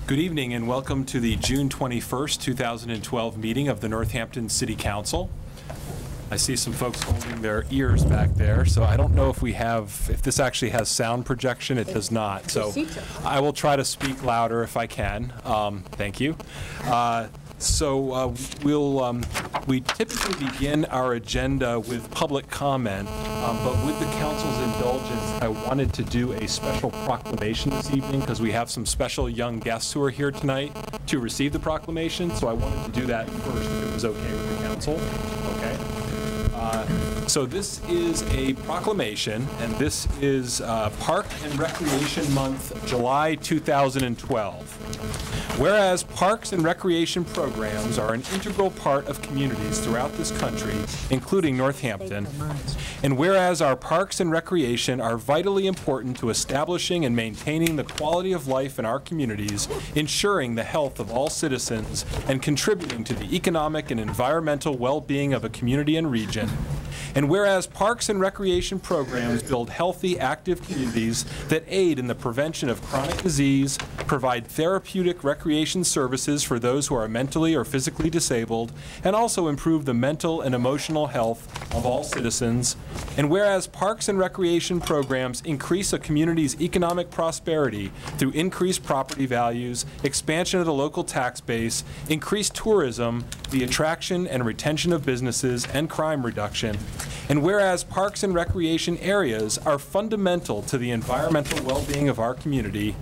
Good evening and welcome to the June 21st, 2012 meeting of the Northampton City Council. I see some folks holding their ears back there, so I don't know if this actually has sound projection. It does not. So I will try to speak louder if I can. Thank you. We typically begin our agenda with public comment, but with the council's indulgence, I wanted to do a special proclamation this evening because we have some special young guests who are here tonight to receive the proclamation, so I wanted to do that first if it was okay with the council. Okay. So this is a proclamation, and this is Park and Recreation Month, July 2012. Whereas parks and recreation programs are an integral part of communities throughout this country, including Northampton, and whereas our parks and recreation are vitally important to establishing and maintaining the quality of life in our communities, ensuring the health of all citizens, and contributing to the economic and environmental well-being of a community and region, and whereas parks and recreation programs build healthy, active communities that aid in the prevention of chronic disease, provide therapeutic recreation services for those who are mentally or physically disabled, and also improve the mental and emotional health of all citizens, and whereas parks and recreation programs increase a community's economic prosperity through increased property values, expansion of the local tax base, increased tourism, the attraction and retention of businesses, and crime reduction, and whereas parks and recreation areas are fundamental to the environmental well-being of our community,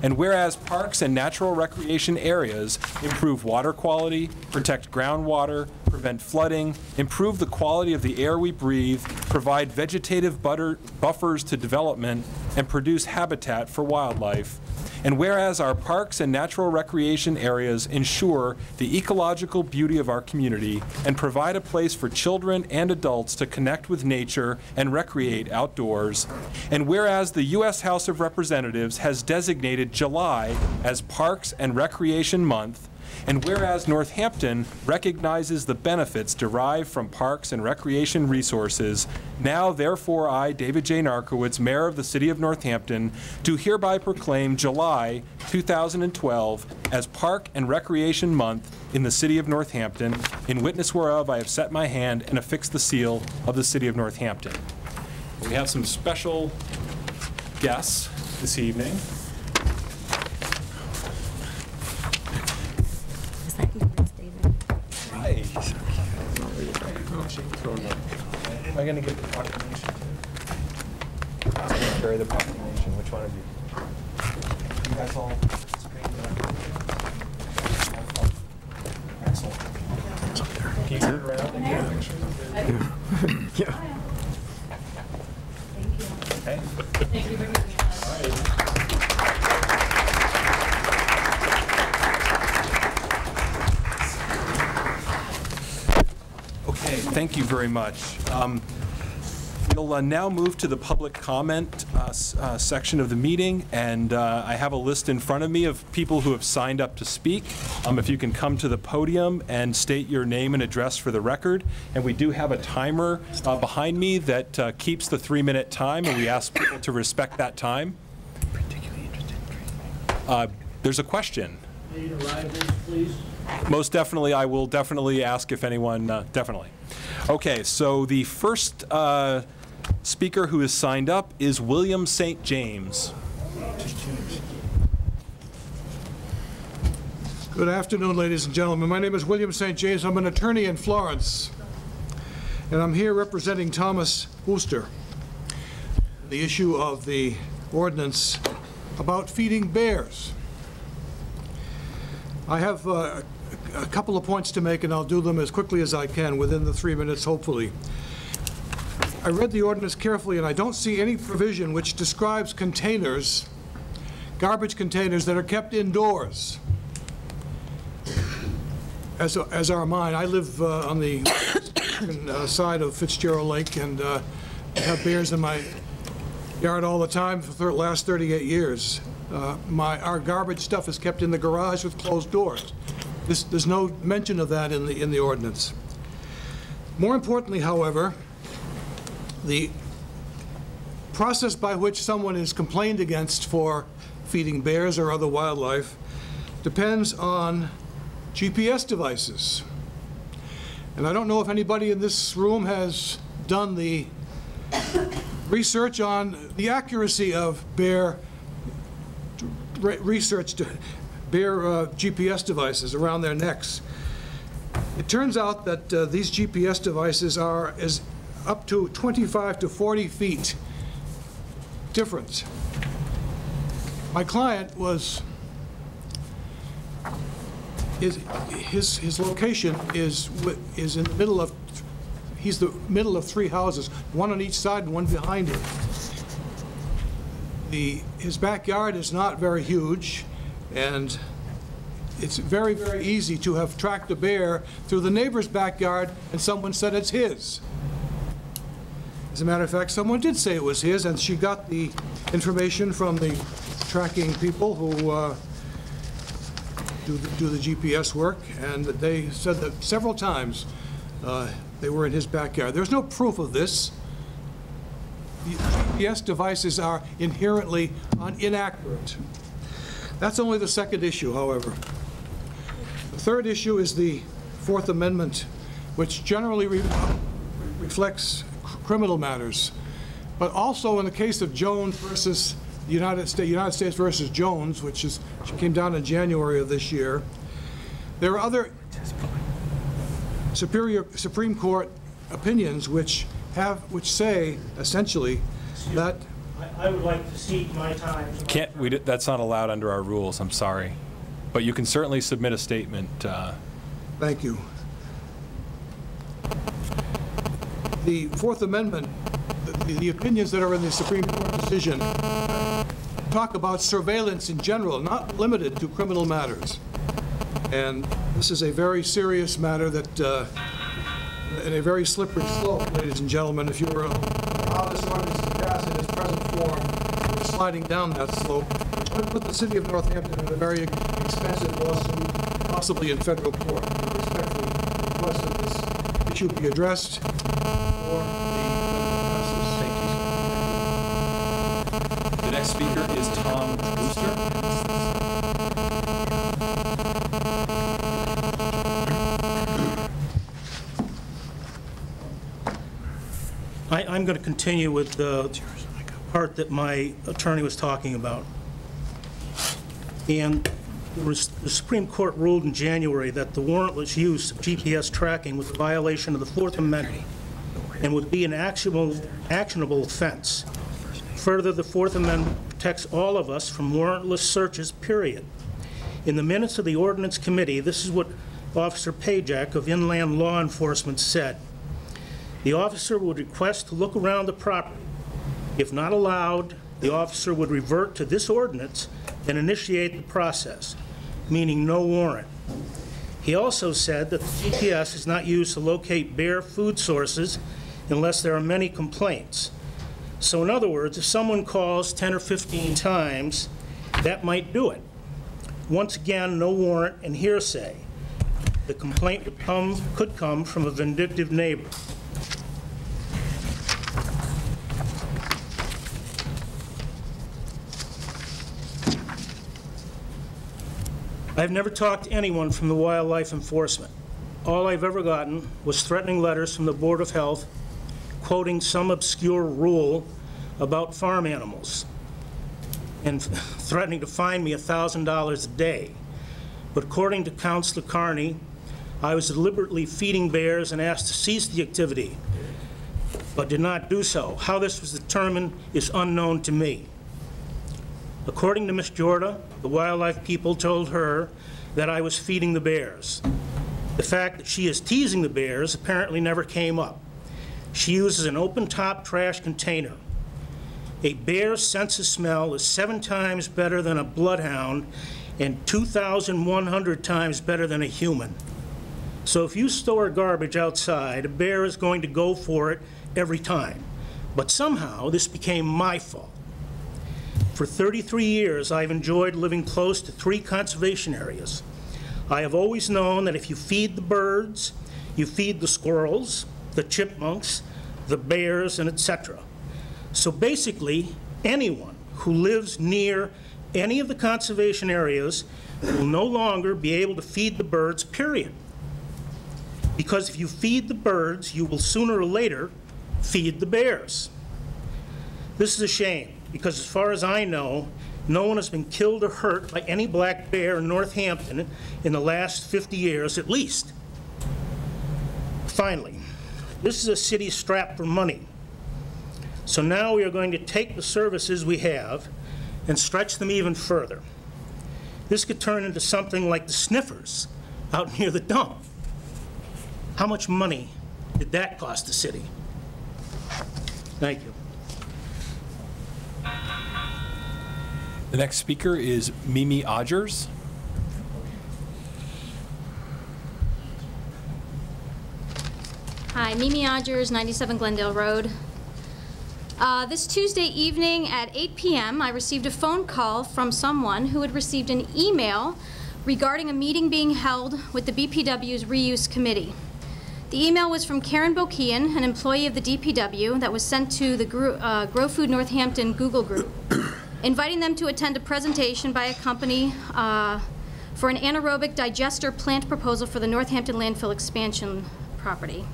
and whereas parks and natural recreation areas improve water quality, protect groundwater, prevent flooding, improve the quality of the air we breathe, provide vegetative buffers to development, and produce habitat for wildlife, and whereas our parks and natural recreation areas ensure the ecological beauty of our community and provide a place for children and adults to connect with nature and recreate outdoors, and whereas the U.S. House of Representatives has designated July as Parks and Recreation Month, and whereas Northampton recognizes the benefits derived from parks and recreation resources, now therefore I, David J. Narkowitz, Mayor of the City of Northampton, do hereby proclaim July 2012 as Park and Recreation Month in the City of Northampton, in witness whereof I have set my hand and affixed the seal of the City of Northampton. We have some special guests this evening. Hi. Am I going to get the proclamation too? I'm going to carry the proclamation. Which one of you? You guys all excellent. Can you turn around and get a picture? Yeah. Thank you. Okay. Thank you very much. All right. Okay, thank you very much. We'll now move to the public comment section of the meeting, and I have a list in front of me of people who have signed up to speak. If you can come to the podium and state your name and address for the record. And we do have a timer behind me that keeps the 3-minute time, and we ask people to respect that time. Particularly interested in there's a question. Need arrivals, please. Most definitely, I will definitely ask if anyone, definitely. Okay, so the first speaker who is signed up is William St. James. Good afternoon, ladies and gentlemen. My name is William St. James. I'm an attorney in Florence, and I'm here representing Thomas Wooster, the issue of the ordinance about feeding bears. I have a couple of points to make, and I'll do them as quickly as I can within the 3 minutes, hopefully. I read the ordinance carefully, and I don't see any provision which describes containers, garbage containers that are kept indoors, as are mine. I live on the side of Fitzgerald Lake, and have bears in my yard all the time for the last 38 years. Our garbage stuff is kept in the garage with closed doors. There's no mention of that in the ordinance. More importantly, however, the process by which someone is complained against for feeding bears or other wildlife depends on GPS devices. And I don't know if anybody in this room has done the research on the accuracy of bear GPS devices around their necks. It turns out that these GPS devices are up to 25 to 40 feet difference. My client was, his location is in the middle of, he's the middle of 3 houses, one on each side and one behind him. His backyard is not very huge, and it's very, very easy to have tracked a bear through the neighbor's backyard and someone said it's his. As a matter of fact, someone did say it was his, and she got the information from the tracking people who do the GPS work, and they said that several times they were in his backyard. There's no proof of this. The GPS devices are inherently inaccurate. That's only the second issue, however. The third issue is the Fourth Amendment, which generally reflects criminal matters. But also in the case of Jones versus the United States versus Jones, which came down in January of this year, there are other Supreme Court opinions which say essentially that I would like to cede my time. That's not allowed under our rules, I'm sorry. But you can certainly submit a statement. Thank you. The Fourth Amendment, the opinions that are in the Supreme Court decision talk about surveillance in general, not limited to criminal matters. And this is a very serious matter that, and a very slippery slope, ladies and gentlemen. If you were allowed this ordinance to pass in its present form, we're sliding down that slope, which could put the city of Northampton in a very expensive lawsuit, possibly in federal court. We respectfully request that this issue be addressed before the Thank you. The next speaker is Tom Brewster. I'm going to continue with the part that my attorney was talking about. And the Supreme Court ruled in January that the warrantless use of GPS tracking was a violation of the Fourth Amendment and would be an actionable offense. Further, the Fourth Amendment protects all of us from warrantless searches, period. In the minutes of the Ordinance Committee, this is what Officer Pajak of Inland Law Enforcement said. The officer would request to look around the property. If not allowed, the officer would revert to this ordinance and initiate the process, meaning no warrant. He also said that the GPS is not used to locate bear food sources unless there are many complaints. So in other words, if someone calls 10 or 15 times, that might do it. Once again, no warrant and hearsay. The complaint could come from a vindictive neighbor. I've never talked to anyone from the Wildlife Enforcement. All I've ever gotten was threatening letters from the Board of Health quoting some obscure rule about farm animals and threatening to fine me $1,000 a day. But according to Councilor Carney, I was deliberately feeding bears and asked to cease the activity, but did not do so. How this was determined is unknown to me. According to Ms. Jorda, the wildlife people told her that I was feeding the bears. The fact that she is teasing the bears apparently never came up. She uses an open-top trash container. A bear's sense of smell is 7 times better than a bloodhound and 2,100 times better than a human. So if you store garbage outside, a bear is going to go for it every time. But somehow this became my fault. For 33 years, I've enjoyed living close to 3 conservation areas. I have always known that if you feed the birds, you feed the squirrels, the chipmunks, the bears, and etc. So basically, anyone who lives near any of the conservation areas will no longer be able to feed the birds, period. Because if you feed the birds, you will sooner or later feed the bears. This is a shame, because as far as I know, no one has been killed or hurt by any black bear in Northampton in the last 50 years at least. Finally, this is a city strapped for money. So now we are going to take the services we have and stretch them even further. This could turn into something like the sniffers out near the dump. How much money did that cost the city? Thank you. The next speaker is Mimi Odgers. Hi, Mimi Odgers, 97 Glendale Road. This Tuesday evening at 8 p.m., I received a phone call from someone who had received an email regarding a meeting being held with the BPW's Reuse Committee. The email was from Karen Bokian, an employee of the DPW, that was sent to the Grow Food Northampton Google group, inviting them to attend a presentation by a company for an anaerobic digester plant proposal for the Northampton landfill expansion property.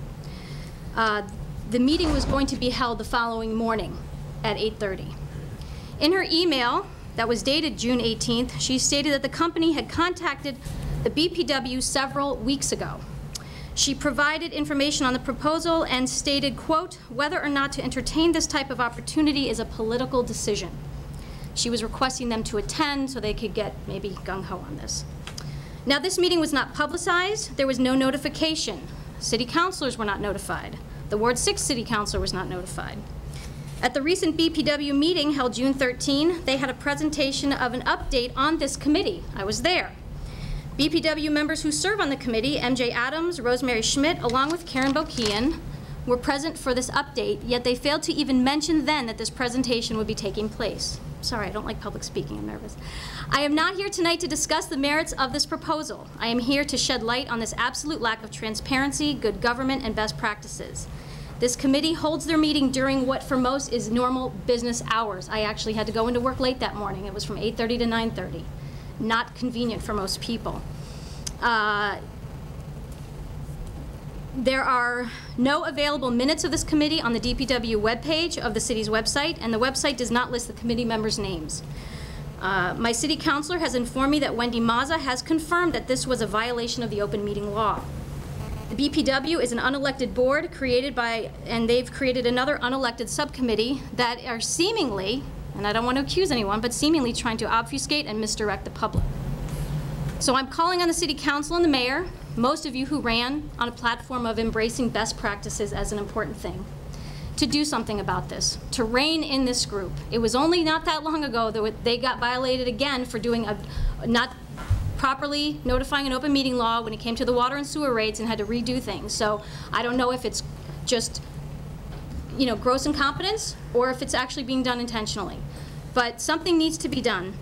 The meeting was going to be held the following morning at 8:30. In her email that was dated June 18th, she stated that the company had contacted the BPW several weeks ago. She provided information on the proposal and stated, quote, whether or not to entertain this type of opportunity is a political decision. She was requesting them to attend so they could get maybe gung-ho on this. Now, this meeting was not publicized. There was no notification. City councilors were not notified. The Ward 6 City Councilor was not notified. At the recent BPW meeting held June 13, they had a presentation of an update on this committee. I was there. BPW members who serve on the committee, MJ Adams, Rosemary Schmidt, along with Karen Bokian, were present for this update, yet they failed to even mention then that this presentation would be taking place. Sorry, I don't like public speaking, I'm nervous. I am not here tonight to discuss the merits of this proposal. I am here to shed light on this absolute lack of transparency, good government, and best practices. This committee holds their meeting during what for most is normal business hours. I actually had to go into work late that morning. It was from 8:30 to 9:30. Not convenient for most people. There are no available minutes of this committee on the DPW webpage of the city's website, and the website does not list the committee members' names. My city councilor has informed me that Wendy Mazza has confirmed that this was a violation of the open meeting law. The BPW is an unelected board created by, and they've created another unelected subcommittee that are seemingly, and I don't want to accuse anyone, but seemingly trying to obfuscate and misdirect the public. So I'm calling on the city council and the mayor, most of you who ran on a platform of embracing best practices as an important thing, to do something about this, to rein in this group. It was only not that long ago that they got violated again for doing not properly notifying an open meeting law when it came to the water and sewer rates and had to redo things. So I don't know if it's just, you know, gross incompetence or if it's actually being done intentionally. But something needs to be done.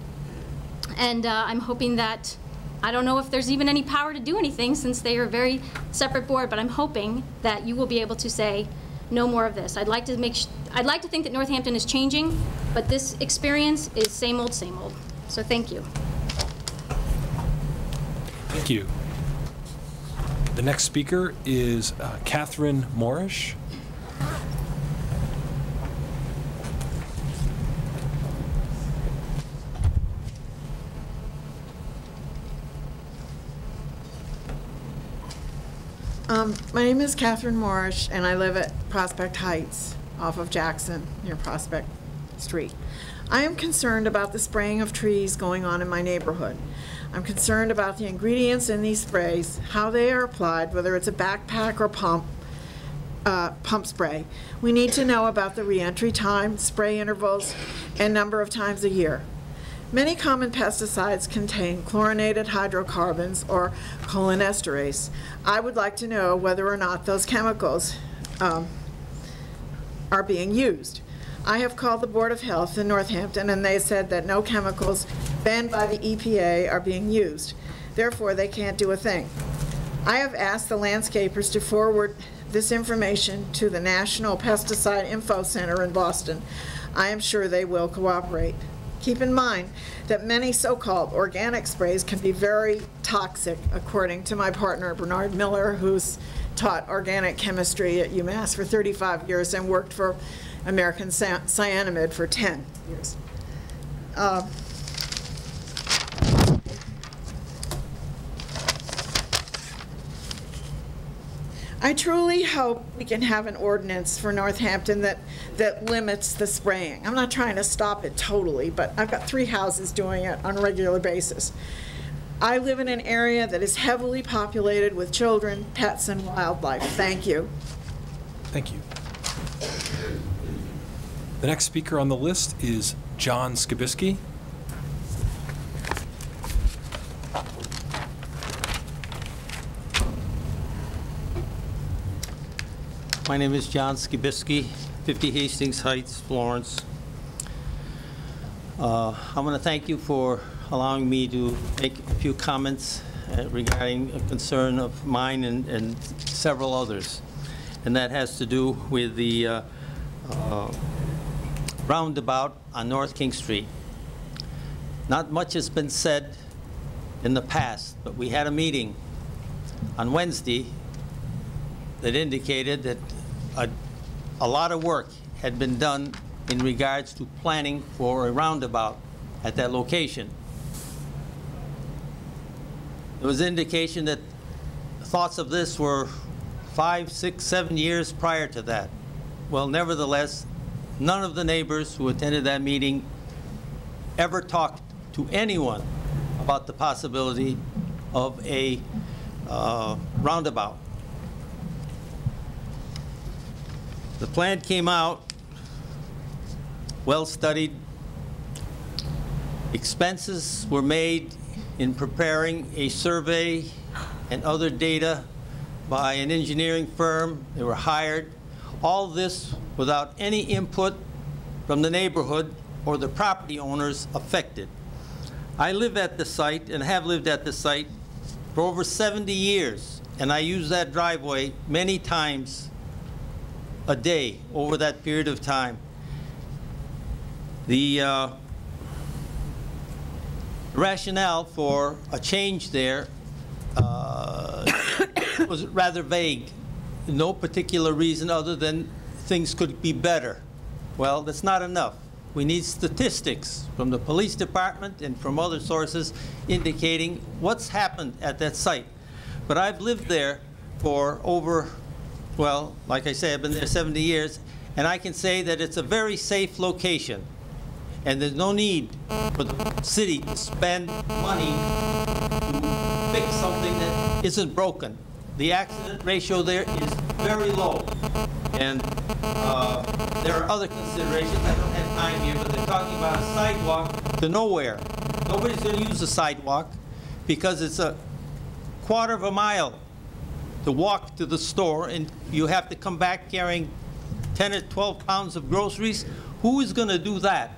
And I'm hoping that, I don't know if there's even any power to do anything since they are a very separate board, but I'm hoping that you will be able to say no more of this. I'd like to think that Northampton is changing, but this experience is same old, same old. So thank you. Thank you. The next speaker is Catherine Morish. My name is Catherine Morish, and I live at Prospect Heights off of Jackson near Prospect Street. I am concerned about the spraying of trees going on in my neighborhood. I'm concerned about the ingredients in these sprays, how they are applied, whether it's a backpack or pump spray. We need to know about the reentry time, spray intervals, and number of times a year. Many common pesticides contain chlorinated hydrocarbons or cholinesterase. I would like to know whether or not those chemicals are being used. I have called the Board of Health in Northampton, and they said that no chemicals banned by the EPA are being used. Therefore, they can't do a thing. I have asked the landscapers to forward this information to the National Pesticide Info Center in Boston. I am sure they will cooperate. Keep in mind that many so-called organic sprays can be very toxic, according to my partner, Bernard Miller, who's taught organic chemistry at UMass for 35 years and worked for American Cyanamid for 10 years. I truly hope we can have an ordinance for Northampton that limits the spraying. I'm not trying to stop it totally, but I've got 3 houses doing it on a regular basis. I live in an area that is heavily populated with children, pets, and wildlife. Thank you. Thank you. The next speaker on the list is John Skibisky. My name is John Skibisky, 50 Hastings Heights, Florence. I want to thank you for allowing me to make a few comments regarding a concern of mine and several others. And that has to do with the roundabout on North King Street. Not much has been said in the past, but we had a meeting on Wednesday that indicated that a lot of work had been done in regards to planning for a roundabout at that location. There was indication that thoughts of this were 5, 6, 7 years prior to that. Well, nevertheless, none of the neighbors who attended that meeting ever talked to anyone about the possibility of a roundabout. The plan came out, well studied. Expenses were made in preparing a survey and other data by an engineering firm. They were hired. All this without any input from the neighborhood or the property owners affected. I live at the site and have lived at the site for over 70 years, and I use that driveway many times a day over that period of time. The rationale for a change there was rather vague. No particular reason other than things could be better. Well, that's not enough. We need statistics from the police department and from other sources indicating what's happened at that site. But I've lived there for over, well, like I say, I've been there 70 years, and I can say that it's a very safe location. And there's no need for the city to spend money to fix something that isn't broken. The accident ratio there is very low. And there are other considerations. I don't have time here, but they're talking about a sidewalk to nowhere. Nobody's going to use the sidewalk because it's a quarter of a mile to walk to the store, and you have to come back carrying 10 or 12 pounds of groceries. Who is going to do that?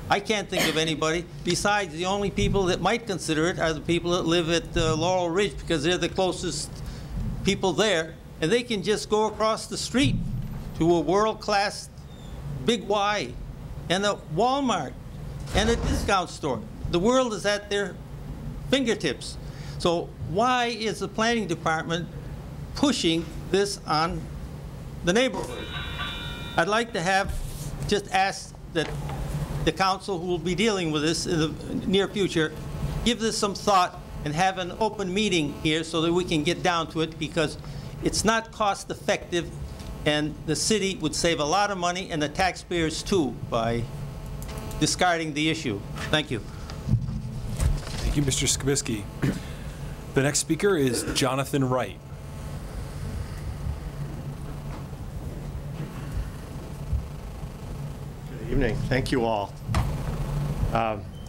I can't think of anybody. Besides, the only people that might consider it are the people that live at Laurel Ridge, because they're the closest people there, and they can just go across the street to a world-class Big Y and a Walmart and a discount store. The world is at their fingertips. So why is the planning department pushing this on the neighborhood? I'd like to have just asked that the council who will be dealing with this in the near future give this some thought and have an open meeting here so that we can get down to it, because it's not cost effective and the city would save a lot of money, and the taxpayers too, by discarding the issue. Thank you. Thank you, Mr. Skibisky. The next speaker is Jonathan Wright. Good evening. Thank you all.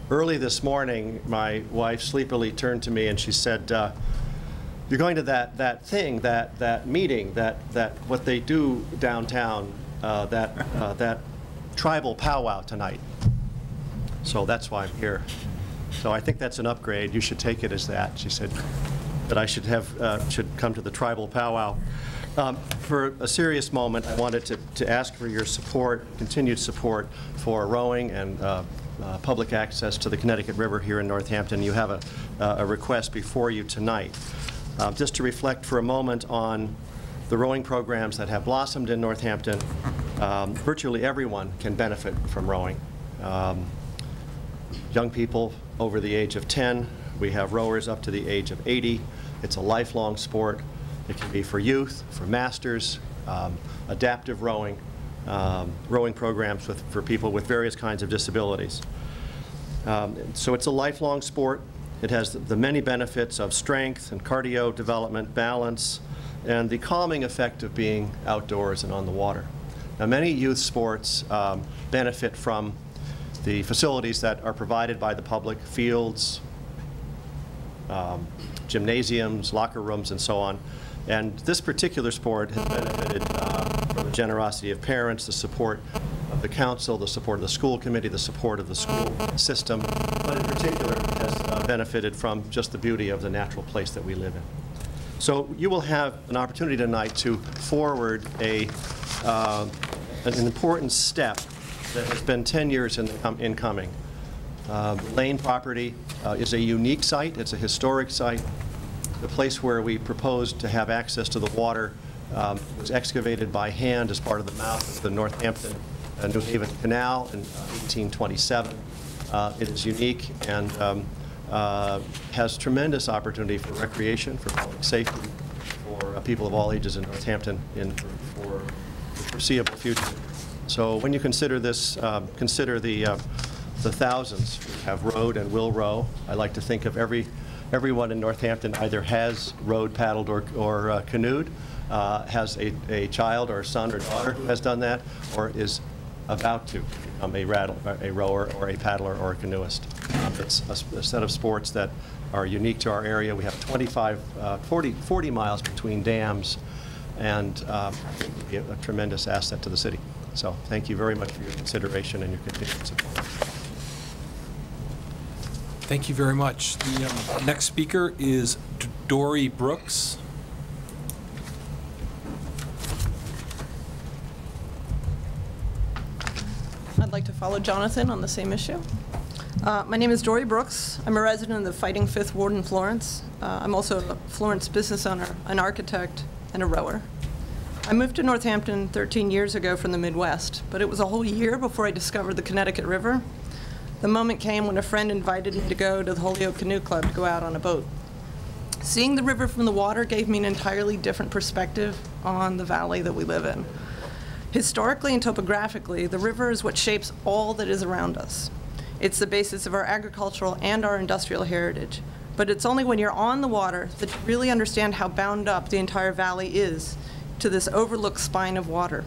Early this morning, my wife sleepily turned to me and she said, "You're going to that meeting, that what they do downtown, that tribal powwow tonight." So that's why I'm here. So I think that's an upgrade. You should take it as that. She said that I should come to the tribal powwow. For a serious moment, I wanted to ask for your support, continued support for rowing and public access to the Connecticut River here in Northampton. You have a request before you tonight. Just to reflect for a moment on the rowing programs that have blossomed in Northampton, virtually everyone can benefit from rowing. Young people over the age of 10, we have rowers up to the age of 80. It's a lifelong sport. It can be for youth, for masters, adaptive rowing, rowing programs for people with various kinds of disabilities. So it's a lifelong sport. It has the many benefits of strength and cardio development, balance, and the calming effect of being outdoors and on the water. Now, many youth sports benefit from the facilities that are provided by the public, fields, gymnasiums, locker rooms, and so on. And this particular sport has benefited from the generosity of parents, the support of the council, the support of the school committee, the support of the school system, but in particular has benefited from just the beauty of the natural place that we live in. So you will have an opportunity tonight to forward an important step that has been 10 years in coming. Lane property is a unique site. It's a historic site. The place where we proposed to have access to the water was excavated by hand as part of the mouth of the Northampton New Haven Canal in 1827. It is unique and has tremendous opportunity for recreation, for public safety, for people of all ages in Northampton for the foreseeable future. So when you consider this, consider the thousands who have rowed and will row. I like to think of everyone in Northampton either has rowed, paddled, or canoed, has a child or a son or daughter who has done that, or is about to become a rower or a paddler or a canoeist. It's a set of sports that are unique to our area. We have 40 miles between dams, and be a tremendous asset to the city. So thank you very much for your consideration and your continued support. Thank you very much. The next speaker is Dory Brooks. I'd like to follow Jonathan on the same issue. My name is Dory Brooks. I'm a resident of the Fighting Fifth Ward in Florence. I'm also a Florence business owner, an architect, and a rower. I moved to Northampton 13 years ago from the Midwest, but it was a whole year before I discovered the Connecticut River. The moment came when a friend invited me to go to the Holyoke Canoe Club to go out on a boat. Seeing the river from the water gave me an entirely different perspective on the valley that we live in. Historically and topographically, the river is what shapes all that is around us. It's the basis of our agricultural and our industrial heritage. But it's only when you're on the water that you really understand how bound up the entire valley is to this overlooked spine of water.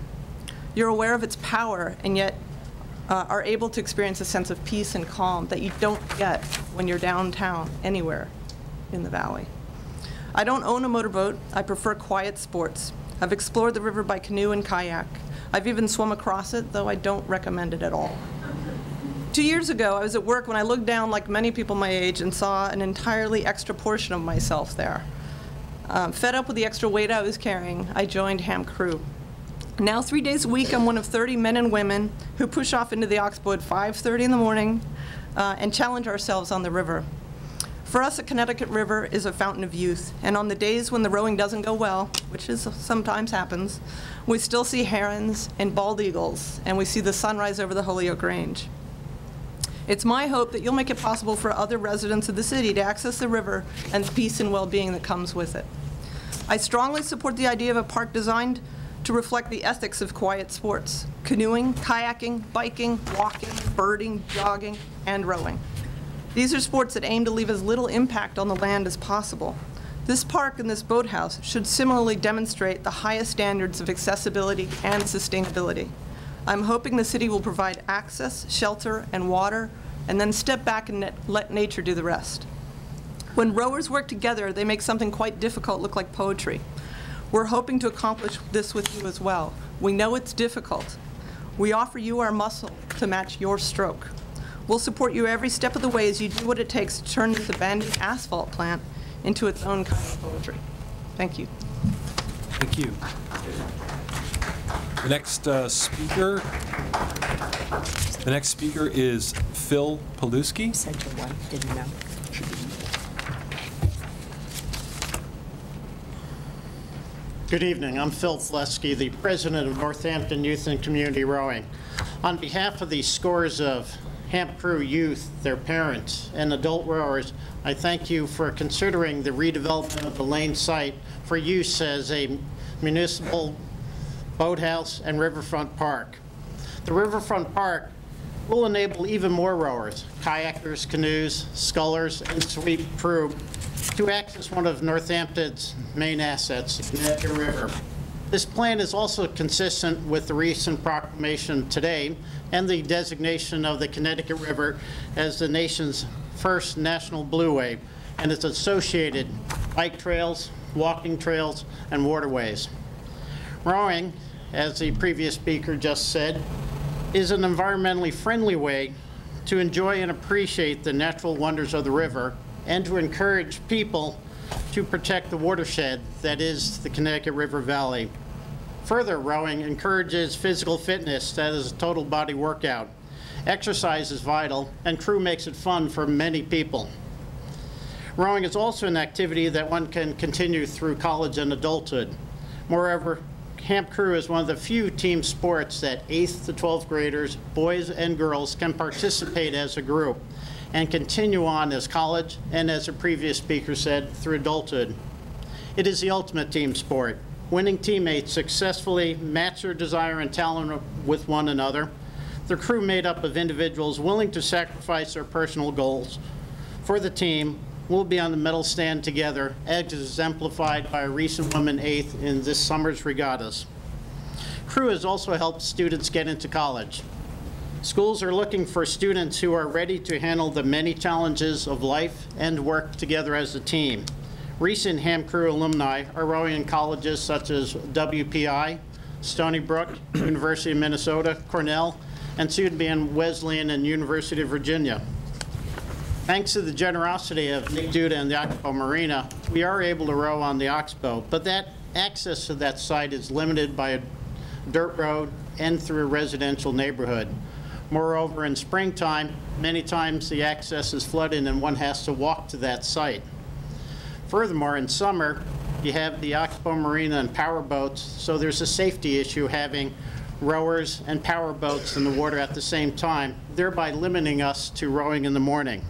You're aware of its power and yet are able to experience a sense of peace and calm that you don't get when you're downtown anywhere in the valley. I don't own a motorboat. I prefer quiet sports. I've explored the river by canoe and kayak. I've even swum across it, though I don't recommend it at all. 2 years ago, I was at work when I looked down, like many people my age, and saw an entirely extra portion of myself there. Fed up with the extra weight I was carrying, I joined Ham Crew. Now 3 days a week, I'm one of 30 men and women who push off into the Oxbow at 5:30 in the morning and challenge ourselves on the river. For us, the Connecticut River is a fountain of youth, and on the days when the rowing doesn't go well, which sometimes happens, we still see herons and bald eagles, and we see the sunrise over the Holyoke Range. It's my hope that you'll make it possible for other residents of the city to access the river and the peace and well-being that comes with it. I strongly support the idea of a park designed to reflect the ethics of quiet sports: canoeing, kayaking, biking, walking, birding, jogging, and rowing. These are sports that aim to leave as little impact on the land as possible. This park and this boathouse should similarly demonstrate the highest standards of accessibility and sustainability. I'm hoping the city will provide access, shelter, and water, and then step back and let nature do the rest. When rowers work together, they make something quite difficult look like poetry. We're hoping to accomplish this with you as well. We know it's difficult. We offer you our muscle to match your stroke. We'll support you every step of the way as you do what it takes to turn this abandoned asphalt plant into its own kind of poetry. Thank you. Thank you. The next speaker is Phil Paluski. Said your wife didn't know. Good evening. I'm Phil Paluski, the president of Northampton Youth and Community Rowing. On behalf of the scores of Hamp Crew youth, their parents, and adult rowers, I thank you for considering the redevelopment of the Lane site for use as a municipal boathouse and riverfront park. The riverfront park will enable even more rowers, kayakers, canoes, scullers, and sweep crew to access one of Northampton's main assets, the Connecticut River. This plan is also consistent with the recent proclamation today and the designation of the Connecticut River as the nation's first national blueway and its associated bike trails, walking trails, and waterways. Rowing, as the previous speaker just said, is an environmentally friendly way to enjoy and appreciate the natural wonders of the river and to encourage people to protect the watershed that is the Connecticut River Valley. Further, rowing encourages physical fitness, that is a total body workout. Exercise is vital, and crew makes it fun for many people. Rowing is also an activity that one can continue through college and adulthood. Moreover, Hamp Crew is one of the few team sports that 8th to 12th graders, boys and girls, can participate as a group and continue on as college and, as a previous speaker said, through adulthood. It is the ultimate team sport. Winning teammates successfully match their desire and talent with one another. The crew made up of individuals willing to sacrifice their personal goals for the team will be on the medal stand together, as exemplified by a recent woman 8th in this summer's regattas. Crew has also helped students get into college. Schools are looking for students who are ready to handle the many challenges of life and work together as a team. Recent Hamp Crew alumni are rowing in colleges such as WPI, Stony Brook, University of Minnesota, Cornell, and soon to be in Wesleyan and University of Virginia. Thanks to the generosity of Nick Duda and the Oxbow Marina, we are able to row on the Oxbow, but that access to that site is limited by a dirt road and through a residential neighborhood. Moreover, in springtime, many times the access is flooded and one has to walk to that site. Furthermore, in summer, you have the Oxbow Marina and power boats, so there's a safety issue having rowers and power boats in the water at the same time, thereby limiting us to rowing in the morning.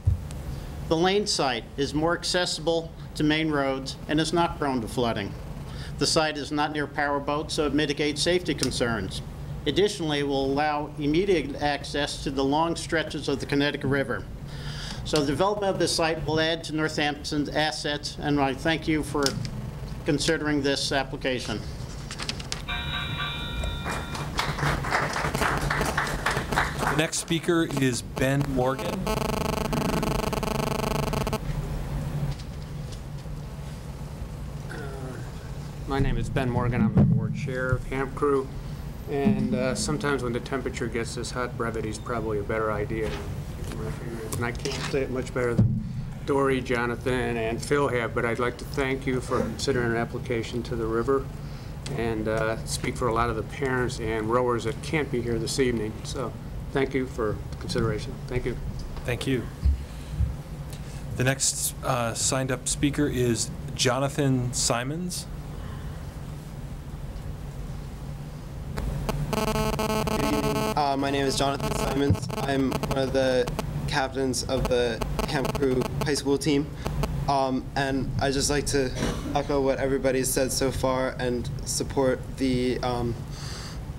The Lane site is more accessible to main roads and is not prone to flooding. The site is not near power boats, so it mitigates safety concerns. Additionally, it will allow immediate access to the long stretches of the Connecticut River. So the development of this site will add to Northampton's assets, and I thank you for considering this application. The next speaker is Ben Morgan. My name is Ben Morgan. I'm the board chair of Hamp Crew. And sometimes when the temperature gets this hot, brevity is probably a better idea. And I can't say it much better than Dory, Jonathan, and Phil have, but I'd like to thank you for considering an application to the river and speak for a lot of the parents and rowers that can't be here this evening. So thank you for consideration. Thank you. Thank you. The next signed up speaker is Jonathan Simons. My name is Jonathan Simons. I'm one of the captains of the Hamp Crew high school team. And I'd just like to echo what everybody's said so far and support the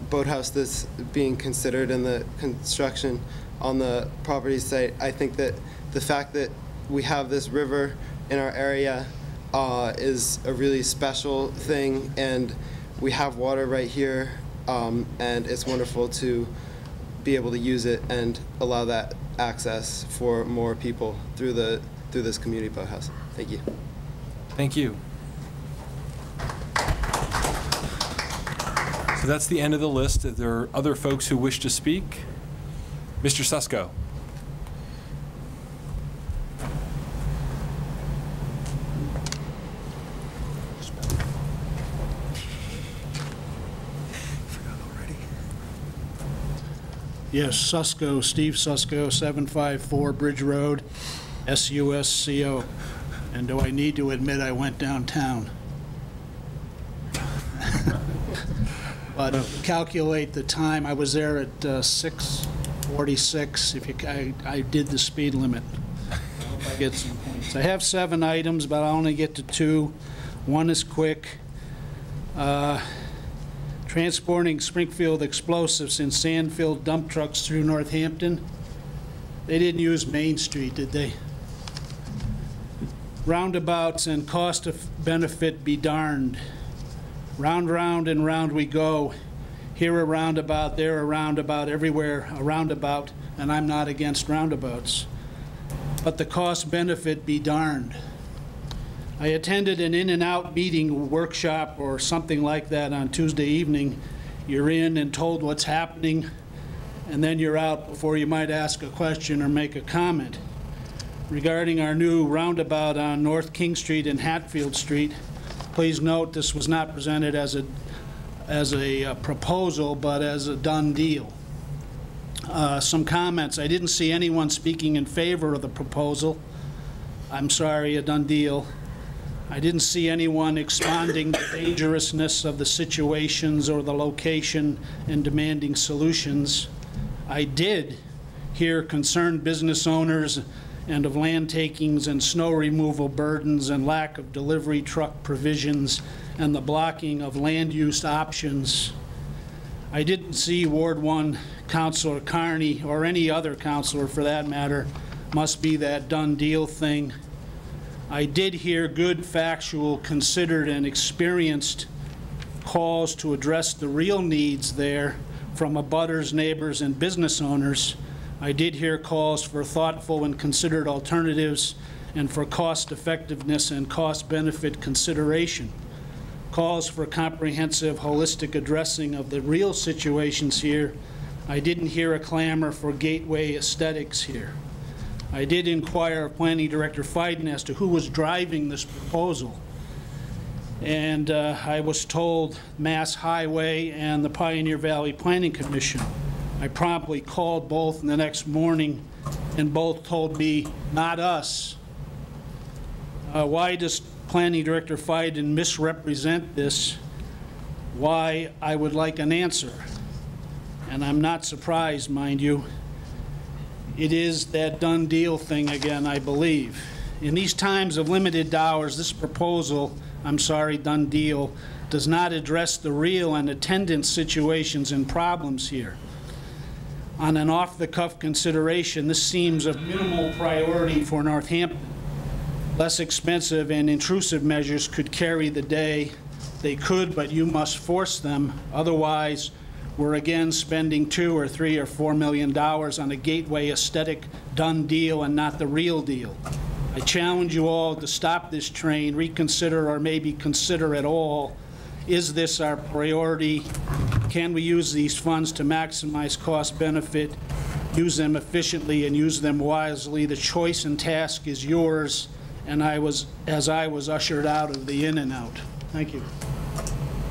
boathouse that's being considered in the construction on the property site. I think that the fact that we have this river in our area is a really special thing, and we have water right here, and it's wonderful to be able to use it and allow that access for more people through this community boathouse. Thank you. Thank you. So that's the end of the list. If there are other folks who wish to speak, Mr. Susko. Yes, Susko, Steve Susko, 754 Bridge Road, SUSCO. And do I need to admit I went downtown? But calculate the time. I was there at 6:46. I did the speed limit. I hope I get some points. I have 7 items, but I only get to 2. One is quick. Transporting Springfield explosives in sand-filled dump trucks through Northampton. They didn't use Main Street, did they? Roundabouts and cost of benefit be darned. Round, round, and round we go. Here a roundabout, there a roundabout, everywhere a roundabout, and I'm not against roundabouts. But the cost benefit be darned. I attended an in-and-out meeting, workshop, or something like that on Tuesday evening. You're in and told what's happening, and then you're out before you might ask a question or make a comment. Regarding our new roundabout on North King Street and Hatfield Street, please note this was not presented as a proposal, but as a done deal. Some comments. I didn't see anyone speaking in favor of the proposal. I'm sorry, a done deal. I didn't see anyone expounding the dangerousness of the situations or the location and demanding solutions. I did hear concerned business owners and of land takings and snow removal burdens and lack of delivery truck provisions and the blocking of land use options. I didn't see Ward 1 Councilor Carney, or any other councilor for that matter, must be that done deal thing. I did hear good, factual, considered, and experienced calls to address the real needs there from abutters, neighbors, and business owners. I did hear calls for thoughtful and considered alternatives and for cost effectiveness and cost benefit consideration. Calls for comprehensive, holistic addressing of the real situations here. I didn't hear a clamor for gateway aesthetics here. I did inquire of Planning Director Fiden as to who was driving this proposal. And I was told Mass Highway and the Pioneer Valley Planning Commission. I promptly called both the next morning, and both told me, not us. Why does Planning Director Fiden misrepresent this? Why, I would like an answer. And I'm not surprised, mind you. It is that done deal thing again, I believe. In these times of limited dollars, this proposal, I'm sorry, done deal, does not address the real and attendant situations and problems here. On an off-the-cuff consideration, this seems of minimal priority for Northampton. Less expensive and intrusive measures could carry the day. They could, but you must force them. Otherwise, we're again spending $2 or $3 or $4 million on a gateway aesthetic done deal and not the real deal. I challenge you all to stop this train, reconsider, or maybe consider at all. Is this our priority? Can we use these funds to maximize cost benefit, use them efficiently, and use them wisely? The choice and task is yours, and as I was ushered out of the in and out. Thank you.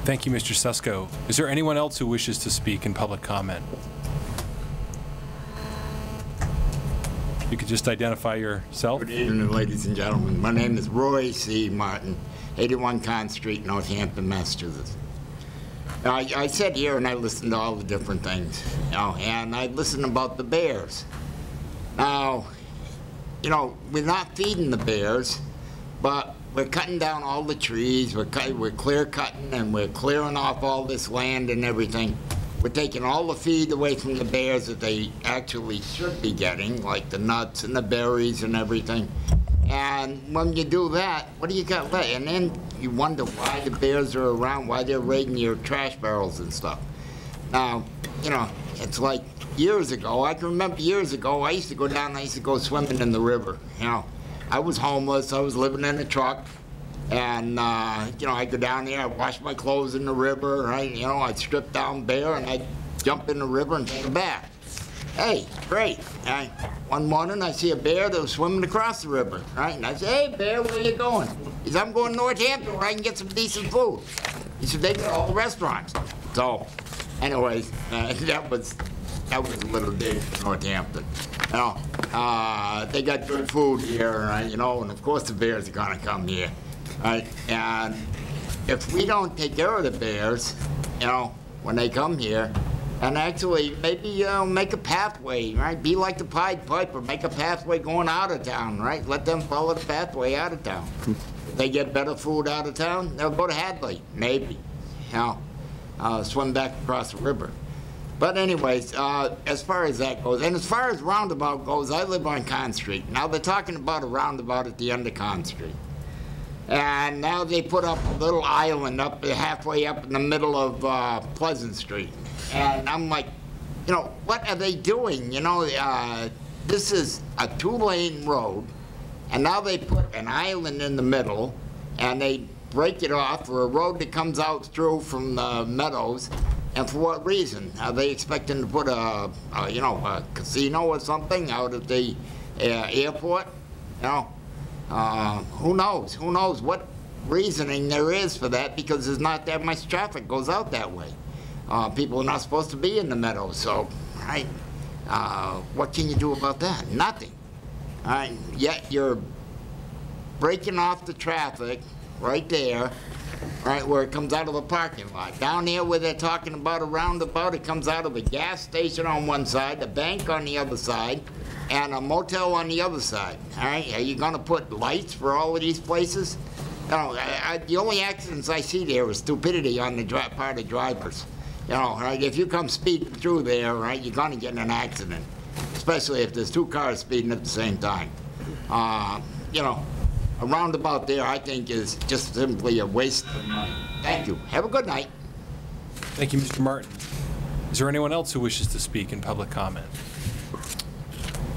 Thank you, Mr. Susko. Is there anyone else who wishes to speak in public comment? You could just identify yourself. Good evening, ladies and gentlemen. My name is Roy C. Martin, 81 Con Street, Northampton, Massachusetts. Now, I sat here and I listened to all the different things, you know, and I listened about the bears. Now, you know, we're not feeding the bears, but we're cutting down all the trees, we're clear cutting, and we're clearing off all this land and everything. We're taking all the feed away from the bears that they actually should be getting, like the nuts and the berries and everything. And when you do that, what do you got left? And then you wonder why the bears are around, why they're raiding your trash barrels and stuff. Now, you know, it's like years ago, I can remember years ago, I used to go down, I used to go swimming in the river, you know. I was homeless, I was living in a truck, and, you know, I'd go down there, I'd wash my clothes in the river, right? You know, I'd strip down bare, and I'd jump in the river and take a bath. Hey, great. And one morning, I see a bear that was swimming across the river, right? And I said, hey, bear, where you going? He said, I'm going to Northampton where I can get some decent food. He said, they got all the restaurants. So, anyways, that was that was a little dig for Northampton. You know, they got good food here, right, you know, and of course the bears are gonna come here, right? And if we don't take care of the bears, you know, when they come here, and actually maybe make a pathway, right? Be like the Pied Piper, make a pathway going out of town, right? Let them follow the pathway out of town. If they get better food out of town, they'll go to Hadley, maybe, you know, swim back across the river. But anyways, as far as that goes, and as far as roundabout goes, I live on Con Street. Now they're talking about a roundabout at the end of Con Street. And now they put up a little island up halfway up in the middle of Pleasant Street. And I'm like, you know, what are they doing? You know, this is a 2-lane road, and now they put an island in the middle, and they break it off for a road that comes out through from the meadows. And for what reason? Are they expecting to put you know, a casino or something out at the airport? You know, who knows? Who knows what reasoning there is for that, because there's not that much traffic goes out that way. People are not supposed to be in the meadows, so, right? What can you do about that? Nothing. All right, yet you're breaking off the traffic right there, right, where it comes out of the parking lot. Down there where they're talking about a roundabout, it comes out of a gas station on one side, a bank on the other side, and a motel on the other side. All right, are you gonna put lights for all of these places? You know, the only accidents I see there is stupidity on the part of drivers. You know, right, if you come speeding through there, right, you're gonna get in an accident, especially if there's 2 cars speeding at the same time. You know, a roundabout there, I think, is just simply a waste of money. Thank you. Have a good night. Thank you, Mr. Martin. Is there anyone else who wishes to speak in public comment?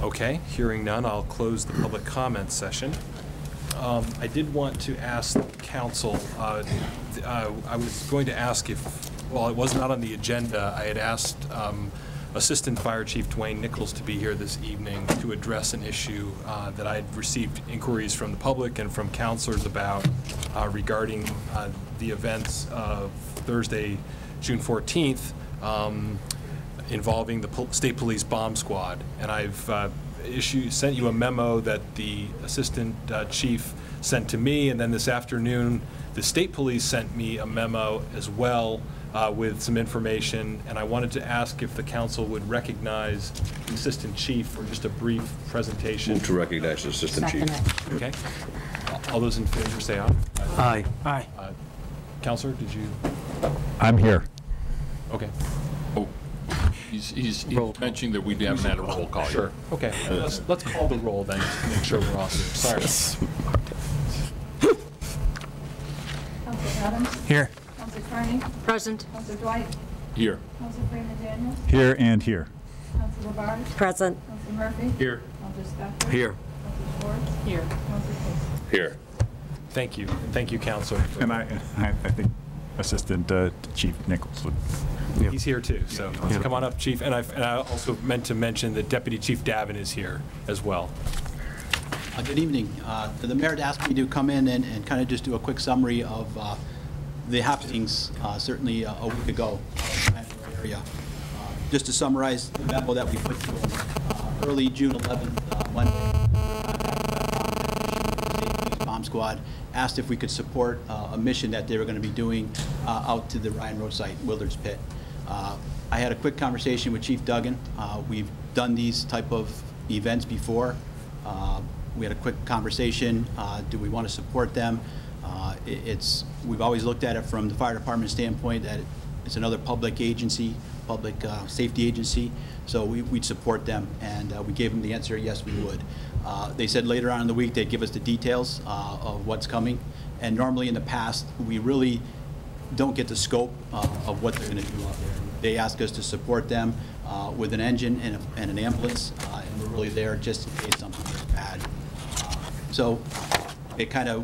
Okay, hearing none, I'll close the public comment session. I did want to ask the council, I was going to ask if, while it was not on the agenda, I had asked Assistant Fire Chief Dwayne Nichols to be here this evening to address an issue that I had received inquiries from the public and from counselors about regarding the events of Thursday, June 14th, involving the State Police Bomb Squad. And I've sent you a memo that the Assistant Chief sent to me, and then this afternoon the State Police sent me a memo as well with some information, and I wanted to ask if the council would recognize the Assistant Chief for just a brief presentation. Move to recognize the Assistant Chief. Okay. All those in favor say aye. Aye. Aye. Counselor, did you? I'm here. Okay. Oh, he's mentioning that we haven't had a roll call. Sure. Okay. Let's call the roll then, just to make sure we're all here. Sorry. Councilor Adams? Here. Councilor Carney? Present. Councilor Dwight? Here. Councilor Freeman Daniels? Here and here. Councilor Labarge? Present. Councilor Murphy? Here. Councilor Spector? Here. Councilor Schwartz? Here. Councilor Casey? Here. Thank you. Thank you, Counselor. And I think Assistant Chief Nichols would. He's here too, so come on up, Chief. And I also meant to mention that Deputy Chief Davin is here as well. Good evening. The mayor asked me to come in and kind of just do a quick summary of the happenings, certainly a week ago in the area. Just to summarize the memo that we put together, early June 11th, Monday, the Bomb Squad asked if we could support a mission that they were going to be doing out to the Ryan Road site, Willard's Pit. I had a quick conversation with Chief Duggan. We've done these type of events before. We had a quick conversation. Do we want to support them? We've always looked at it from the fire department standpoint that it's another public agency, public safety agency, so we'd support them, and we gave them the answer, yes, we would. They said later on in the week they'd give us the details of what's coming, and normally in the past we really don't get the scope of what they're going to do out there. They ask us to support them with an engine and an ambulance, and we're really there just in case something goes bad. So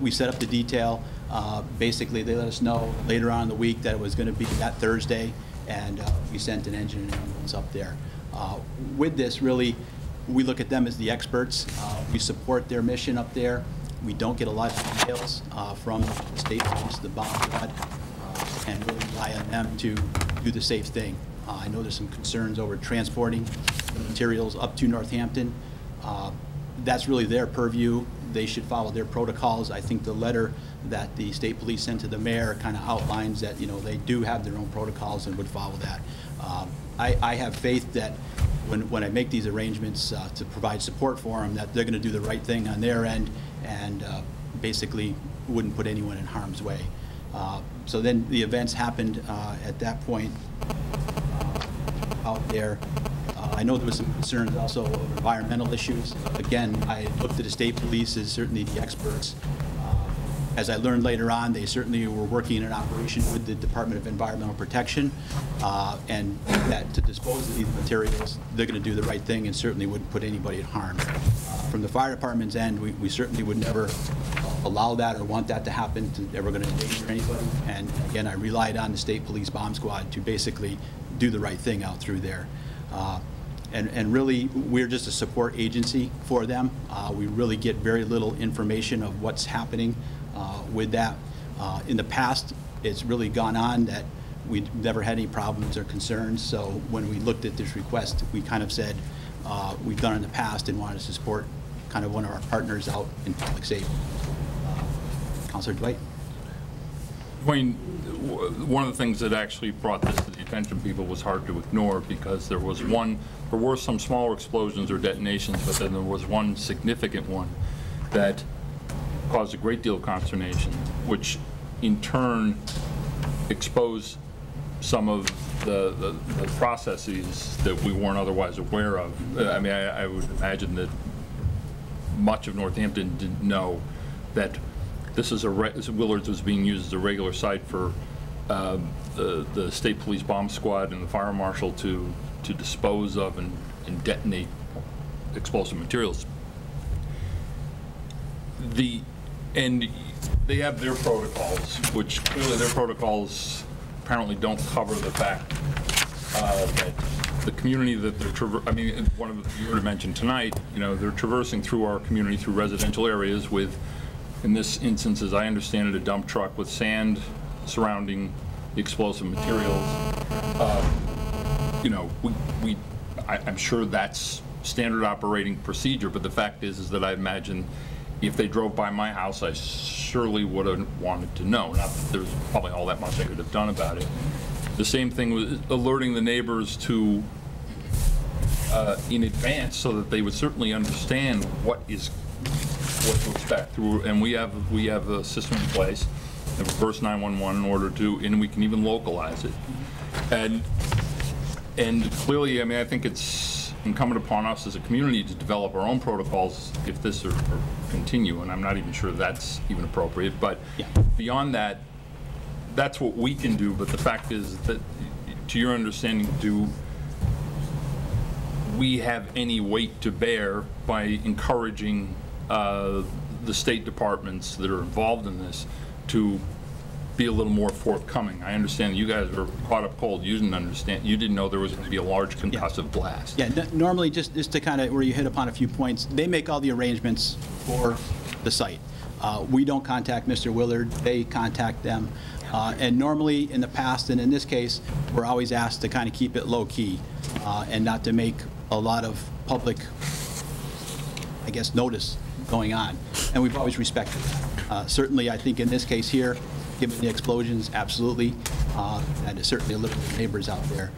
we set up the detail. Basically, they let us know later on in the week that it was going to be that Thursday, and we sent an engine and ambulance up there. With this, really, we look at them as the experts. We support their mission up there. We don't get a lot of details from the state police, the bomb squad, and really rely on them to do the safe thing. I know there's some concerns over transporting materials up to Northampton. That's really their purview. They should follow their protocols. I think the letter that the state police sent to the mayor kind of outlines that, you know, they do have their own protocols and would follow that. I have faith that when I make these arrangements to provide support for them, that they're going to do the right thing on their end and basically wouldn't put anyone in harm's way. So then the events happened at that point out there. I know there was some concerns also of environmental issues. Again, I looked at the state police as certainly the experts. As I learned later on, they certainly were working in an operation with the Department of Environmental Protection, and that to dispose of these materials, they're going to do the right thing and certainly wouldn't put anybody at harm. From the fire department's end, we certainly would never allow that or want that to happen, ever going to endanger anybody. And again, I relied on the state police bomb squad to basically do the right thing out through there. And really, we're just a support agency for them. We really get very little information of what's happening with that. In the past, it's really gone on that we never had any problems or concerns. So when we looked at this request, we kind of said we've done it in the past and wanted to support kind of one of our partners out in public safety. Councilor Dwight? Wayne, one of the things that actually brought this to the attention of people was hard to ignore, because there were some smaller explosions or detonations, but then there was one significant one that caused a great deal of consternation, which in turn exposed some of the processes that we weren't otherwise aware of. I mean, I would imagine that much of Northampton didn't know that Willards was being used as a regular site for the state police bomb squad and the fire marshal to dispose of and detonate explosive materials. And they have their protocols, which clearly their protocols apparently don't cover the fact that the community that they're I mean, one of you already mentioned tonight, you know, they're traversing through our community through residential areas with, in this instance, as I understand it, a dump truck with sand surrounding the explosive materials. You know, I'm sure that's standard operating procedure, but the fact is that I imagine if they drove by my house, I surely would have wanted to know. Not that there's probably all that much I could have done about it. The same thing with alerting the neighbors to in advance, so that they would certainly understand what to expect through. And we have a system in place, the reverse 911, in order to, and we can even localize it. And clearly, I mean, I think it's incumbent upon us as a community to develop our own protocols if this or continue, and I'm not even sure that's even appropriate. But yeah, beyond that, that's what we can do. But the fact is that, to your understanding, do we have any weight to bear by encouraging the state departments that are involved in this to be a little more forthcoming? I understand you guys were caught up cold. You didn't understand. You didn't know there was going to be a large concussive blast. Yeah, normally, just to kind of where you hit upon a few points, they make all the arrangements for the site. We don't contact Mr. Willard. They contact them. And normally, in the past, and in this case, we're always asked to kind of keep it low-key and not to make a lot of public, I guess, notice going on. And we've always respected that. Certainly, I think in this case here, given the explosions, absolutely, and certainly alert the neighbors out there.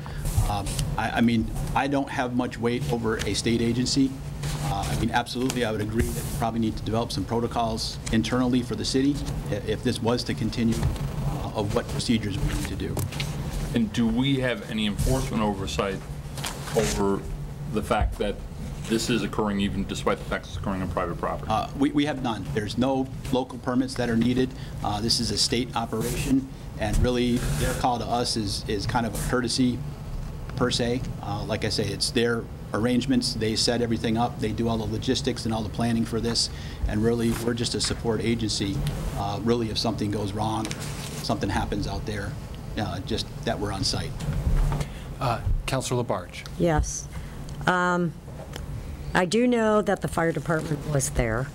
I mean, I don't have much weight over a state agency. I mean, absolutely, I would agree that we probably need to develop some protocols internally for the city if this was to continue, of what procedures we need to do. And do we have any enforcement oversight over the fact that this is occurring, even despite the fact it's occurring on private property? We have none. There's no local permits that are needed. This is a state operation, and really their call to us is kind of a courtesy per se. Like I say, it's their arrangements. They set everything up. They do all the logistics and all the planning for this, and really we're just a support agency. Really, if something goes wrong, something happens out there, just that we're on site. Councilor Labarge. Yes. I do know that the fire department was there.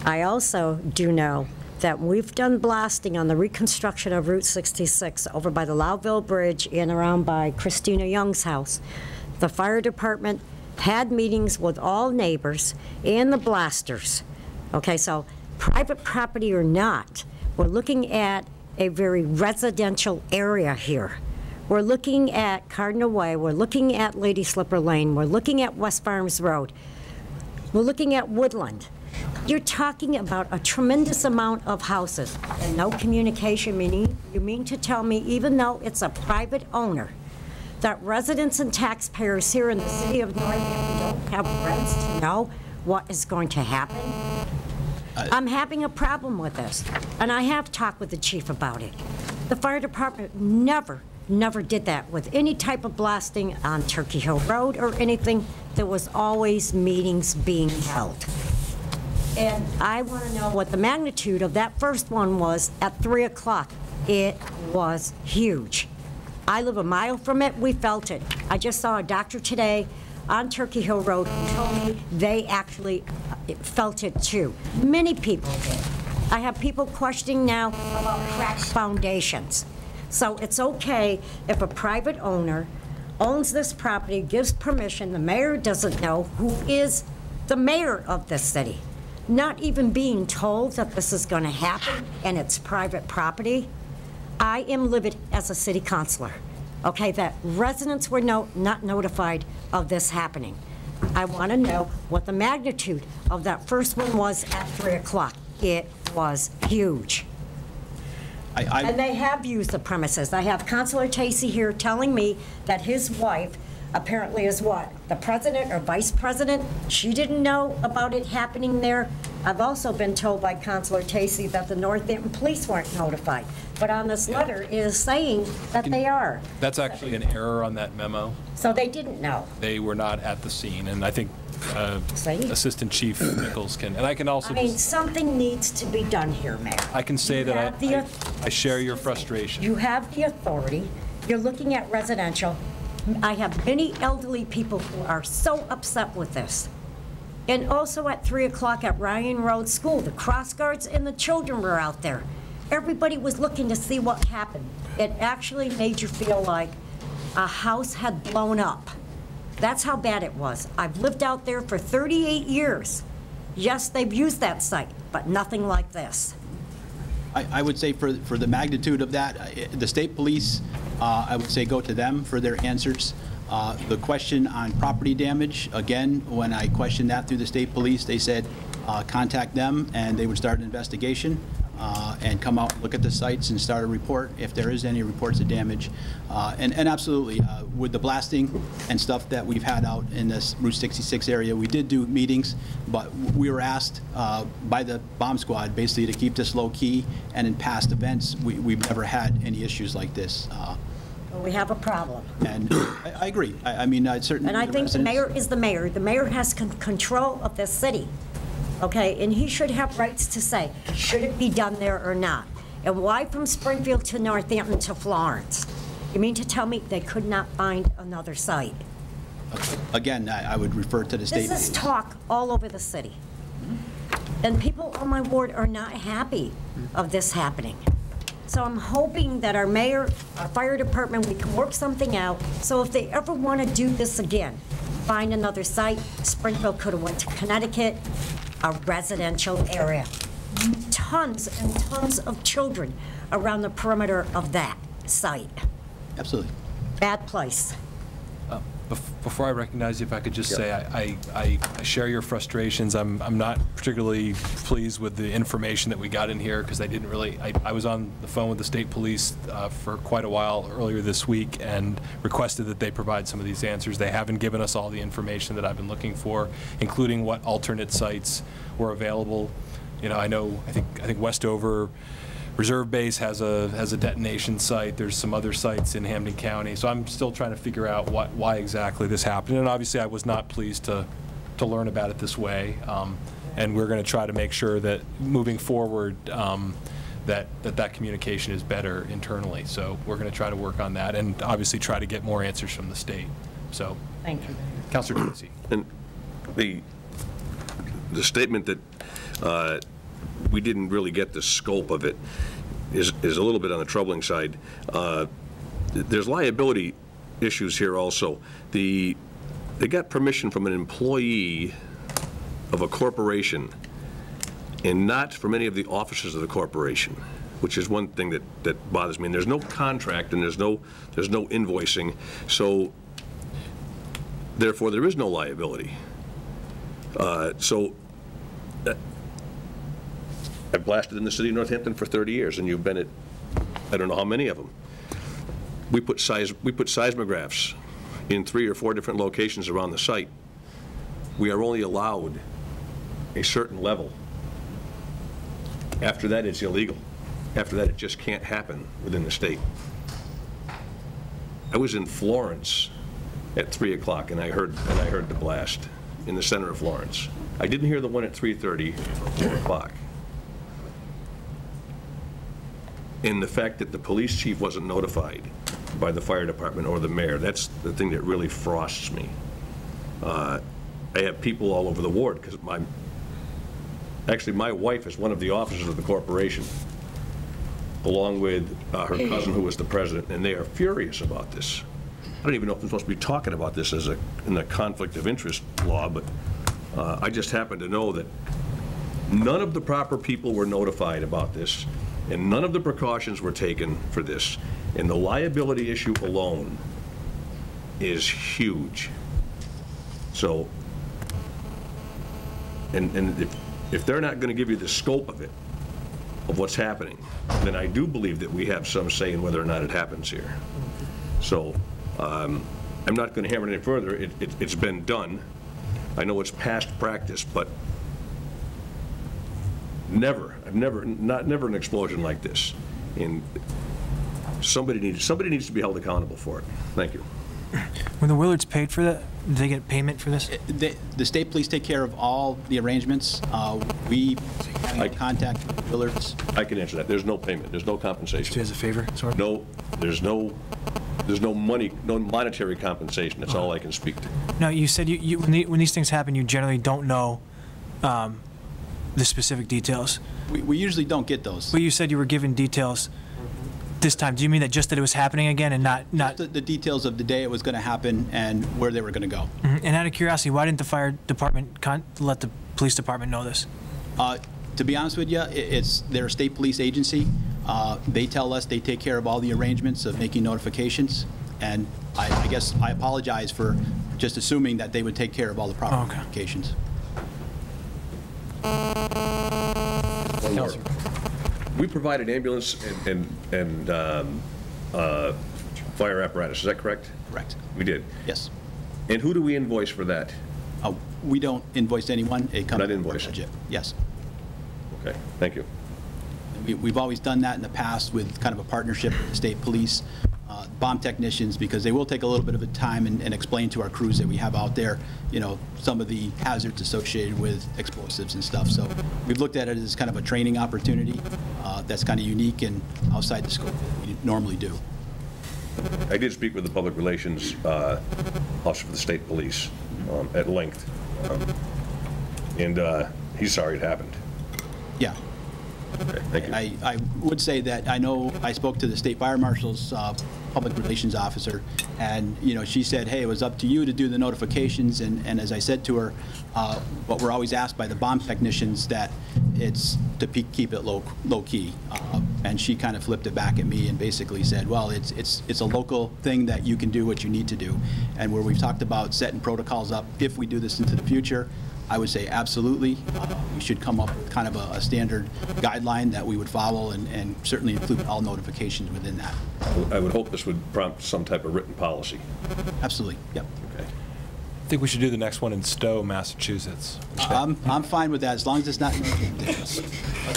I also do know that we've done blasting on the reconstruction of Route 66 over by the Loudville Bridge and around by Christina Young's house. The fire department had meetings with all neighbors and the blasters. Okay, so private property or not, we're looking at a very residential area here. We're looking at Cardinal Way, we're looking at Lady Slipper Lane, we're looking at West Farms Road, we're looking at Woodland. You're talking about a tremendous amount of houses and no communication, meaning you mean to tell me even though it's a private owner, that residents and taxpayers here in the city of Northampton don't have rights to know what is going to happen? I'm having a problem with this, and I have talked with the chief about it. The fire department never did that with any type of blasting on Turkey Hill Road or anything. There was always meetings being held. And I want to know what the magnitude of that first one was at 3 o'clock. It was huge. I live a mile from it. We felt it. I just saw a doctor today on Turkey Hill Road who told me they actually felt it too. Many people did. I have people questioning now about cracked foundations. So it's okay if a private owner owns this property, gives permission, the mayor doesn't know, who is the mayor of this city, not even being told that this is going to happen and it's private property. I am livid as a city councilor, okay, that residents were not notified of this happening. I want to know what the magnitude of that first one was at 3 o'clock. It was huge. And they have used the premises. I have Councilor Tacey here telling me that his wife apparently is what? The president or vice president? She didn't know about it happening there. I've also been told by Councilor Tacey that the Northampton police weren't notified. But on this letter, it is saying that they are. That's actually an error on that memo. So they didn't know. They were not at the scene, and I think Assistant Chief Nichols can, and I can also. I mean, something needs to be done here, Mayor. I can say that I share your frustration. You have the authority. You're looking at residential. I have many elderly people who are so upset with this. And also at 3 o'clock at Ryan Road School, the cross guards and the children were out there. Everybody was looking to see what happened. It actually made you feel like a house had blown up. That's how bad it was. I've lived out there for 38 years. Yes, they've used that site, but nothing like this. I would say for the magnitude of that, the state police, I would say go to them for their answers. The question on property damage, again, when I questioned that through the state police, they said contact them and they would start an investigation and come out, look at the sites and start a report if there is any reports of damage. And absolutely, with the blasting and stuff that we've had out in this Route 66 area, we did do meetings, but we were asked by the bomb squad basically to keep this low key, and in past events, we've never had any issues like this. Well, we have a problem. And I agree. I mean, certainly. And I think the mayor is the mayor. The mayor has control of this city. Okay, and he should have rights to say, should it be done there or not? And why from Springfield to Northampton to Florence? You mean to tell me they could not find another site? Again, I would refer to the state. This is talk all over the city. And people on my ward are not happy of this happening. So I'm hoping that our mayor, our fire department, we can work something out. So if they ever want to do this again, find another site, Springfield could have went to Connecticut, a residential area. Tons and tons of children around the perimeter of that site. Absolutely. Bad place. Before I recognize you, if I could just say, I share your frustrations. I'm not particularly pleased with the information that we got in here because I didn't really, I was on the phone with the state police for quite a while earlier this week and requested that they provide some of these answers. They haven't given us all the information that I've been looking for, including what alternate sites were available. You know, I think Westover Reserve Base has a detonation site. There's some other sites in Hampden County. So I'm still trying to figure out why exactly this happened. And obviously I was not pleased to learn about it this way. And we're going to try to make sure that moving forward that communication is better internally. So we're going to try to work on that and obviously try to get more answers from the state. So thank you. Councilor Tracy. And the statement that we didn't really get the scope of it is a little bit on the troubling side. There's liability issues here also. They got permission from an employee of a corporation and not from any of the officers of the corporation, which is one thing that bothers me. And there's no contract and there's no invoicing, so therefore there is no liability. I've blasted in the city of Northampton for 30 years, and you've been at I don't know how many of them. We put seismographs in 3 or 4 different locations around the site. We are only allowed a certain level. After that, it's illegal. After that, it just can't happen within the state. I was in Florence at 3 o'clock, and I heard the blast in the center of Florence. I didn't hear the one at 3:30 or 4 o'clock. And the fact that the police chief wasn't notified by the fire department or the mayor, that's the thing that really frosts me. I have people all over the ward, because my wife is one of the officers of the corporation, along with her cousin, who was the president, and they are furious about this. I don't even know if I'm supposed to be talking about this in the conflict of interest law, but I just happen to know that none of the proper people were notified about this, and none of the precautions were taken for this, and the liability issue alone is huge. So, and if they're not going to give you the scope of it, of what's happening, then I do believe that we have some say in whether or not it happens here. So, I'm not going to hammer it any further. It's been done. I know it's past practice, but never an explosion like this. And somebody needs to be held accountable for it. Thank you. When the Willards paid for that, did they get payment for this? The state police take care of all the arrangements. We contact Willards. I can answer that. There's no payment. There's no compensation. Do as a favor? Sorry? No, there's no money, no monetary compensation. That's all I can speak to. No, you said when these things happen, you generally don't know the specific details. We usually don't get those. Well, you said you were given details this time. Do you mean that just that it was happening again and not the details of the day it was going to happen and where they were going to go? Mm-hmm. And out of curiosity, why didn't the fire department let the police department know this? To be honest with you, they're a state police agency. They tell us they take care of all the arrangements of making notifications, and I guess I apologize for just assuming that they would take care of all the proper notifications. One more. We provide an ambulance and fire apparatus. Is that correct? Correct. We did. Yes. And who do we invoice for that? We don't invoice anyone. It comes not invoice. Budget. Yes. Okay. Thank you. We've always done that in the past with kind of a partnership with the state police, bomb technicians, because they will take a little bit of a time and explain to our crews that we have out there, some of the hazards associated with explosives and stuff. So we've looked at it as kind of a training opportunity that's kind of unique and outside the scope that we normally do. I did speak with the public relations officer for the state police at length, and he's sorry it happened. Yeah. Okay, thank you. I would say that I know I spoke to the state fire marshal's public relations officer, and she said, hey, it was up to you to do the notifications, and as I said to her, what we're always asked by the bomb technicians, that it's to keep it low key, and she kind of flipped it back at me and basically said, well, it's a local thing that you can do what you need to do, and where we've talked about setting protocols up if we do this into the future, I would say absolutely. We should come up with kind of a standard guideline that we would follow and certainly include all notifications within that. I would hope this would prompt some type of written policy. Absolutely, yep. Okay. I think we should do the next one in Stowe, Massachusetts. I'm fine with that as long as it's not ridiculous.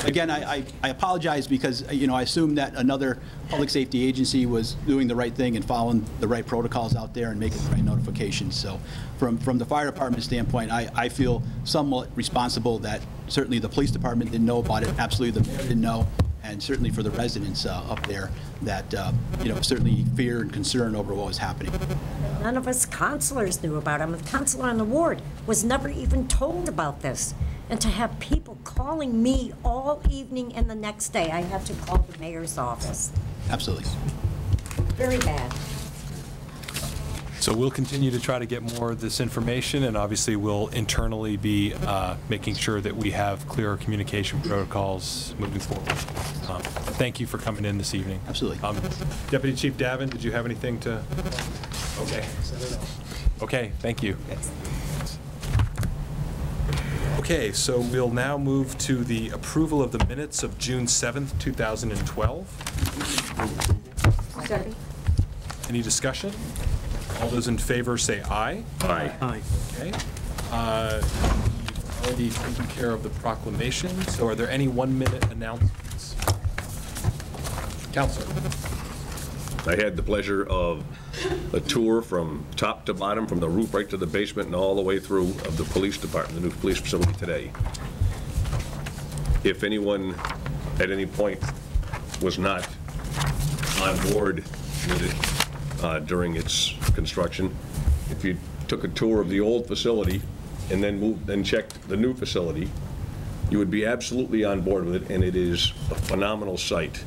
Again, I apologize because I assumed that another public safety agency was doing the right thing and following the right protocols out there and making the right notifications. So from the fire department standpoint, I feel somewhat responsible that certainly the police department didn't know about it, absolutely the mayor didn't know, and certainly for the residents up there that certainly fear and concern over what was happening. None of us counselors knew about it. I'm a counselor on the ward, was never even told about this. And to have people calling me all evening and the next day, I had to call the mayor's office. Absolutely. Very bad. So we'll continue to try to get more of this information, and obviously we'll internally be making sure that we have clearer communication protocols moving forward. Thank you for coming in this evening. Absolutely. Deputy Chief Davin, did you have anything to? Okay. Okay, thank you. Okay, so we'll now move to the approval of the minutes of June 7th, 2012. Second. Any discussion? All those in favor say aye. Aye. Aye. Okay. You've already taken care of the proclamation, so are there any 1-minute announcements? Counselor. I had the pleasure of a tour from top to bottom, from the roof right to the basement and all the way through, of the police department, the new police facility today. If anyone at any point was not on board with it during its construction, if you took a tour of the old facility and then moved and checked the new facility, you would be absolutely on board with it, and it is a phenomenal site.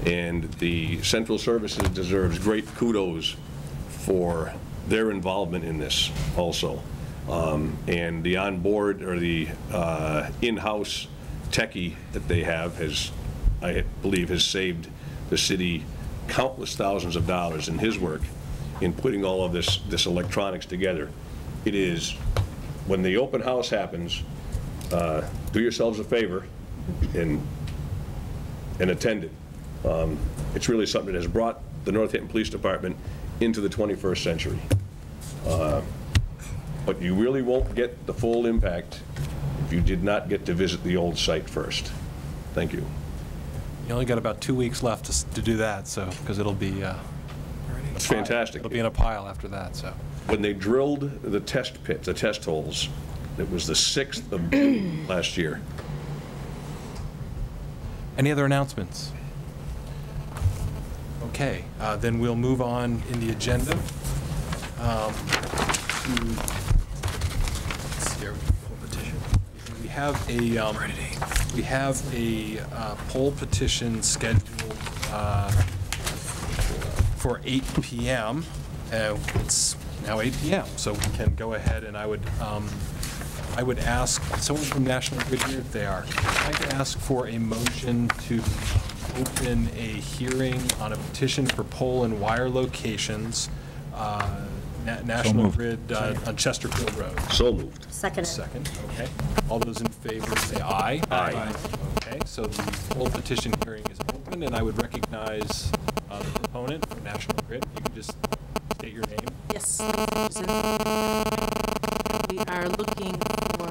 And the Central Services deserves great kudos for their involvement in this also. And the onboard, or the in-house techie that they have has, I believe, has saved the city countless thousands of dollars in his work in putting all of this electronics together. It is, when the open house happens, do yourselves a favor and attend it. It's really something that has brought the Northampton Police Department into the 21st century. But you really won't get the full impact if you did not get to visit the old site first. Thank you. You only got about 2 weeks left to do that, so, because it'll be... It's fantastic. It'll be in a pile after that, so. When they drilled the test pits, the test holes, it was the 6th of June last year. Any other announcements? Okay, then we'll move on in the agenda. We have a poll petition scheduled for 8 p.m. It's now 8 p.m., so we can go ahead, and I would ask someone from National Grid here, if they are, I'd like to ask for a motion to open a hearing on a petition for pole and wire locations, National Grid on Chesterfield Road. So moved. Second. Second, okay. All those in favor say aye. Aye. Okay, so the pole petition hearing is open, and I would recognize the proponent from National Grid. You can just state your name. Yes. We are looking for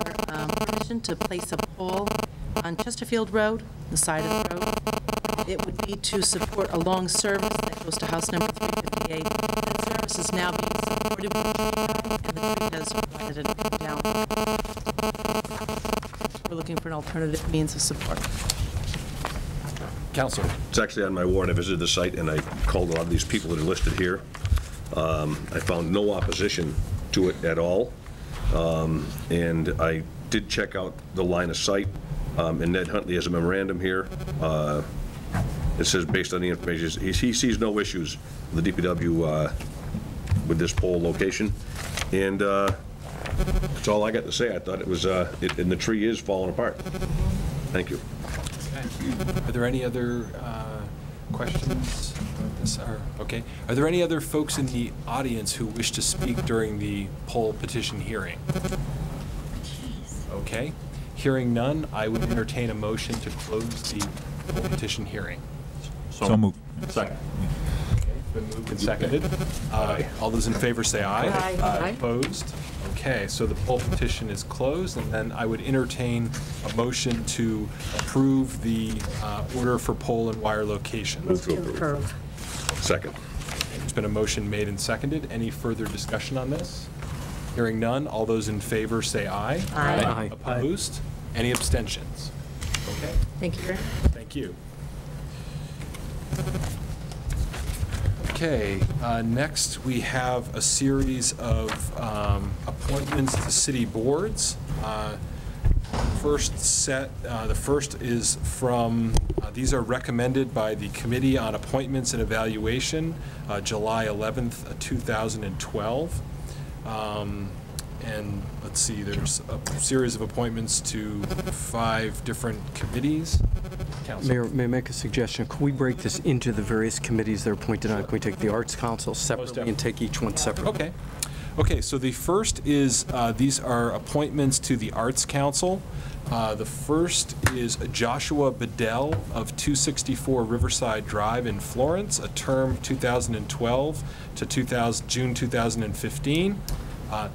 permission to place a pole on Chesterfield Road, the side of the road. It would be to support a long service that goes to house number 358. That service is now being supported with a tree cutting, and the tree has planted and come down. We're looking for an alternative means of support. Councilor. It's actually on my ward. I visited the site, and I called a lot of these people that are listed here. I found no opposition to it at all. And I did check out the line of sight, and Ned Huntley has a memorandum here. It says, based on the information, he sees no issues with the DPW with this pole location. And that's all I got to say. I thought it was, and the tree is falling apart. Thank you. Okay. Are there any other questions? Okay. Are there any other folks in the audience who wish to speak during the poll petition hearing? Okay. Hearing none, I would entertain a motion to close the poll petition hearing. So moved. Second. Okay, been moved and seconded. All those in favor say aye. Aye. Opposed? Okay, so the poll petition is closed, and then I would entertain a motion to approve the order for pole and wire locations. Move to approve. Second. There's been a motion made and seconded. Any further discussion on this? Hearing none, all those in favor say aye. Aye. Opposed? Any abstentions? Okay. Thank you. Thank you. Okay, next we have a series of appointments to city boards. first set. The first is from, these are recommended by the Committee on Appointments and Evaluation, July 11th, 2012. And let's see, there's a series of appointments to 5 different committees. Mayor, may I make a suggestion? Could we break this into the various committees they're appointed on? Can we take the Arts Council separately and take each one separately? Okay. Okay, so the first is, these are appointments to the Arts Council. The first is Joshua Bedell of 264 Riverside Drive in Florence, a term 2012 to June 2015.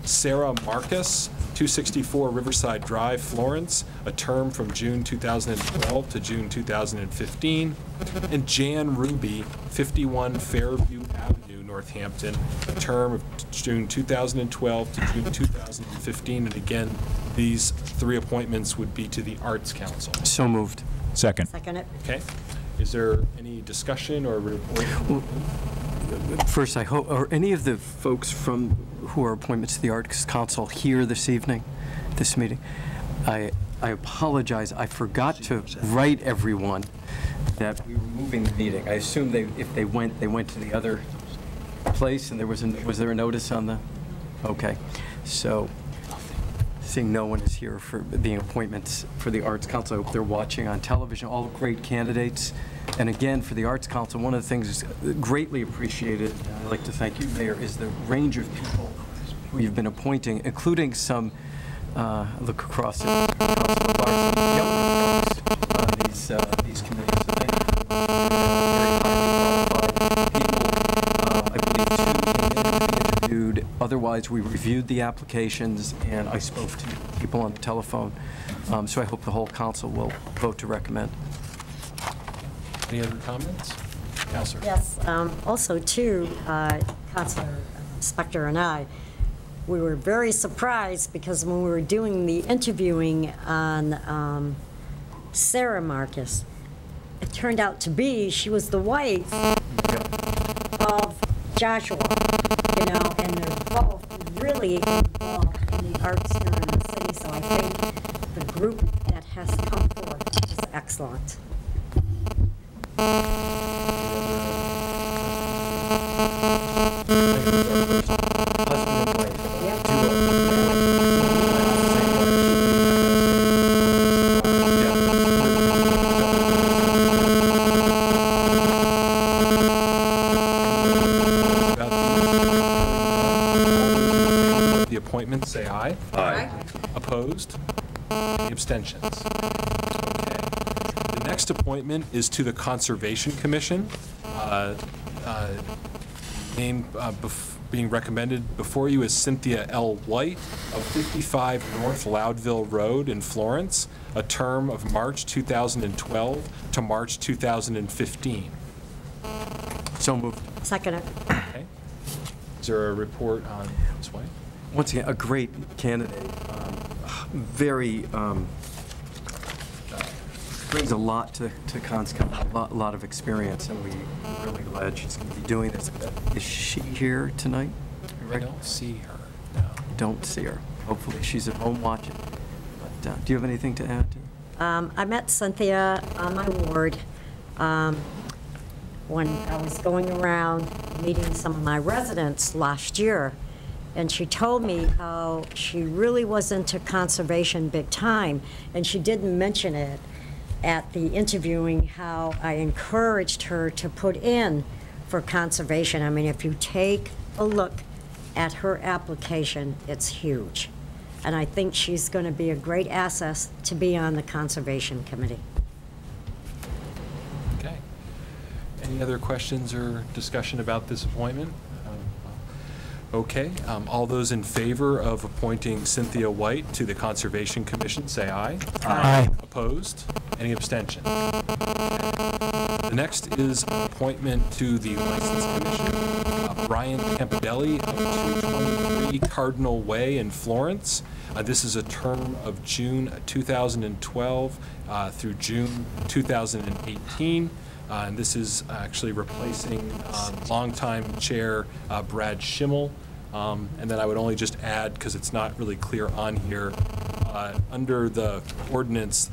Sarah Marcus, 264 Riverside Drive, Florence, a term from June 2012 to June 2015. And Jan Ruby, 51 Fairview Avenue, Northampton, a term of June 2012 to June 2015. And again, these 3 appointments would be to the Arts Council. So moved. Second. Second it. Okay. Is there any discussion or report? First, I hope, are any of the folks who are appointments to the Arts Council here this evening, this meeting? I apologize, I forgot to write everyone that we were moving the meeting. I assume if they went to the other place, and was there a notice on the? Okay, so seeing no one is here for being appointments for the Arts Council, I hope they're watching on television. All great candidates. And again, for the Arts Council, one of the things greatly appreciated, I'd like to thank you, Mayor, is the range of people who you've been appointing, including some, look across at Councilor Barr, some younger folks on these committees. So thank you. Very highly qualified people. I believe 2 came in to be interviewed. Otherwise, we reviewed the applications, and I spoke to people on the telephone. So I hope the whole council will vote to recommend. Any other comments? Councilor. Yes, also too, Councilor Spector and I, we were very surprised because when we were doing the interviewing on Sarah Marcus, it turned out to be she was the wife of Joshua, you know, and they're both really involved in the arts here in the city, so I think the group that has come forth is excellent. The appointment, say aye. Aye. Opposed? Any abstentions? Okay. The next appointment is to the Conservation Commission. Name being recommended before you is Cynthia L. White of 55 North Loudville Road in Florence, a term of March 2012 to March 2015. So moved. Second it. Okay. Is there a report on Ms. White? Once again, a great candidate. Very brings a lot to ConsCom, a lot of experience, and we're really glad she's going to be doing this. Is she here tonight? I don't see her, no. Don't see her. Hopefully she's at home watching. But do you have anything to add? I met Cynthia on my ward when I was going around meeting some of my residents last year, and she told me how she really was into conservation big time, and she didn't mention it at the interviewing, how I encouraged her to put in for conservation. I mean, if you take a look at her application, it's huge. And I think she's going to be a great asset to be on the Conservation Committee. Okay. Any other questions or discussion about this appointment? Okay. All those in favor of appointing Cynthia White to the Conservation Commission, say aye. Aye. Opposed? Any abstention? The next is an appointment to the License Commission. Brian Campidelli of 223 Cardinal Way in Florence. This is a term of June 2012 through June 2018. And this is actually replacing longtime chair Brad Schimmel. And then I would only just add, because it's not really clear on here, under the ordinance,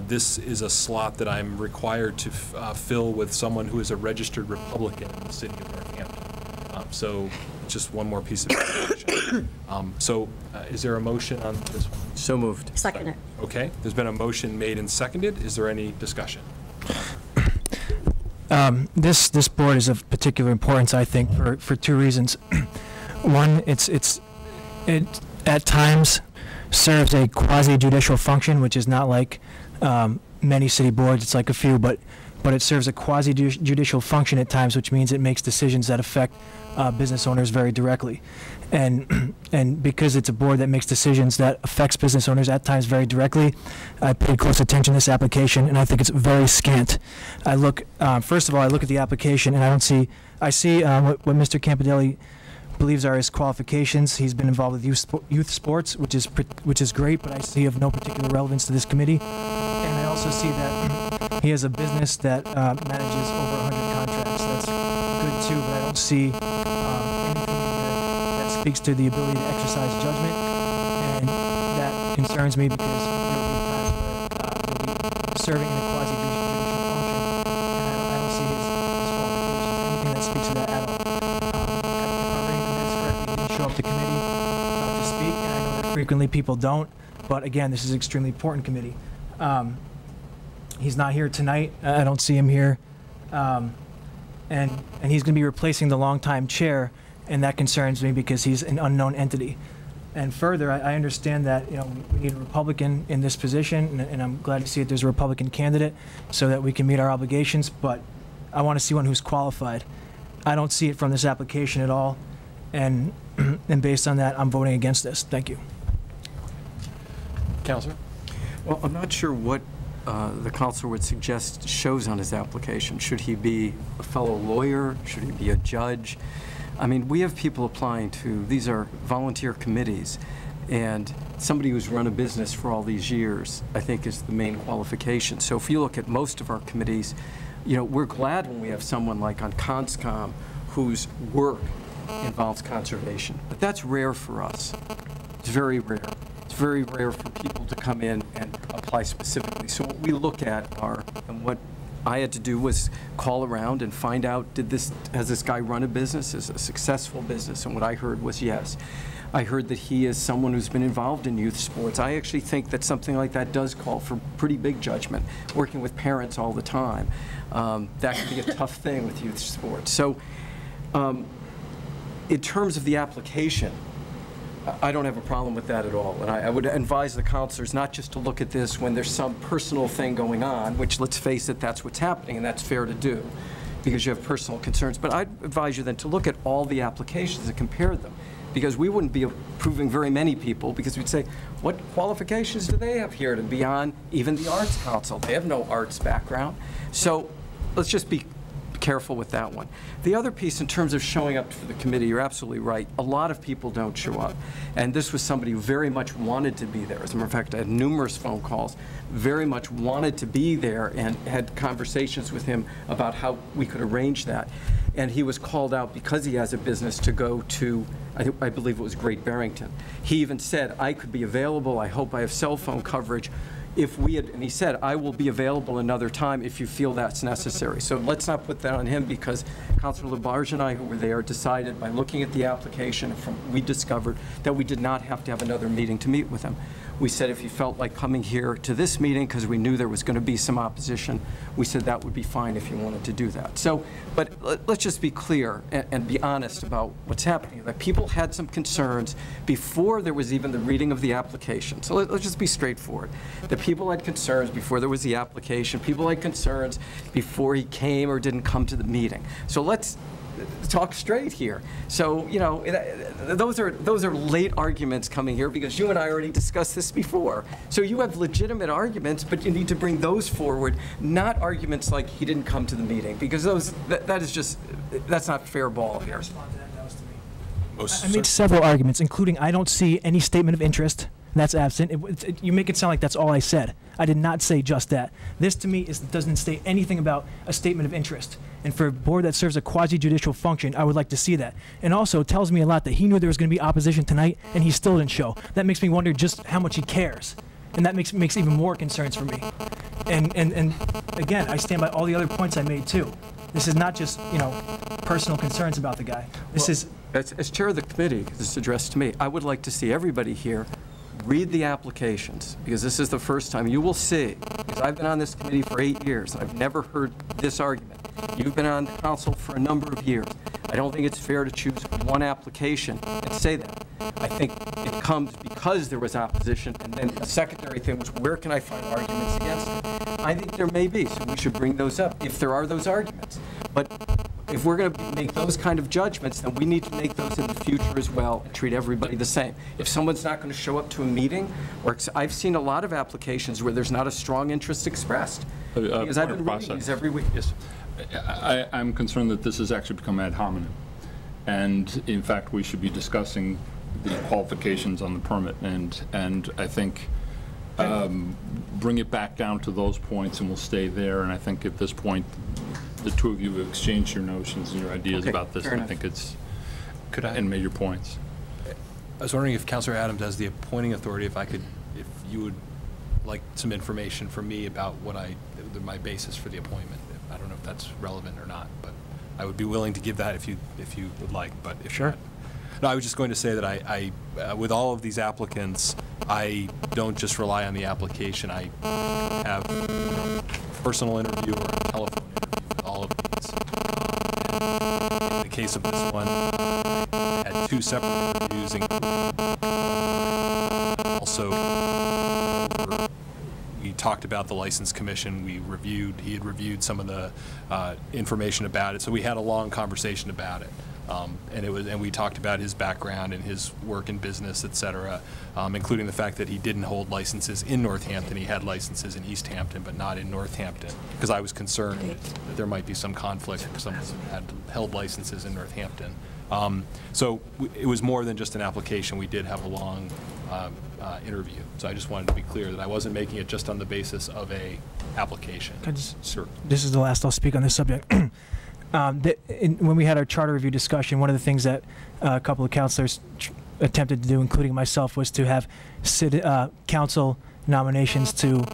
this is a slot that I'm required to fill with someone who is a registered Republican in the city of Northampton. So just one more piece of information. Is there a motion on this one? So moved. Second it. Okay, there's been a motion made and seconded. Is there any discussion? This board is of particular importance, I think, for two reasons. One, it at times serves a quasi-judicial function, which is not like many city boards. It's like a few, but it serves a quasi-judicial function at times, which means it makes decisions that affect business owners very directly. And because it's a board that makes decisions that affects business owners at times very directly, I paid close attention to this application, and I think it's very scant. I look, first of all, I look at the application, and I see what Mr. Campodelli believes are his qualifications. He's been involved with youth sports, which is great, but I see of no particular relevance to this committee. And I also see that he has a business that manages over 100 contracts. That's good too, but I don't see anything in here that speaks to the ability to exercise judgment, and that concerns me because there will be times where he'll be serving in a quasi-judicial function, and I don't see his qualifications, anything that speaks to that at all. He didn't show up to committee to speak, and I know that frequently people don't, but again, this is an extremely important committee. He's not here tonight. I don't see him here. And he's going to be replacing the longtime chair, and that concerns me because he's an unknown entity. And further, I understand that we need a Republican in this position, and I'm glad to see that there's a Republican candidate so that we can meet our obligations, but I want to see one who's qualified. I don't see it from this application at all, and based on that, I'm voting against this. Thank you. Councilor? Well, I'm not sure what the counselor would suggest shows on his application. Should he be a fellow lawyer? Should he be a judge? I mean, we have people applying to, these are volunteer committees, and somebody who's run a business for all these years, I think, is the main qualification. So if you look at most of our committees, we're glad when we have someone like on CONSCOM whose work involves conservation, but that's rare for us. It's very rare. It's very rare for people to come in and apply specifically. So what we look at and what I had to do was call around and find out, has this guy run a business? Is it a successful business? And what I heard was yes. I heard that he is someone who's been involved in youth sports. I actually think that something like that does call for pretty big judgment, working with parents all the time. That can be a tough thing with youth sports. So in terms of the application, I don't have a problem with that at all. And I would advise the counselors not just to look at this when there's some personal thing going on, which, let's face it, that's what's happening, and that's fair to do because you have personal concerns. But I'd advise you then to look at all the applications and compare them, because we wouldn't be approving very many people because we'd say, what qualifications do they have here to be on even the Arts Council? They have no arts background. So let's just be careful with that one. The other piece, in terms of showing up for the committee, you're absolutely right. A lot of people don't show up. And this was somebody who very much wanted to be there. As a matter of fact, I had numerous phone calls, very much wanted to be there, and had conversations with him about how we could arrange that. And he was called out because he has a business to go to, I believe it was Great Barrington. He even said, I could be available. I hope I have cell phone coverage. And he said, I will be available another time if you feel that's necessary. So let's not put that on him, because Councilor Labarge and I, who were there, decided by looking at the application, we discovered that we did not have to have another meeting to meet with him. We said if he felt like coming here to this meeting, because we knew there was going to be some opposition, we said that would be fine if he wanted to do that. So, but let's just be clear and be honest about what's happening. That people had some concerns before there was even the reading of the application. So let's just be straightforward. The people had concerns before there was the application. People had concerns before he came or didn't come to the meeting. So let's talk straight here. So, those are late arguments coming here, because you and I already discussed this before. So you have legitimate arguments, but you need to bring those forward, not arguments like he didn't come to the meeting, because that's not fair ball here. I made several arguments, including I don't see any statement of interest. That's absent. You make it sound like that's all I said. I did not say just that. This, to me, doesn't state anything about a statement of interest. And for a board that serves a quasi-judicial function, I would like to see that. And also, it tells me a lot that he knew there was going to be opposition tonight, and he still didn't show. That makes me wonder just how much he cares. And that makes even more concerns for me. And again, I stand by all the other points I made too. This is not just, personal concerns about the guy. This is... As chair of the committee, this is addressed to me, I would like to see everybody here read the applications, because this is the first time. You will see, because I've been on this committee for 8 years, I've never heard this argument. You've been on the council for a number of years. I don't think it's fair to choose one application and say that. I think it comes because there was opposition, and then the secondary thing was, where can I find arguments against it? I think there may be, so we should bring those up if there are those arguments. But if we're going to make those kind of judgments, then we need to make those in the future as well and treat everybody the same. If someone's not going to show up to a meeting, or I've seen a lot of applications where there's not a strong interest expressed, because I've been reading these every week. Yes. I'm concerned that this has actually become ad hominem. And in fact, we should be discussing the qualifications on the permit. And I think bring it back down to those points and we'll stay there. And I think at this point, the two of you have exchanged your notions and your ideas about this. And I think it's, and made your points. I was wondering if Councilor Adams, as the appointing authority, if you would like some information from me about what my basis for the appointment. I don't know if that's relevant or not, but I would be willing to give that if you would like. But if sure. Not. No, I was just going to say that I with all of these applicants, I don't just rely on the application. I have a personal interview or a telephone interview with all of these. In the case of this one, I had 2 separate interviews, including also we talked about the License Commission. He had reviewed some of the information about it, so we had a long conversation about it. And we talked about his background and his work in business, et cetera, including the fact that he didn't hold licenses in Northampton. He had licenses in East Hampton, but not in Northampton, because I was concerned that there might be some conflict if someone had held licenses in Northampton. So it was more than just an application. We did have a long interview. So I just wanted to be clear that I wasn't making it just on the basis of a application. Sure. This is the last I'll speak on this subject. When we had our charter review discussion, one of the things that a couple of councilors attempted to do, including myself, was to have council nominations to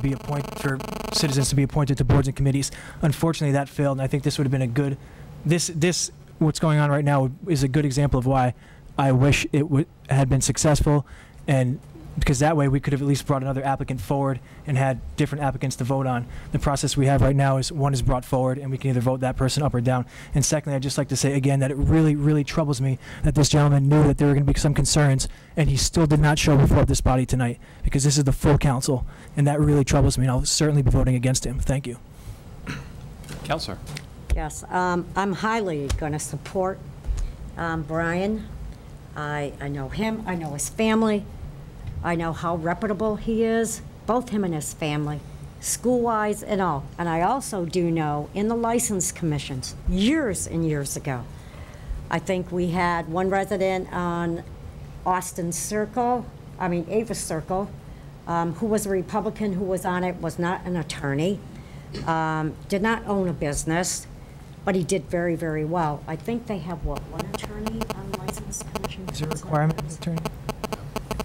be appointed for citizens to be appointed to boards and committees. Unfortunately, that failed, and I think this would have been a good. This what's going on right now is a good example of why I wish it had been successful, and because that way we could have at least brought another applicant forward and had different applicants to vote on. The process we have right now is one is brought forward and we can either vote that person up or down. And secondly, I'd just like to say again that it really, really troubles me that this gentleman knew that there were going to be some concerns and he still did not show before this body tonight, because this is the full council, and that really troubles me, and I'll certainly be voting against him. Thank you. Councilor. Yes, I'm highly going to support Brian. I know him, I know his family. I know how reputable he is, both him and his family, school-wise and all. And I also do know in the license commissions, years and years ago, I think we had one resident on Avis Circle, who was a Republican, who was on it, was not an attorney, did not own a business, but he did very, very well. I think they have, what, one attorney on the license commission? Is there a requirement of an attorney?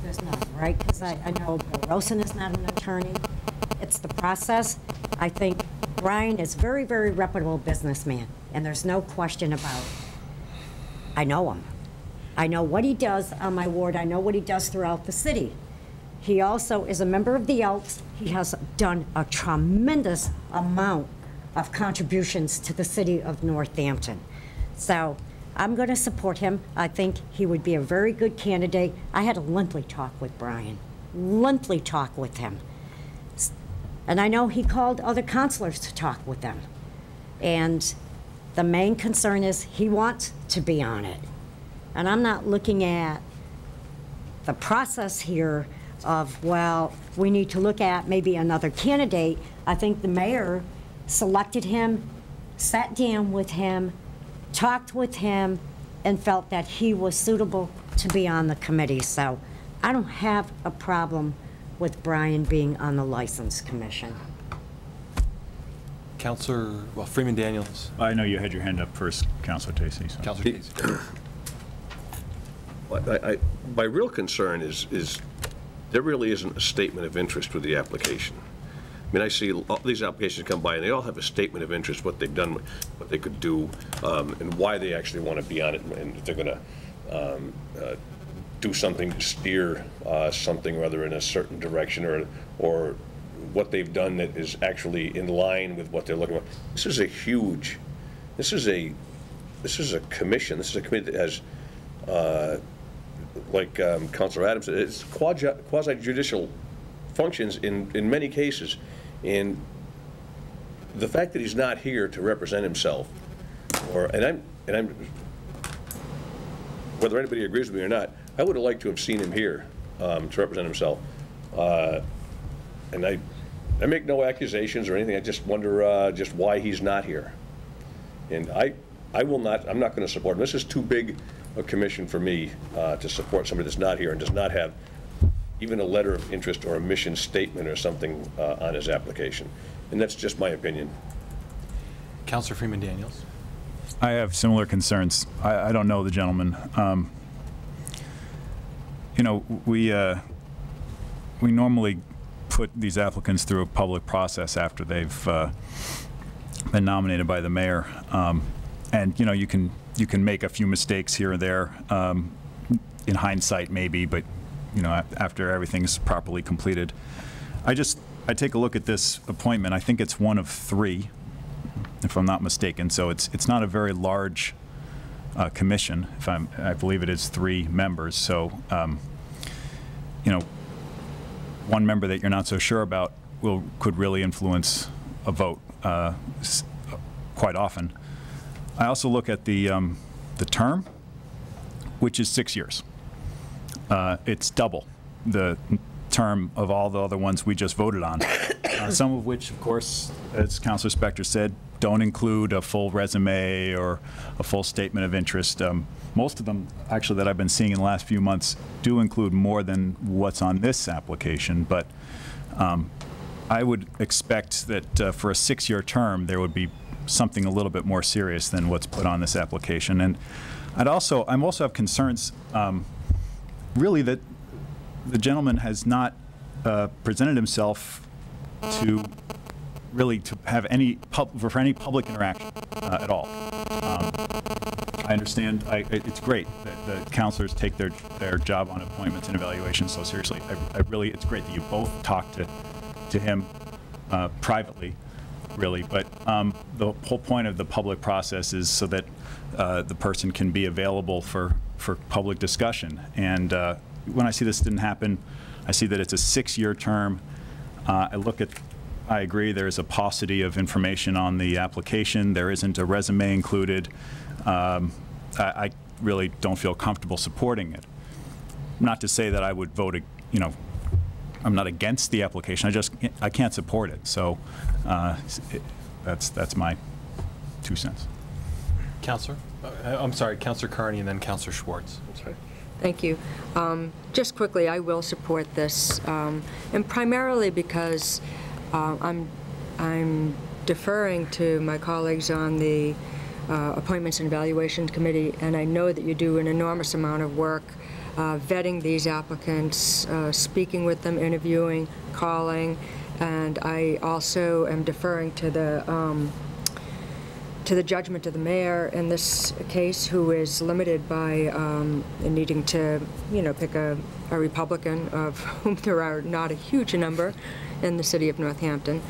There's none, right? Because I know Bill Rosen is not an attorney. It's the process. I think Brian is very, very reputable businessman, and there's no question about it. I know him. I know what he does on my ward. I know what he does throughout the city. He also is a member of the Elks. He has done a tremendous amount of contributions to the city of Northampton. So I'm going to support him. I think he would be a very good candidate. I had a lengthy talk with Brian, lengthy talk with him. And I know he called other councilors to talk with them. And the main concern is he wants to be on it. And I'm not looking at the process here of, well, we need to look at maybe another candidate. I think the mayor selected him, sat down with him, talked with him, and felt that he was suitable to be on the committee. So I don't have a problem with Brian being on the License Commission. Councilor, Freeman Daniels. I know you had your hand up first, Councilor Tacey. So. Councilor Tacey. My real concern is there really isn't a statement of interest with the application. I mean, I see all these applications come by, and they all have a statement of interest, what they've done, what they could do, and why they actually want to be on it, and if they're going to do something to steer something or other in a certain direction, or what they've done that is actually in line with what they're looking for. This is a huge, this is a commission, this is a committee that has, like Councilor Adams said, it's quasi-judicial functions in many cases. And the fact that he's not here to represent himself, and I'm, whether anybody agrees with me or not, I would have liked to have seen him here to represent himself. And I make no accusations or anything. I just wonder just why he's not here. And I'm not going to support him. This is too big a commission for me to support somebody that's not here and does not have even a letter of interest or a mission statement or something on his application. And that's just my opinion. Councilor Freeman Daniels. I have similar concerns. I don't know the gentleman. You know, we normally put these applicants through a public process after they've been nominated by the mayor. And you know, you can make a few mistakes here or there in hindsight maybe, but you know, after everything's properly completed. I take a look at this appointment. I think it's one of 3, if I'm not mistaken. So it's not a very large commission. I believe it is 3 members. So you know, one member that you're not so sure about could really influence a vote quite often. I also look at the term, which is 6 years. It's double the term of all the other ones we just voted on, some of which, of course, as Councilor Spector said, don't include a full resume or a full statement of interest. Most of them, actually, that I've been seeing in the last few months do include more than what's on this application, but I would expect that for a 6-year term, there would be something a little bit more serious than what's put on this application. And I'm also have concerns really that the gentleman has not presented himself to have any for any public interaction at all. I understand. It's great that the counselors take their job on appointments and evaluations so seriously. It's great that you both talked to him privately, really. But the whole point of the public process is so that the person can be available for public discussion. And when I see this didn't happen, I see that it's a 6-year term. I agree there's a paucity of information on the application. There isn't a resume included. I really don't feel comfortable supporting it. Not to say that I would vote, you know, I'm not against the application. I can't support it. So that's my 2 cents. Councilor? I'm sorry, Councilor Carney and then Councilor Schwartz. I'm sorry. Thank you. Just quickly, I will support this, and primarily because I'm deferring to my colleagues on the Appointments and Evaluations Committee, and I know that you do an enormous amount of work vetting these applicants, speaking with them, interviewing, calling, and I also am deferring to the judgment of the mayor in this case, who is limited by needing to, you know, pick a Republican, of whom there are not a huge number in the city of Northampton.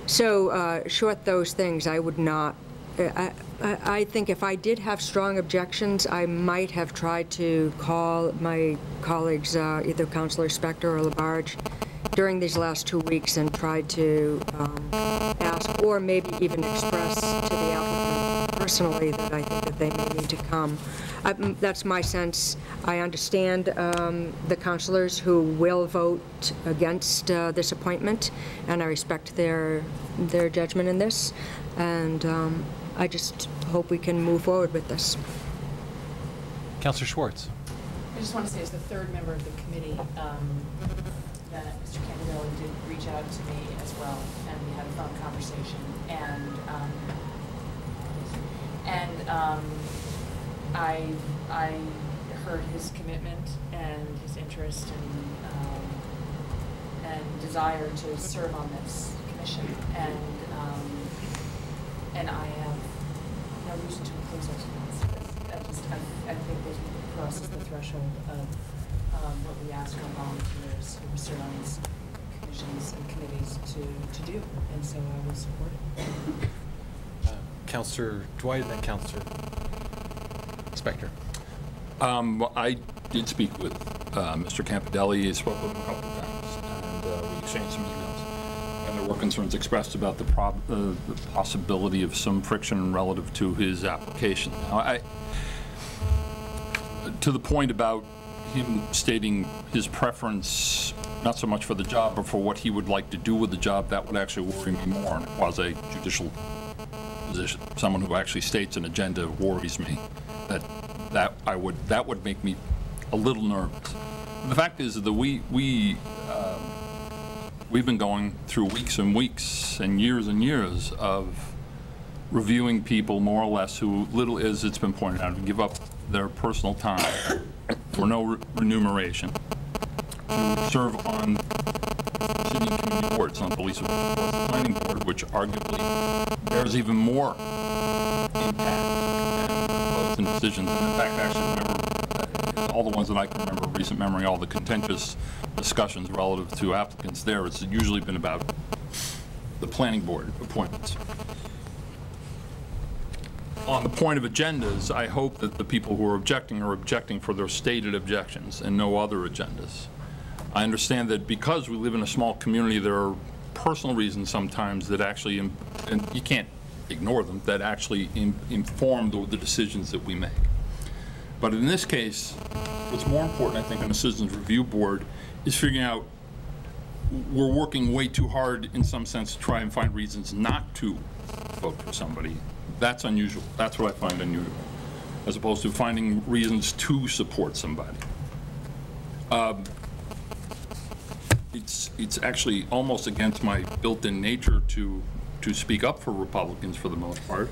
Short those things, I would not. I think if I did have strong objections, I might have tried to call my colleagues, either Councilor Spector or Labarge, during these last 2 weeks and tried to ask, or maybe even express to the applicant personally that I think that they may need to come. That's my sense. I understand the councilors who will vote against this appointment, and I respect their judgment in this. And I just hope we can move forward with this. Councilor Schwartz. I just want to say, as the 3rd member of the committee, that Mr. Candidelli did reach out to me as well, and we had a phone conversation. And I heard his commitment and his interest and desire to serve on this commission, and I have no reason to oppose it. I think that he crosses the threshold of what we ask our volunteers who serve on these commissions and committees to do, and so I will support it. Councillor Dwight and then Councillor Spector. Well, I did speak with Mr. Campidelli. I spoke with him a couple of times, and we exchanged some emails. And there were concerns expressed about the possibility of some friction relative to his application. Now, to the point about him stating his preference, not so much for the job, but for what he would like to do with the job, that would actually worry me more in a quasi-judicial position. Someone who actually states an agenda worries me. That would make me a little nervous. The fact is that we've been going through weeks and weeks and years of reviewing people more or less who, little as it's been pointed out, give up their personal time for no remuneration to serve on city and community boards, on police boards, the planning board, which arguably bears even more impact and votes and decisions. And in fact, I actually remember all the ones that I can remember, recent memory, all the contentious discussions relative to applicants there. It's usually been about the planning board appointments. On the point of agendas, I hope that the people who are objecting for their stated objections and no other agendas. I understand that because we live in a small community, there are personal reasons sometimes that actually, and you can't ignore them, that actually inform the decisions that we make. But in this case, what's more important, I think, on a Citizens Review Board is figuring out we're working way too hard in some sense to try and find reasons not to vote for somebody. That's unusual. That's what I find unusual, as opposed to finding reasons to support somebody. It's actually almost against my built-in nature to speak up for Republicans for the most part.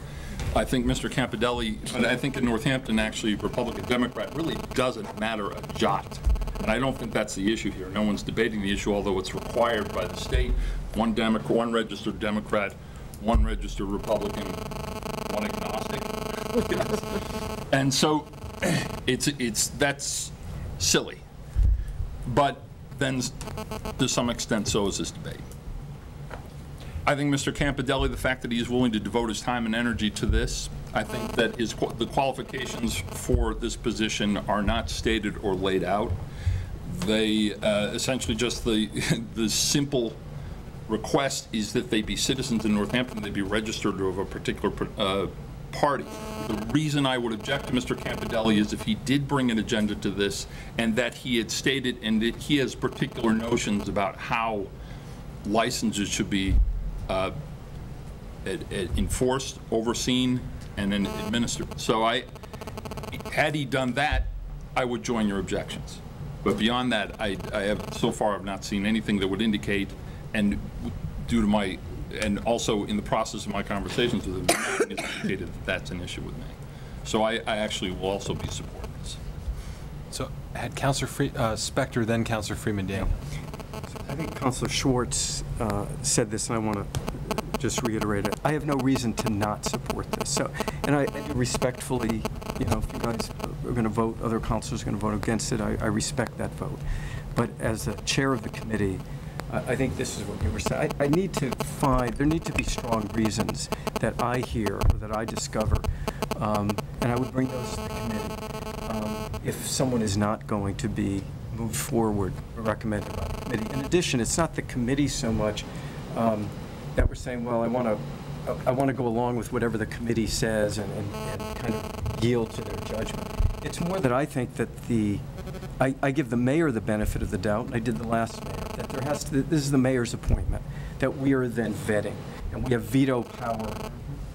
I think Mr. Campidelli, but I think in Northampton, actually, Republican, Democrat really doesn't matter a jot. And I don't think that's the issue here. No one's debating the issue, although it's required by the state. One registered Democrat, one registered Republican, one agnostic. And so that's silly. But then, to some extent, so is this debate. I think Mr. Campidelli, the fact that he is willing to devote his time and energy to this, I think that the qualifications for this position are not stated or laid out. They essentially just the simple request is that they be citizens in Northampton, they be registered of a particular party. The reason I would object to Mr. Campidelli is if he did bring an agenda to this and that he had stated and that he has particular notions about how licenses should be enforced, overseen, and then administered. So had he done that, I would join your objections. But beyond that, I have so far I've not seen anything that would indicate, and due to my, and also in the process of my conversations with him, it's indicated that that's an issue with me. So I actually will also be supporting this. So had Councillor Spector, then Councillor Freeman Daniels. I think Councillor Schwartz said this, and I want to just reiterate it. I have no reason to not support this. So, and I do respectfully, if you guys are going to vote, other councilors are going to vote against it, I respect that vote. But as the chair of the committee, I think this is what you were saying. I need to find, there need to be strong reasons that I hear or that I discover, and I would bring those to the committee. If someone is not going to be moved forward or recommended by the committee. In addition, it's not the committee so much that we're saying, well, I want to go along with whatever the committee says and kind of yield to their judgment. It's more that I think that I give the mayor the benefit of the doubt, and I did the last mayor, that there has to, this is the mayor's appointment, that we are then vetting, and we have veto power.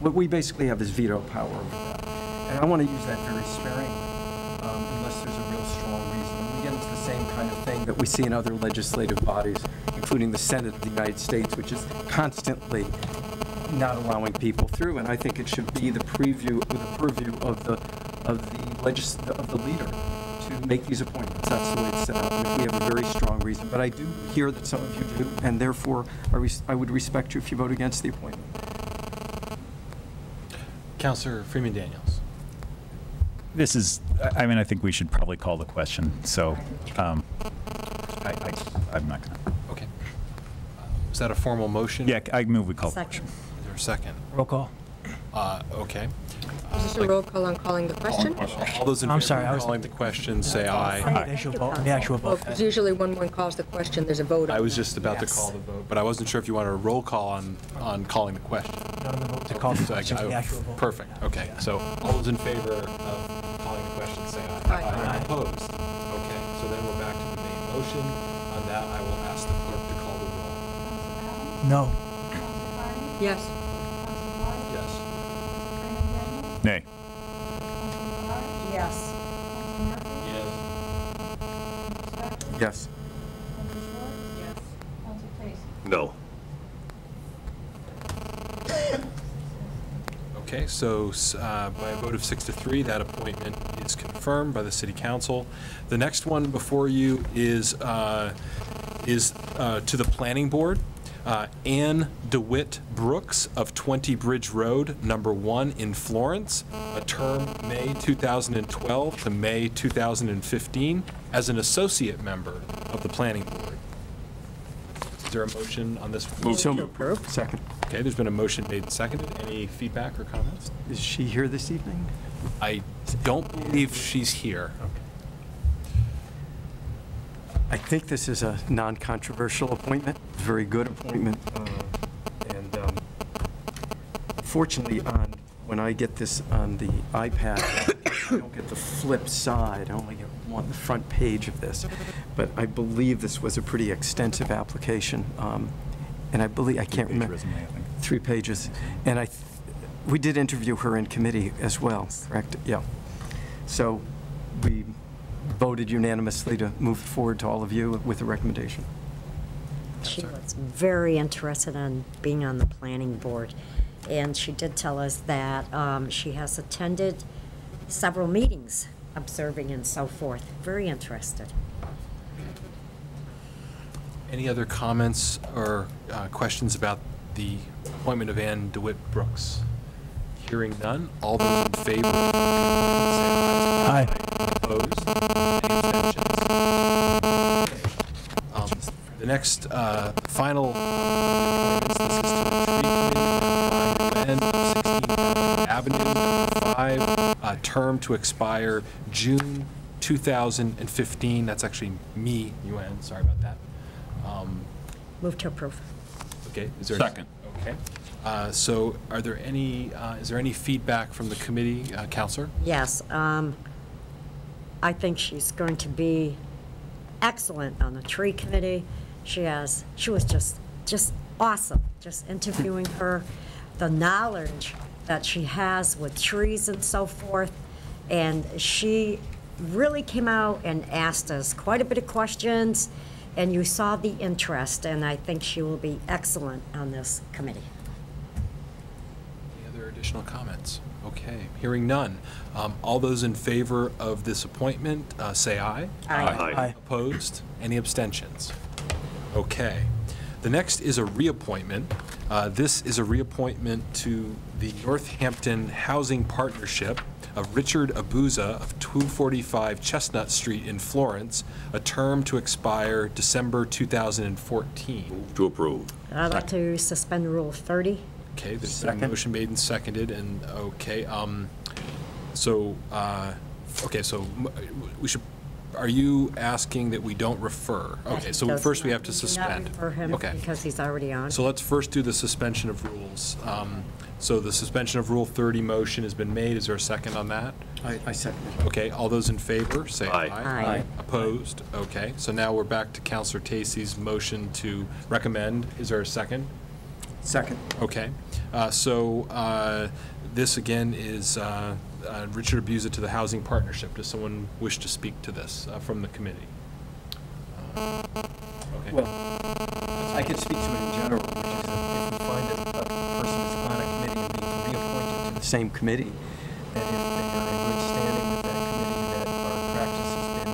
What we basically have is veto power over that. And I want to use that very sparingly, unless there's a real strong reason. And we get into the same kind of thing that we see in other legislative bodies, including the Senate of the United States, which is constantly not allowing people through. And I think it should be the purview of the leader to to make these appointments. That's the way it's set up, and if we have a very strong reason. But I do hear that some of you do, and therefore, I would respect you if you vote against the appointment. Councilor Freeman Daniels. This is, I mean, I think we should probably call the question, so I'm not going to. Okay. Is that a formal motion? Yeah, I move we call the Second. question. Is there a second? Roll call. Okay. Is this a roll call on calling the question? All those in I'm favor sorry, I of was- calling the question, say aye. The actual vote. The actual Well, vote. because usually when one calls the question, there's a vote on I was that. just about to call the vote, but I wasn't sure if you wanted a roll call on calling the question. None of the vote to call the So question. The actual vote. Perfect, okay. So all those in favor of calling the question, say aye. Aye. Opposed? Okay, so then we're back to the main motion. On that, I will ask the clerk to call the roll. No. Yes. Yes. Nay. Yes. Yes. No. Okay, so by a vote of 6-3, that appointment is confirmed by the City Council. The next one before you is to the Planning Board. Ann DeWitt Brooks of 20 Bridge Road, number 1 in Florence, a term May 2012 to May 2015, as an associate member of the Planning Board. Is there a motion on this? Move to approve. Second. Okay, there's been a motion made and seconded. Any feedback or comments? Is she here this evening? I don't believe she's here. I think this is a non-controversial appointment, very good appointment. And fortunately, when I get this on the iPad, I don't get the flip side. I only get the front page of this. But I believe this was a pretty extensive application. And I believe, I can't remember. 3 pages. And we did interview her in committee as well, correct? Yeah. So we voted unanimously to move forward to all of you with a recommendation. She was very interested in being on the planning board, and she did tell us that she has attended several meetings, observing and so forth. Very interested. Any other comments or questions about the appointment of Ann DeWitt Brooks? Hearing none, all those in favor, say aye. Aye. Opposed? Any abstentions? The next, final appointments, this is to the Tree Committee, 16 Avenue, number 5, term to expire June 2015. That's actually me, Yuan, sorry about that. Move to approve. Okay, is there? Second. Okay. So are there any, is there any feedback from the committee, Counselor? Yes, I think she's going to be excellent on the tree committee. She was just awesome, just interviewing her, the knowledge that she has with trees and so forth. And she really came out and asked us quite a bit of questions, and you saw the interest, and I think she will be excellent on this committee. Any other additional comments? Okay, hearing none. All those in favor of this appointment, say aye. Aye. Aye. Opposed? Any abstentions? Okay. The next is a reappointment. This is a reappointment to the Northampton Housing Partnership of Richard Abuza of 245 Chestnut Street in Florence, a term to expire December 2014. Move to approve. I'd like to suspend Rule 30. Okay, there's been a motion made and seconded, and, okay, so we should, are you asking that we don't refer? Okay, so first we have to suspend. Do not refer him Okay. because he's already on. So let's first do the suspension of rules. So the suspension of Rule 30 motion has been made. Is there a second on that? I second it. Okay, all those in favor, say aye. Aye. Aye. Opposed? Okay, so now we're back to Counselor Tacey's motion to recommend. Is there a second? Second. Okay, so this again is Richard Abuza to the Housing Partnership. Does someone wish to speak to this from the committee? Okay. Well, I could speak to it in general, which is that if we find that a person is on a committee and being reappointed to the same committee, that if they are in good standing with that committee, that our practice has been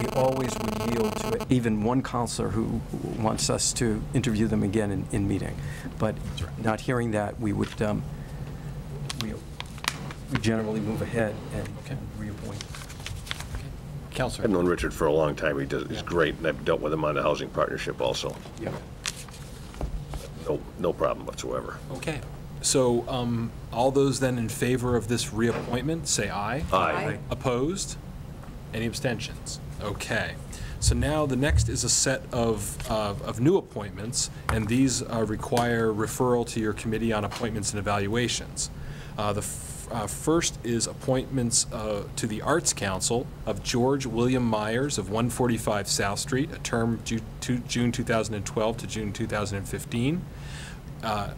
we always would yield to it, even one counselor who wants us to interview them again in meeting. But not hearing that, we would we generally move ahead and reappoint. Counselor. I've known Richard for a long time. He's great, and I've dealt with him on the housing partnership also. Yeah. No problem whatsoever. Okay. So all those then in favor of this reappointment, say aye. Aye. Opposed? Any abstentions? Okay. So now the next is a set of new appointments, and these require referral to your Committee on Appointments and Evaluations. First is appointments to the Arts Council of George William Myers of 145 South Street, a term June 2012 to June 2015.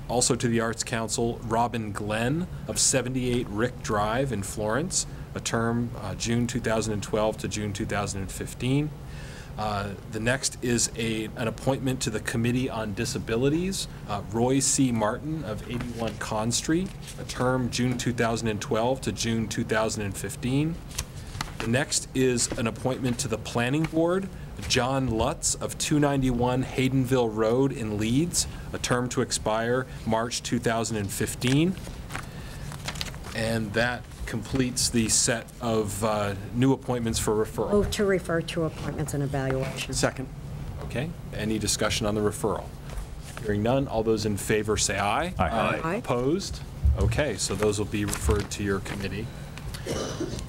Also to the Arts Council, Robin Glenn of 78 Rick Drive in Florence, a term June 2012 to June 2015. The next is an appointment to the Committee on Disabilities, Roy C. Martin of 81 Conn Street, a term June 2012 to June 2015. The next is an appointment to the Planning Board, John Lutz of 291 Haydenville Road in Leeds, a term to expire March 2015. And that completes the set of new appointments for referral. Move to refer to appointments and evaluations. Second. Okay, any discussion on the referral? Hearing none, all those in favor say aye. Aye. Aye. Opposed? Okay, so those will be referred to your committee.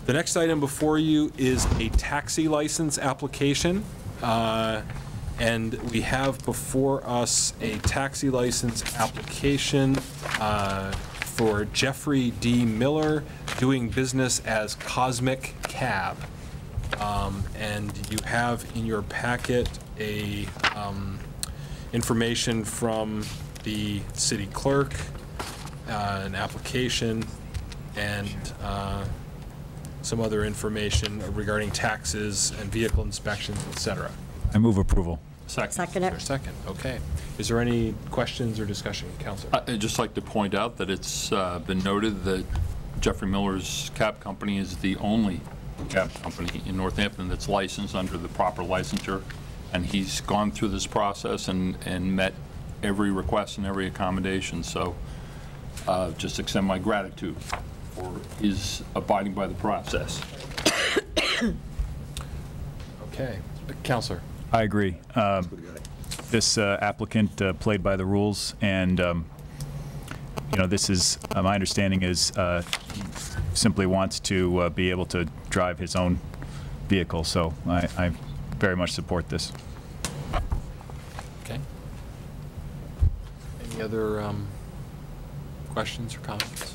The next item before you is a taxi license application. And we have before us a taxi license application for Jeffrey D. Miller, doing business as Cosmic Cab. And you have in your packet a information from the city clerk, an application, and some other information regarding taxes and vehicle inspections, et cetera. I move approval. Second. Second it. Is there a second? Okay. Is there any questions or discussion, Counselor? I'd just like to point out that it's been noted that Jeffrey Miller's cab company is the only cab company in Northampton that's licensed under the proper licensure, and he's gone through this process and met every request and every accommodation. So just extend my gratitude for his abiding by the process. Okay. Counselor? I agree. This applicant played by the rules, and this is, my understanding is he simply wants to be able to drive his own vehicle, so I very much support this. Okay. Any other questions or comments?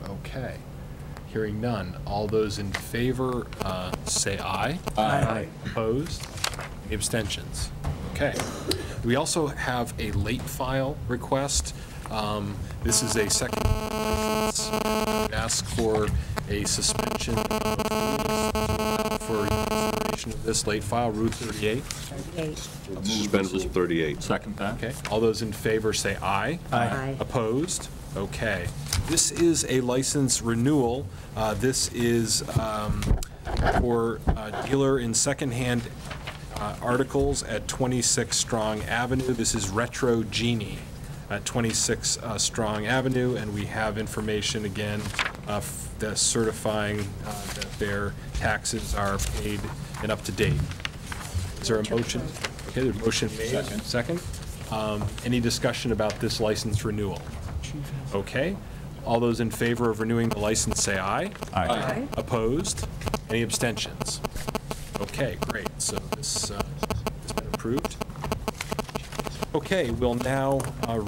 Okay. Hearing none. All those in favor say aye. Aye. Opposed? Any abstentions? Okay. We also have a late file request. This is a second license. Ask for a suspension for consideration of this late file, Route 38. 38. Suspend Rule 38. Second that. Okay. All those in favor say aye. Aye. Opposed? Okay. This is a license renewal. This is for a dealer in secondhand articles at 26 Strong Avenue. This is Retro Genie at 26 Strong Avenue, and we have information again that's certifying that their taxes are paid and up to date. Is there a motion? Okay, there's a motion made. Second. Any discussion about this license renewal? Okay. All those in favor of renewing the license say aye. Aye. Opposed? Any abstentions? Okay, great. So this has been approved. Okay, we'll now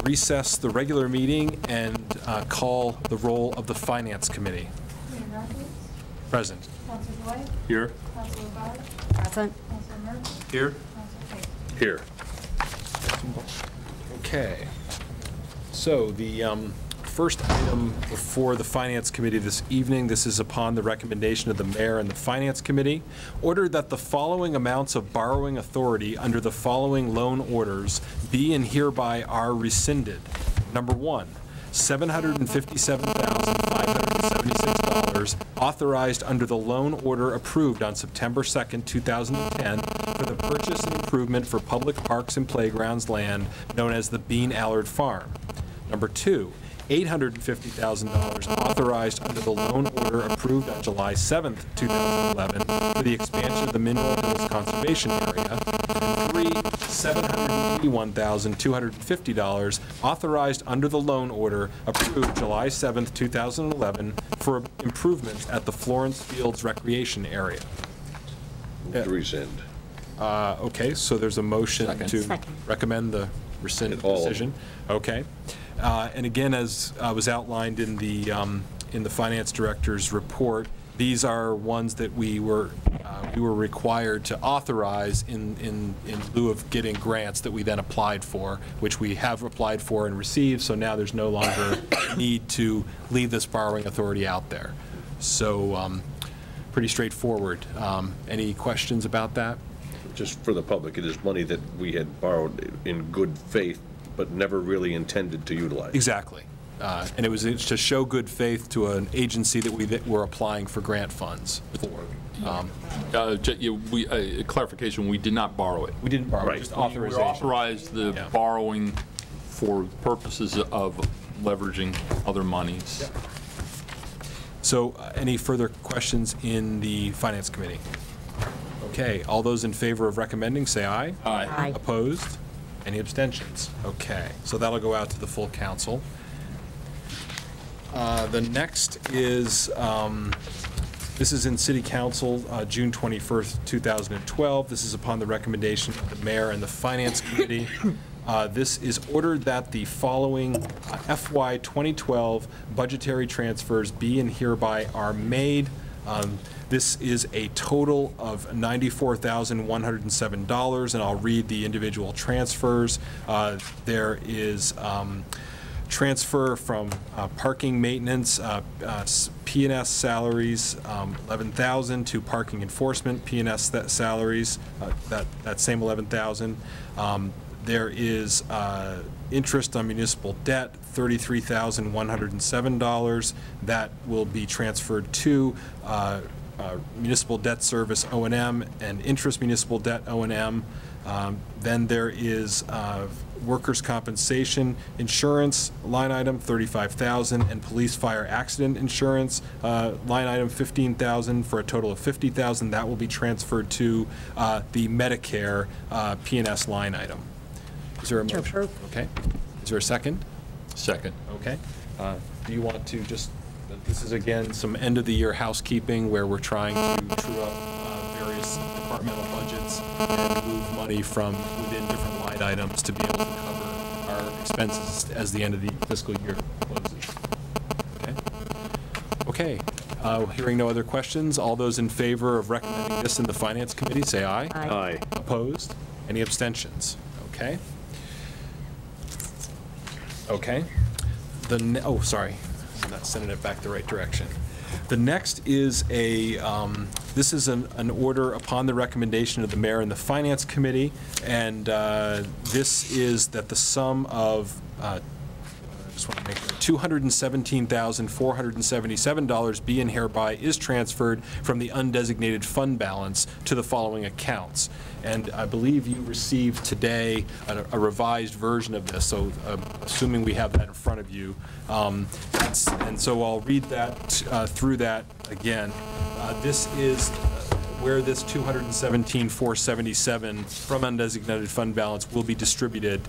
recess the regular meeting and call the roll of the Finance Committee. Mayor Rogers? Present. Councilor Dwight? Here. Councilor Barr? Present. Councilor Murphy? Here. Councilor Page? Here. Okay. So the first item before the Finance Committee this evening, this is upon the recommendation of the Mayor and the Finance Committee, order that the following amounts of borrowing authority under the following loan orders be and hereby are rescinded. Number one, $757,576 authorized under the loan order approved on September 2nd, 2010 for the purchase and improvement for public parks and playgrounds land known as the Bean Allard Farm. Number 2, $850,000 authorized under the loan order approved on July 7th, 2011 for the expansion of the Mineral Hills Conservation Area. And 3, $781,250 authorized under the loan order approved July 7th, 2011 for improvements at the Florence Fields Recreation Area. Move to rescind. Okay, so there's a motion to recommend the rescind decision. Okay. And again, as was outlined in the finance director's report, these are ones that we were required to authorize in lieu of getting grants that we then applied for, which we have applied for and received. So now there's no longer need to leave this borrowing authority out there. So pretty straightforward. Any questions about that? Just for the public, it is money that we had borrowed in good faith, but never really intended to utilize. Exactly. And it's to show good faith to an agency that we were applying for grant funds for. Clarification, we did not borrow it. We didn't borrow it, just authorization. We authorized the borrowing for purposes of leveraging other monies. Yeah. So any further questions in the Finance Committee? Okay, all those in favor of recommending, say aye. Aye. Aye. Opposed? Any abstentions? Okay, so that'll go out to the full council. The next is, this is in City Council, June 21st, 2012. This is upon the recommendation of the mayor and the Finance Committee. This is ordered that the following FY 2012 budgetary transfers be and hereby are made. This is a total of $94,107, and I'll read the individual transfers. There is transfer from parking maintenance, P&S salaries, $11,000 to parking enforcement, P&S salaries, that same $11,000. There is interest on municipal debt, $33,107. That will be transferred to municipal debt service O&M and interest municipal debt O&M. Then there is workers' compensation insurance line item, $35,000, and police fire accident insurance line item, $15,000, for a total of $50,000. That will be transferred to the Medicare P&S line item. Is there a motion? Okay. Is there a second? Second. Okay. Do you want to just, this is again some end of the year housekeeping where we're trying to true up various departmental budgets and move money from within different line items to be able to cover our expenses as the end of the fiscal year closes. Okay. Okay. Hearing no other questions, all those in favor of recommending this in the Finance Committee, say aye. Aye. Aye. Opposed? Any abstentions? Okay. Okay. Oh, sorry. I'm not sending it back the right direction. The next is this is an order upon the recommendation of the mayor and the Finance Committee, and this is that the sum of, I just want to make $217,477 be and hereby is transferred from the undesignated fund balance to the following accounts. And I believe you received today a revised version of this, so assuming we have that in front of you. And so I'll read that through that again. This is where this $217,477 from undesignated fund balance will be distributed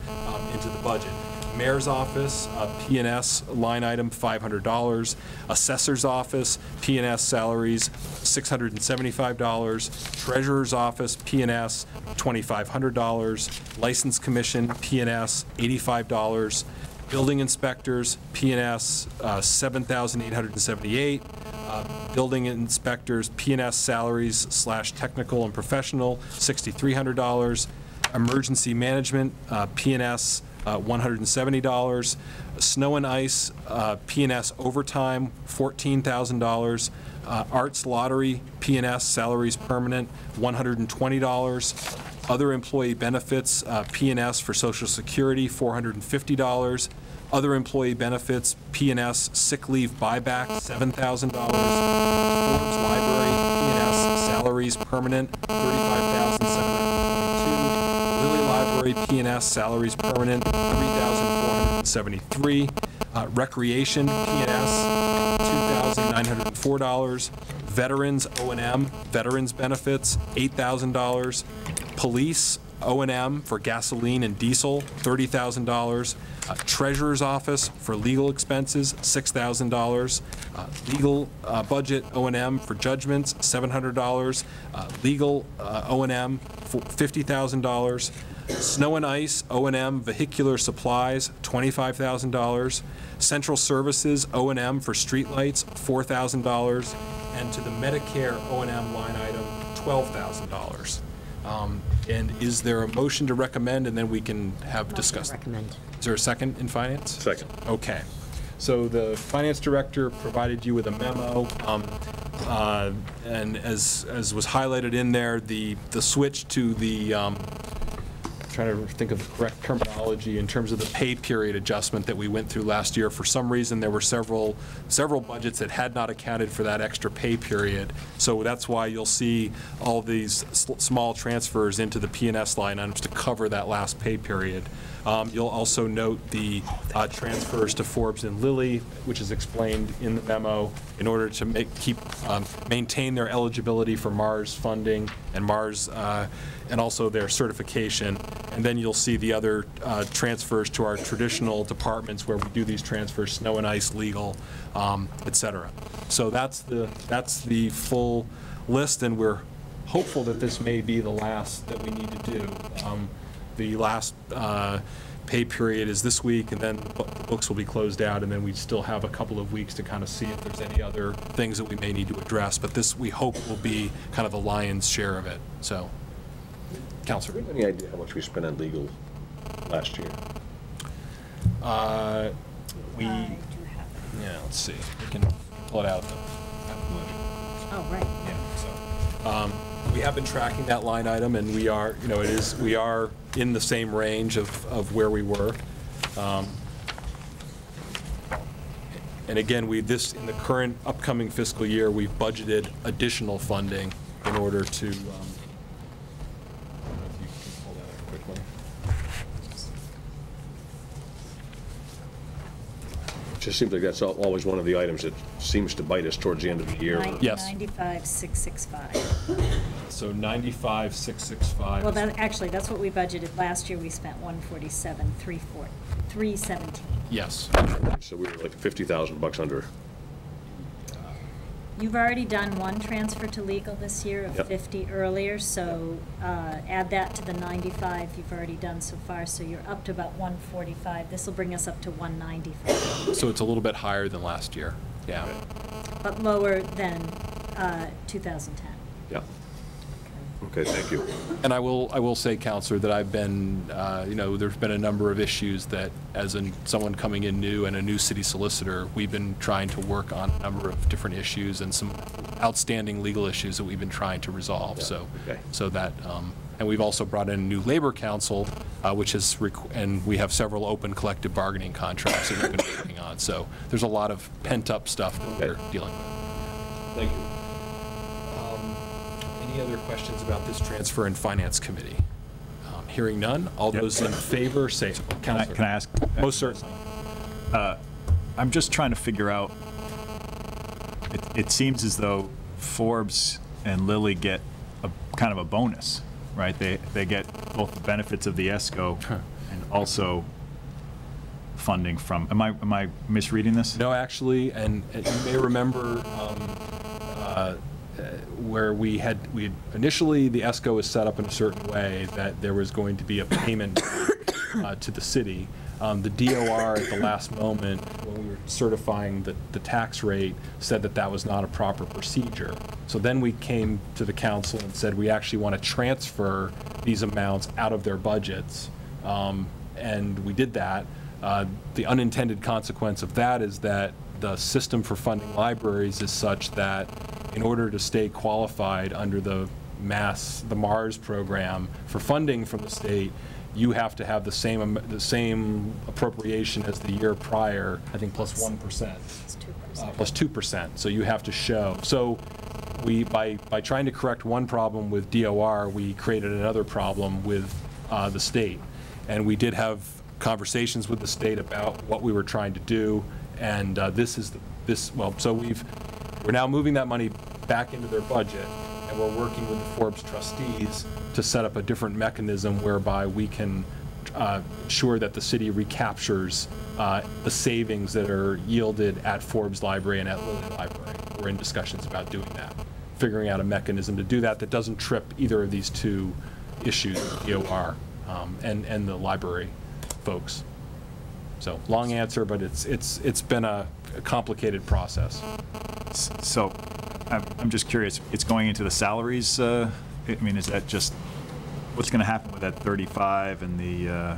into the budget. Mayor's office, P&S line item, $500. Assessor's office, P&S salaries, $675. Treasurer's office, P&S, $2,500. License commission, P&S, $85. Building inspectors, P&S, $7,878. Building inspectors, P&S salaries / technical and professional, $6,300. Emergency management, P&S, $170. Snow and ice, P&S overtime, $14,000. Arts lottery, P&S salaries permanent, $120. Other employee benefits, P&S for Social Security, $450. Other employee benefits, P&S sick leave buyback, $7,000. Forbes Library, P&S salaries permanent, $35,722. Lilly Library, P&S salaries permanent, $3,473. Recreation, P&S, $2,904. Veterans O&M, veterans benefits, $8,000. Police O&M for gasoline and diesel, $30,000. Treasurer's office for legal expenses, $6,000. Legal budget O&M for judgments, $700. Legal O&M for $50,000. Snow and ice O&M vehicular supplies, $25,000. Central services O&M for streetlights, $4,000. And to the Medicare O&M line item, $12,000. And is there a motion to recommend, and then we can have discussed? Recommend. Is there a second in finance? Second. Okay. So the finance director provided you with a memo, and as was highlighted in there, the switch to the trying to think of the correct terminology in terms of the pay period adjustment that we went through last year. For some reason, there were several budgets that had not accounted for that extra pay period. So that's why you'll see all these small transfers into the P&S line items to cover that last pay period. You'll also note the transfers to Forbes and Lilly, which is explained in the memo, in order to maintain their eligibility for MARS funding and MARS, and also their certification. And then you'll see the other transfers to our traditional departments where we do these transfers: snow and ice, legal, et cetera. So that's the full list, and we're hopeful that this may be the last that we need to do. The last pay period is this week, and then the books will be closed out, and then we still have a couple of weeks to kind of see if there's any other things that we may need to address. But this, we hope, will be kind of the lion's share of it. So, Counselor. Do you have any idea how much we spent on legal last year? Yeah, let's see. We can pull it out. Oh, right. Yeah. So, we have been tracking that line item, and we are, we are in the same range of where we were. And again, in the current upcoming fiscal year, we've budgeted additional funding in order to, I don't know if you can pull that up quickly. It just seems like that's always one of the items that seems to bite us towards the end of the year. Yes. 95,665. So 95,665. Well, that's what we budgeted. Last year, we spent 147,317. Yes. So we were like $50,000 under. You've already done one transfer to legal this year of Yep. 50 earlier, so add that to the 95 you've already done so far, so you're up to about 145. This will bring us up to 195. So it's a little bit higher than last year. Yeah. But lower than 2010. Yeah. Okay, thank you. And I will say, Counselor, that I've been, there's been a number of issues that, as someone coming in new and a new city solicitor, we've been trying to work on a number of different issues and some outstanding legal issues that we've been trying to resolve. Yeah, So, okay. so that, and we've also brought in a new labor council, which is, and we have several open collective bargaining contracts that we've been working on. So there's a lot of pent-up stuff that we're dealing with. Thank you. Any other questions about this transfer in Finance Committee? Hearing none, all those in favor say, Counselor. Can I ask? Most certainly. I'm just trying to figure out, it seems as though Forbes and Lilly get kind of a bonus, right? They get both the benefits of the ESCO and also funding from, am I misreading this? No, actually, and you may remember where we had initially, the ESCO was set up in a certain way that there was going to be a payment to the city. The DOR at the last moment, when we were certifying the tax rate, said that was not a proper procedure. So then we came to the council and said we actually want to transfer these amounts out of their budgets, and we did that. The unintended consequence of that is that the system for funding libraries is such that in order to stay qualified under the MARS program for funding from the state, you have to have the same appropriation as the year prior, I think plus 1%. Plus 2%. So you have to show. So we, by trying to correct one problem with DOR, we created another problem with the state. And we did have conversations with the state about what we were trying to do. And so we're now moving that money back into their budget, and we're working with the Forbes trustees to set up a different mechanism whereby we can ensure that the city recaptures the savings that are yielded at Forbes Library and at Lilly Library. We're in discussions about doing that, figuring out a mechanism to do that that doesn't trip either of these two issues, DOR and the library folks. So long answer, but it's been a complicated process. So I'm just curious, it's going into the salaries, I mean, is that just, what's going to happen with that 35 and the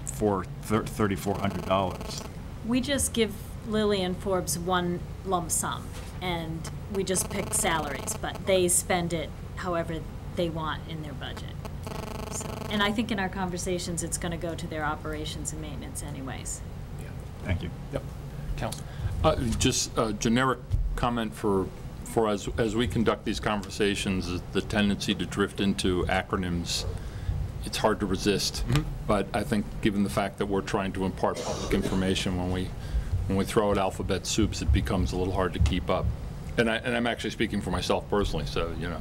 $3,400? We just give Lilly and Forbes one lump sum, and we just pick salaries, but they spend it however they want in their budget. So, and I think in our conversations, it's going to go to their operations and maintenance anyways. Yeah. Thank you. Yep. Council. Just a generic comment for as we conduct these conversations, the tendency to drift into acronyms, it's hard to resist. Mm-hmm. But I think given the fact that we're trying to impart public information, when we throw out alphabet soups, it becomes a little hard to keep up. And I'm actually speaking for myself personally, so, you know.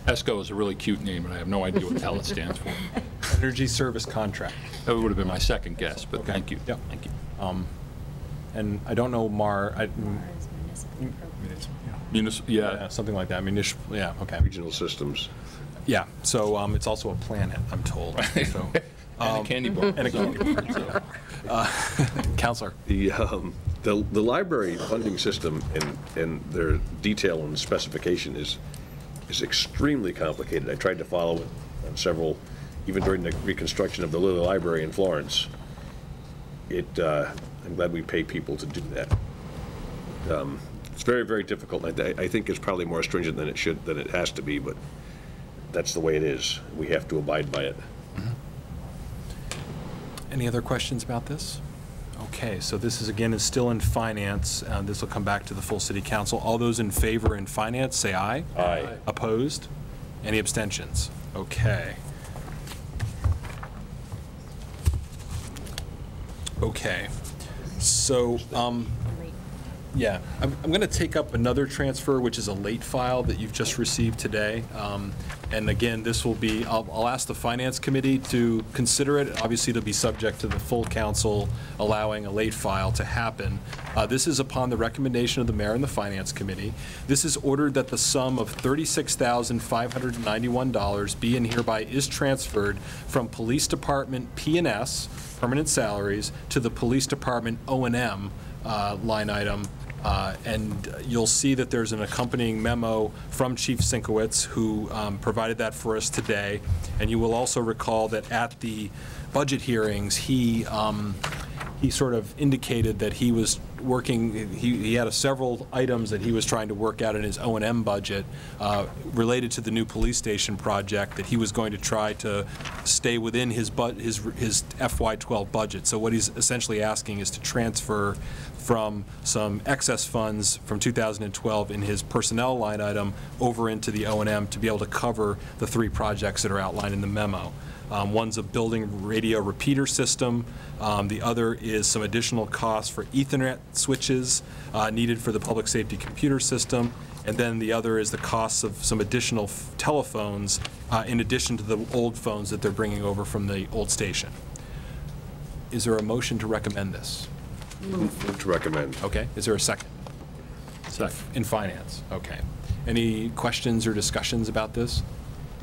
ESCO is a really cute name, and I have no idea what the hell it stands for. Energy Service Contract. That would have been my second guess, but okay. Thank you. Yep. Thank you. And I don't know MAR is municipal yeah, something like that. Municipal, yeah, okay. Regional systems. Yeah, so it's also a planet, I'm told. So, and a candy bar. And a candy bar. Counselor. The library funding system and their detail and specification is extremely complicated. I tried to follow it on several, even during the reconstruction of the Lilly Library in Florence. I'm glad we pay people to do that. It's very, very difficult. I think it's probably more stringent than it has to be, but that's the way it is. We have to abide by it. Mm-hmm. Any other questions about this? Okay, so this is still in finance. This will come back to the full city council. All those in favor in finance, say aye. Aye. Opposed? Any abstentions? Okay. Okay. So, yeah, I'm going to take up another transfer, which is a late file that you've just received today. And again, this will be, I'll ask the Finance Committee to consider it. Obviously, it'll be subject to the full council allowing a late file to happen. This is upon the recommendation of the mayor and the Finance Committee. This is ordered that the sum of $36,591 be and hereby is transferred from Police Department P&S, permanent salaries, to the Police Department O&M line item. And you'll see that there's an accompanying memo from Chief Sinkowitz, who provided that for us today. And you will also recall that at the budget hearings, he sort of indicated that he was working, he had several items that he was trying to work out in his O&M budget related to the new police station project, that he was going to try to stay within his FY12 budget. So what he's essentially asking is to transfer from some excess funds from 2012 in his personnel line item over into the O&M to be able to cover the three projects that are outlined in the memo. One's a building radio repeater system. The other is some additional costs for Ethernet switches needed for the public safety computer system. And then the other is the costs of some additional telephones in addition to the old phones that they're bringing over from the old station. Is there a motion to recommend this? Move to recommend. Okay. Is there a second? Second. In finance. Okay. Any questions or discussions about this?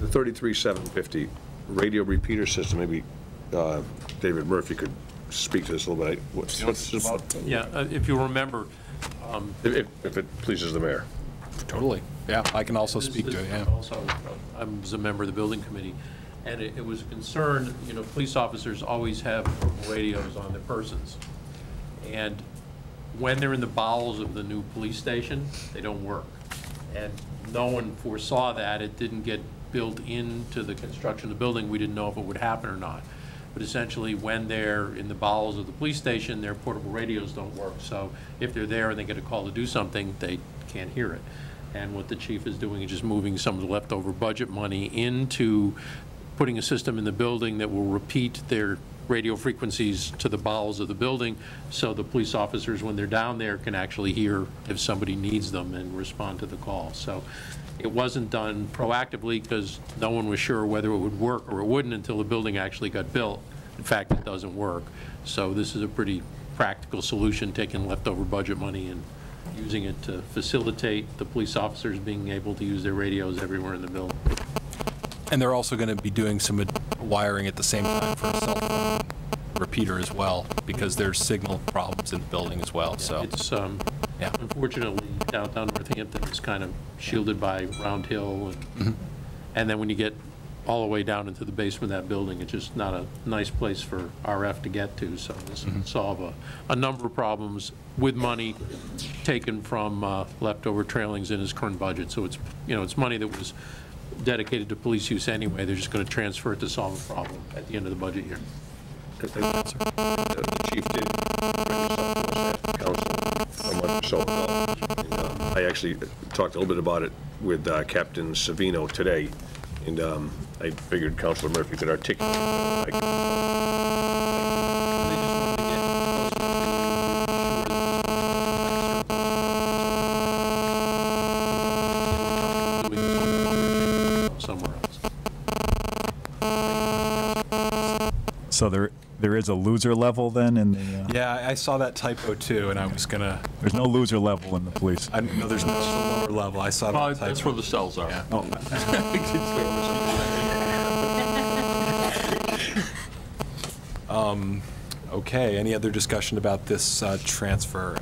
The 33,750 radio repeater system, maybe David Murphy could speak to this a little bit. What's this about? Yeah, if you remember. If it pleases the mayor. Totally. Yeah, I can also speak to it, yeah. Also, I was a member of the building committee, and it was a concern, you know, police officers always have radios on their persons. And when they're in the bowels of the new police station, they don't work. And no one foresaw that. It didn't get built into the construction of the building. We didn't know if it would happen or not. But essentially, when they're in the bowels of the police station, their portable radios don't work. So if they're there and they get a call to do something, they can't hear it. And what the chief is doing is just moving some of the leftover budget money into putting a system in the building that will repeat their radio frequencies to the bowels of the building, so the police officers, when they're down there, can actually hear if somebody needs them and respond to the call. So it wasn't done proactively because no one was sure whether it would work or it wouldn't until the building actually got built. In fact, it doesn't work. So this is a pretty practical solution, taking leftover budget money and using it to facilitate the police officers being able to use their radios everywhere in the building. And they're also going to be doing some wiring at the same time for a cell phone repeater as well, because there's signal problems in the building as well. So it's unfortunately downtown Northampton is kind of shielded by Round Hill, and then when you get all the way down into the basement of that building, it's just not a nice place for RF to get to. So this will solve a number of problems with money taken from leftover trailings in his current budget. So it's, it's money that was dedicated to police use anyway. They're just going to transfer it to solve a problem at the end of the budget year. The chief did bring this up to us at the council a month or so ago. And, I actually talked a little bit about it with Captain Savino today, and I figured Councilor Murphy could articulate it. Somewhere else. So there is a loser level then in the... Yeah, I saw that typo too, and I was going to... There's no loser level in the police. No, there's no lower level. I saw that typo. That's where the cells are. Yeah. Okay, any other discussion about this transfer?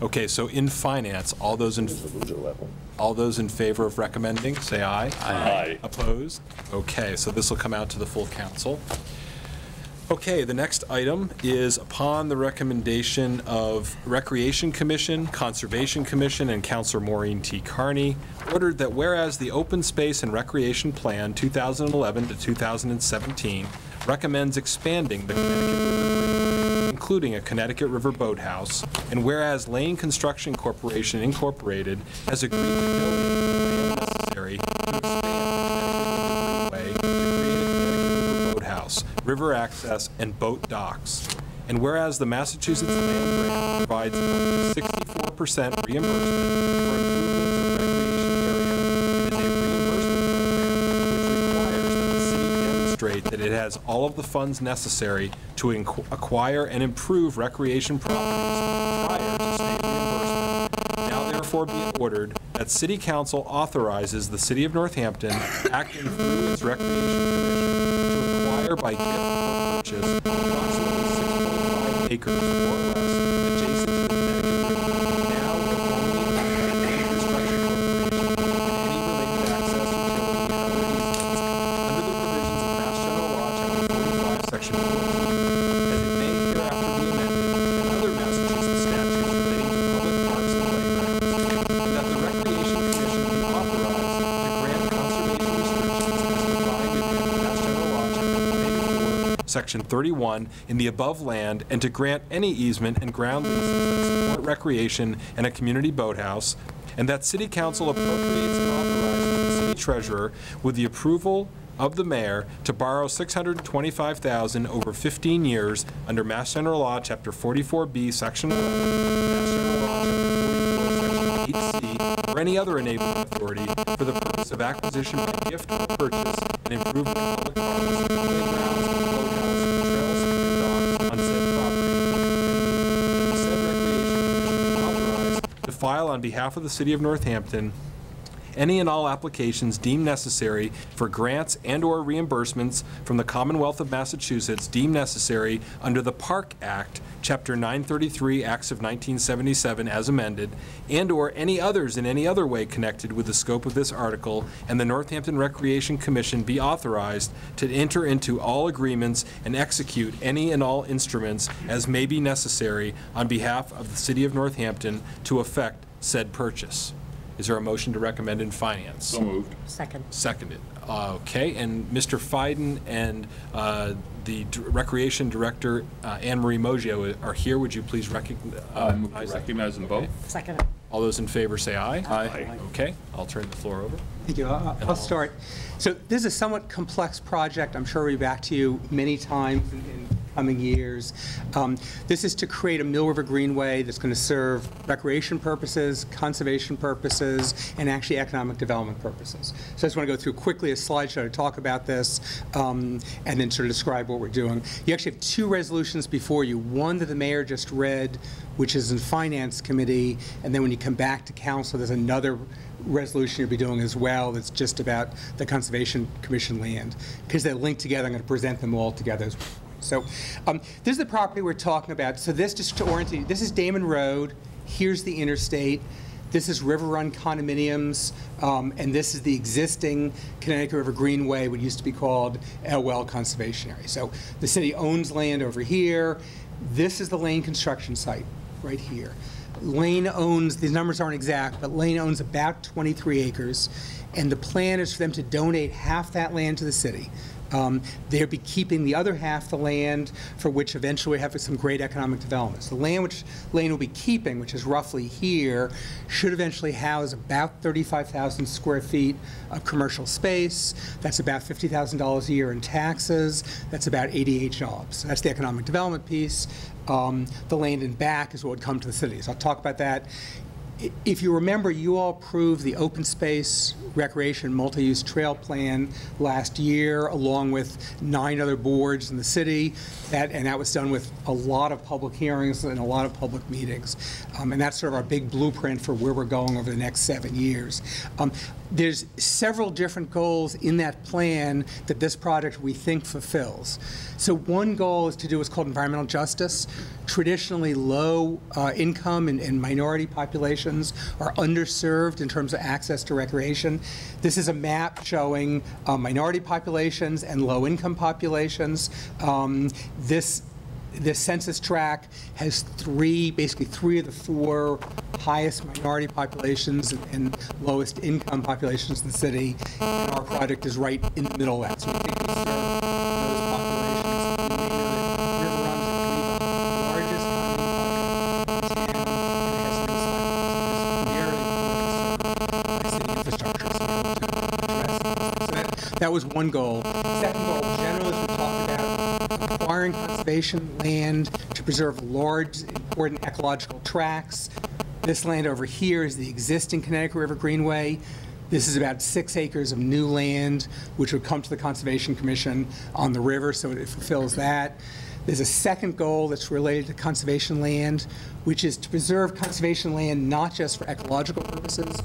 Okay, so in finance, all those in favor of recommending, say aye. Aye. Opposed? Okay, so this will come out to the full council. Okay, the next item is upon the recommendation of Recreation Commission, Conservation Commission, and Councilor Maureen T. Carney, ordered that whereas the Open Space and Recreation Plan 2011 to 2017 recommends expanding the Connecticut River Greenway, including a Connecticut River boathouse, and whereas Lane Construction Corporation Incorporated has agreed to donate the land necessary to expand the Connecticut River Greenway to create a Connecticut River boathouse, river access, and boat docks. And whereas the Massachusetts Land Grant provides up to 64% reimbursement for improvements of recreation area, it is a reimbursement program which requires that the city demonstrate that it has all of the funds necessary to acquire and improve recreation properties prior to state reimbursement. Now therefore be it ordered that City Council authorizes the City of Northampton, acting through its Recreation Commission, to acquire by gift or purchase approximately 6.5 acres or less adjacent to the Connecticut River, now or formerly owned by the Construction Corporation, and any related access, utility, and other easements under the provisions of Mass General Law, Chapter 45, Section 14, as it may hereafter be amended, and other Massachusetts statutes relating to public parks and playgrounds, and that the Recreation Commission be authorized to grant conservation restrictions as defined in Mass General Law, Chapter 184, Section 31, in the above land, and to grant any easement and ground leases that support recreation and a community boathouse, and that City Council appropriates and authorizes the City Treasurer with the approval of the mayor to borrow $625,000 over 15 years under Mass General Law, Chapter 44B, Section 11, Mass General Law, Chapter 44, Section 8C, or any other enabling authority for the purpose of acquisition by gift or purchase and improvement of public parks, playgrounds, boathouse, trails, and docks on said property, and the said Recreation Commission be authorized to file on behalf of the City of Northampton any and all applications deemed necessary for grants and/or reimbursements from the Commonwealth of Massachusetts deemed necessary under the Park Act, Chapter 933, Acts of 1977 as amended, and/or any others in any other way connected with the scope of this article, and the Northampton Recreation Commission be authorized to enter into all agreements and execute any and all instruments as may be necessary on behalf of the City of Northampton to effect said purchase. Is there a motion to recommend in finance? So moved. Second. Seconded. Okay, and Mr. Fiden and the Recreation Director, Anne Marie Moggio, are here. Would you please Recognize them both. Second. All those in favor say aye. Aye. Okay, I'll turn the floor over. Thank you. I'll start. So this is a somewhat complex project. I'm sure we'll be back to you many times in coming years. This is to create a Mill River Greenway that's going to serve recreation purposes, conservation purposes, and actually economic development purposes. So I just want to go through quickly a slideshow to talk about this and then sort of describe what we're doing. You actually have two resolutions before you. One that the mayor just read, which is in Finance Committee, and then when you come back to council, there's another resolution you'll be doing as well that's just about the Conservation Commission land. Because they're linked together, I'm going to present them all together as well. So this is the property we're talking about. So this, just to orient you, this is Damon Road. Here's the interstate. This is River Run condominiums, and this is the existing Connecticut River Greenway, what used to be called Elwell Conservation Area. So the city owns land over here. This is the Lane construction site right here. Lane owns, these numbers aren't exact, but Lane owns about 23 acres, and the plan is for them to donate half that land to the city. They'll be keeping the other half the land, for which eventually we have some great economic development. So the land which Lane will be keeping, which is roughly here, should eventually house about 35,000 square feet of commercial space. That's about $50,000 a year in taxes. That's about 88 jobs. So that's the economic development piece. The land in back is what would come to the city. So I'll talk about that. If you remember, you all approved the open space recreation multi-use trail plan last year, along with 9 other boards in the city, and that was done with a lot of public hearings and a lot of public meetings. And that's sort of our big blueprint for where we're going over the next 7 years. There's several different goals in that plan that this project, we think, fulfills. So one goal is to do what's called environmental justice. Traditionally, low income and minority populations are underserved in terms of access to recreation. This is a map showing minority populations and low income populations. This census tract has basically three of the 4 highest minority populations and lowest income populations in the city, and our project is right in the middle of that. So we think we serve those populations. You may know that River Run is the largest economic project in town, and it has no sidewalks. It's very important to serve city infrastructure, so we hope to address this. So that was one goal. Second goal, generally, as we talked about, acquiring conservation land to preserve large, important ecological tracts. This land over here is the existing Connecticut River Greenway. This is about 6 acres of new land, which would come to the Conservation Commission on the river, so it fulfills that. There's a second goal that's related to conservation land, which is to preserve conservation land not just for ecological purposes,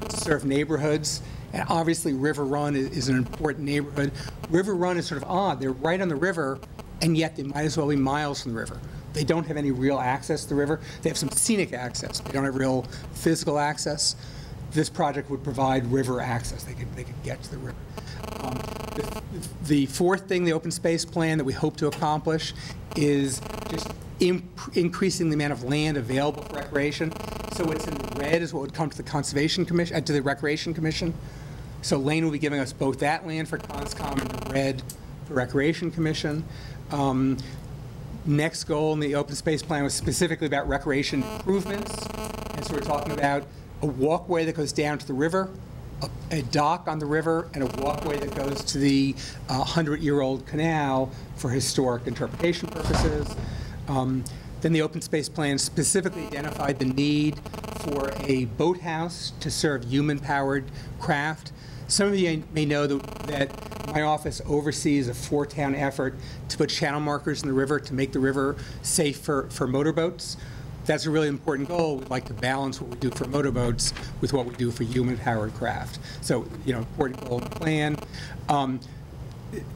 but to serve neighborhoods. And obviously, River Run is an important neighborhood. River Run is sort of odd. They're right on the river, and yet they might as well be miles from the river. They don't have any real access to the river. They have some scenic access. They don't have real physical access. This project would provide river access. They could get to the river. The fourth thing, the open space plan that we hope to accomplish, is just increasing the amount of land available for recreation. So what's in red is what would come to the Conservation Commission, to the Recreation Commission. So Lane will be giving us both that land for CONSCOM and the red for Recreation Commission. Next goal in the open space plan was specifically about recreation improvements. And so we're talking about a walkway that goes down to the river, a dock on the river, and a walkway that goes to the 100-year-old canal for historic interpretation purposes. Then the open space plan specifically identified the need for a boathouse to serve human-powered craft. Some of you may know that my office oversees a 4-town effort to put channel markers in the river to make the river safe for motorboats. That's a really important goal. We'd like to balance what we do for motorboats with what we do for human-powered craft. So, important goal in the plan.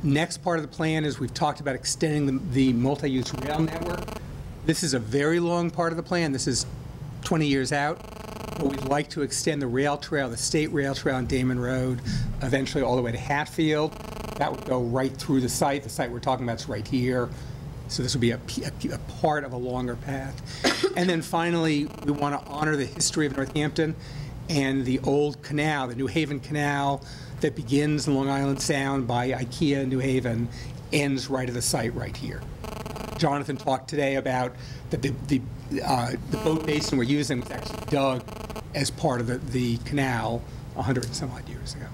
Next part of the plan is we've talked about extending the multi-use rail network. This is a very long part of the plan. This is 20 years out. But we'd like to extend the rail trail, the state rail trail on Damon Road, eventually all the way to Hatfield. That would go right through the site. The site we're talking about is right here. So this would be a part of a longer path. And then finally, we want to honor the history of Northampton and the old canal, the New Haven Canal that begins in Long Island Sound by IKEA in New Haven, ends right at the site right here. Jonathan talked today about that the boat basin we're using was actually dug as part of the canal 100 and some odd years ago.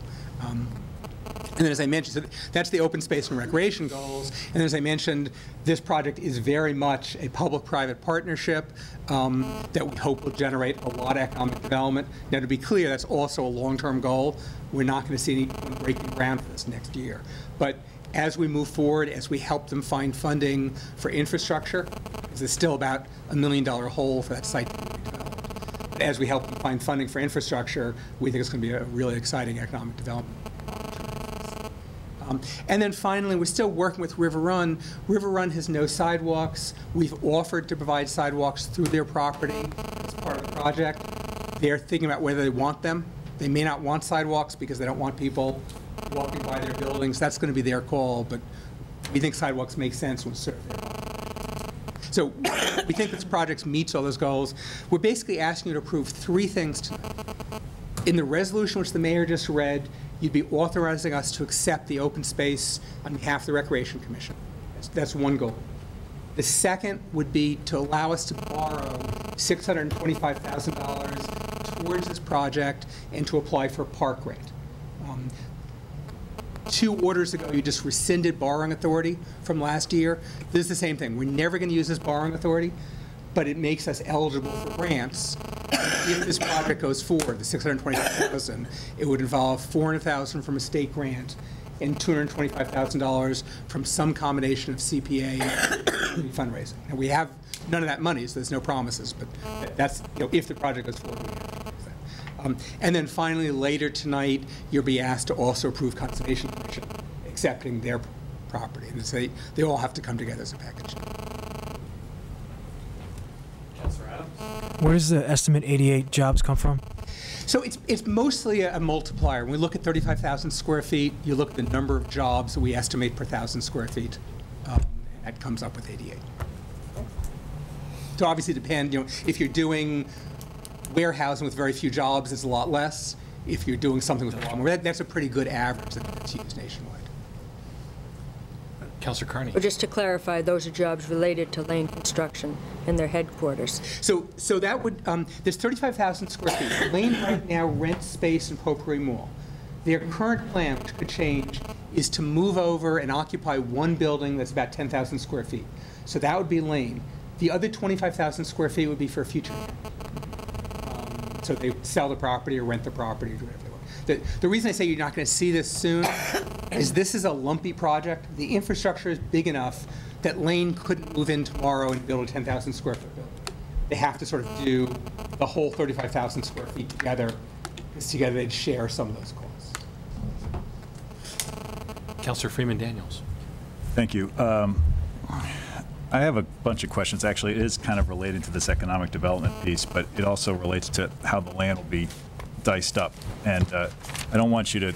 And then, as I mentioned, so that's the open space and recreation goals. And then, as I mentioned, this project is very much a public-private partnership that we hope will generate a lot of economic development. Now, to be clear, that's also a long-term goal. We're not going to see anyone breaking ground for this next year. But as we move forward, as we help them find funding for infrastructure, because there's still about $1 million hole for that site to be developed. But as we help them find funding for infrastructure, we think it's going to be a really exciting economic development. And then finally, we're still working with River Run. River Run has no sidewalks. We've offered to provide sidewalks through their property as part of the project. They're thinking about whether they want them. They may not want sidewalks because they don't want people walking by their buildings. That's going to be their call, but we think sidewalks make sense when serve their population. So we think this project meets all those goals. We're basically asking you to approve 3 things tonight. In the resolution which the mayor just read, you'd be authorizing us to accept the open space on behalf of the Recreation Commission. That's one goal. The second would be to allow us to borrow $625,000 towards this project and to apply for a park grant. 2 orders ago, you just rescinded borrowing authority from last year. This is the same thing. We're never going to use this borrowing authority, but it makes us eligible for grants. If this project goes forward, the $625,000, it would involve $400,000 from a state grant and $225,000 from some combination of CPA and fundraising. And we have none of that money, so there's no promises, but that's, if the project goes forward, we have to use that. And then finally, later tonight, you'll be asked to also approve Conservation Commission accepting their property. And they all have to come together as a package. Where does the estimate 88 jobs come from? So it's mostly a multiplier. When we look at 35,000 square feet, you look at the number of jobs that we estimate per 1,000 square feet. That comes up with 88. So obviously depend, if you're doing warehousing with very few jobs, it's a lot less. If you're doing something with a lot more, that's a pretty good average that's used nationwide. Councilor Carney. But just to clarify, those are jobs related to Lane Construction and their headquarters. So that would, there's 35,000 square feet. Lane right now rents space in Potpourri Mall. Their current plan, which could change, is to move over and occupy one building that's about 10,000 square feet. So that would be Lane. The other 25,000 square feet would be for a future. So they sell the property or rent the property or do whatever they want. The reason I say you're not going to see this soon is this is a lumpy project. The infrastructure is big enough that Lane couldn't move in tomorrow and build a 10,000 square foot building. They have to sort of do the whole 35,000 square feet together, because together they'd share some of those costs. Councilor Freeman Daniels. Thank you. I have a bunch of questions. Actually, it is kind of related to this economic development piece, but it also relates to how the land will be diced up. And I don't want you to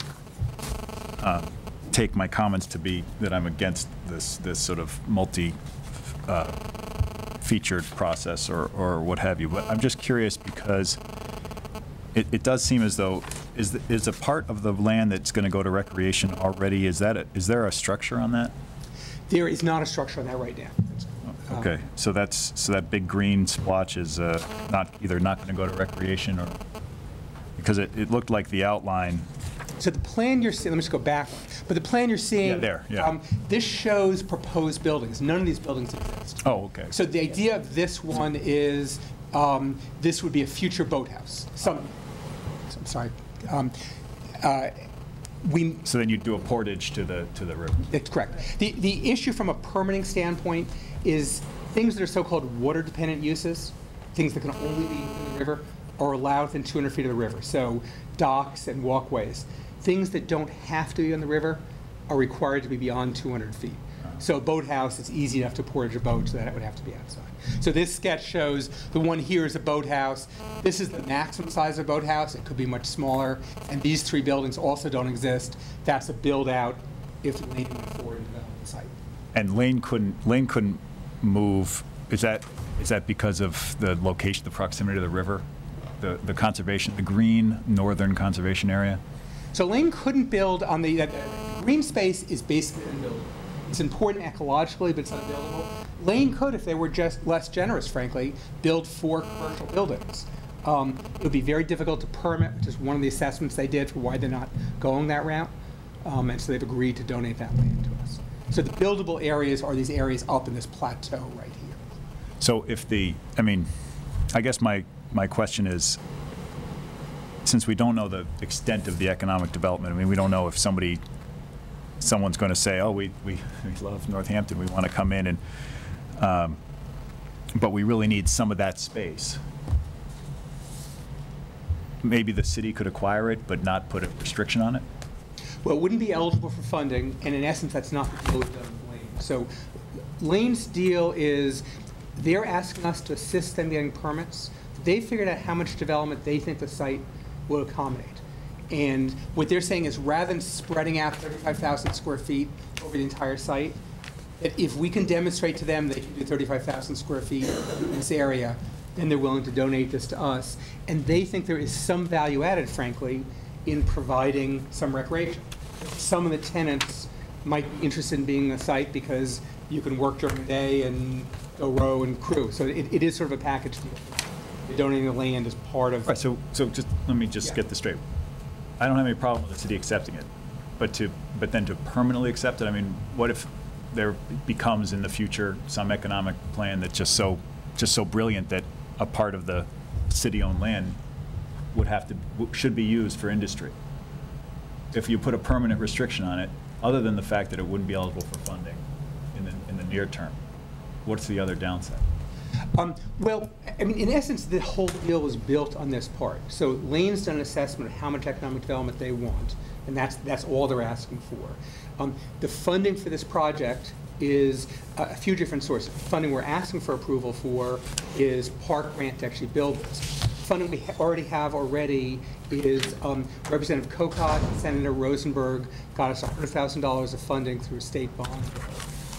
take my comments to be that I'm against this sort of multi-featured process or what have you. But I'm just curious because it does seem as though is a part of the land that's going to go to recreation already. Is there a structure on that? There is not a structure on that right now. Okay, so that big green splotch is either not going to go to recreation or because it looked like the outline. So the plan you're seeing, let me just go back. But the plan you're seeing, this shows proposed buildings. None of these buildings exist. Oh, okay. So the idea of this one is this would be a future boathouse. I'm sorry. So then you do a portage to the river. That's correct. The issue from a permitting standpoint is things that are so-called water-dependent uses, things that can only be in the river, are allowed within 200 feet of the river. So docks and walkways. Things that don't have to be on the river are required to be beyond 200 feet. So a boathouse, it's easy enough to portage a boat, so that it would have to be outside. So this sketch shows the one here is a boathouse. This is the maximum size of a boathouse. It could be much smaller. And these 3 buildings also don't exist. That's a build-out if Lane went forward and developed the site. And Lane couldn't move. Is that because of the location, the proximity to the river? the conservation, the green northern conservation area? So Lane couldn't build on the green space is basically unbuildable. It's important ecologically, but it's unbuildable. Lane could, if they were just less generous, frankly, build 4 commercial buildings. It would be very difficult to permit, which is one of the assessments they did for why they're not going that route. And so they've agreed to donate that land to us. So the buildable areas are these areas up in this plateau right here. So if I mean, I guess my question is, since we don't know the extent of the economic development, I mean, we don't know if someone's going to say, oh, we love Northampton, we want to come in, and but we really need some of that space. Maybe the city could acquire it, but not put a restriction on it? Well, it wouldn't be eligible for funding, and in essence, that's not the deal we've done with Lane. So Lane's deal is they're asking us to assist them getting permits. They figured out how much development they think the site will accommodate. And what they're saying is rather than spreading out 35,000 square feet over the entire site, that if we can demonstrate to them they can do 35,000 square feet in this area, then they're willing to donate this to us. And they think there is some value added, frankly, in providing some recreation. Some of the tenants might be interested in being on the site because you can work during the day and go row and crew. So it is sort of a package deal. They're donating the land as part of... Right, so just let me just get this straight. I don't have any problem with the city accepting it, but then to permanently accept it, I mean, what if there becomes in the future some economic plan that's just so brilliant that a part of the city-owned land should be used for industry? If you put a permanent restriction on it, other than the fact that it wouldn't be eligible for funding in the near term, what's the other downside? Well, I mean, in essence, the whole deal was built on this part. So Lane's done an assessment of how much economic development they want, and that's all they're asking for. The funding for this project is a few different sources. Funding we're asking for approval for is park grant to actually build this. Funding we already have is Representative Kokot and Senator Rosenberg got us $100,000 of funding through a state bond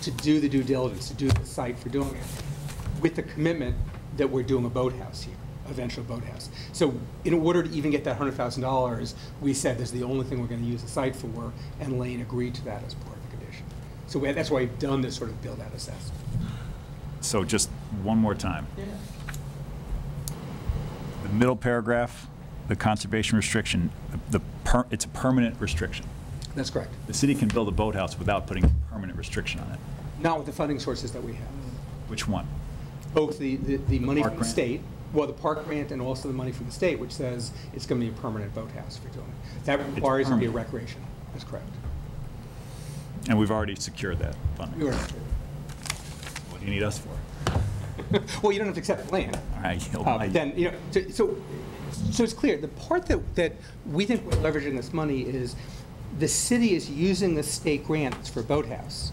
to do the due diligence, to do the site for doing it, with the commitment that we're doing a boathouse here, eventual boathouse. So in order to even get that $100,000, we said this is the only thing we're going to use the site for, and Lane agreed to that as part of the condition. So that's why we've done this sort of build-out assessment. So just one more time. Yeah. The middle paragraph, the conservation restriction, it's a permanent restriction. That's correct. The city can build a boathouse without putting a permanent restriction on it. Not with the funding sources that we have. Which one? Both the money from the grant? state, well, the park grant, and also the money from the state, which says it's going to be a permanent boathouse for doing it. That requires it to be a recreation. That's correct. And we've already secured that funding. We already secured What do you need us for? Well, you don't have to accept the land. All right. Then, you know, so it's clear. The part that we think we're leveraging this money is the city is using the state grants for boathouse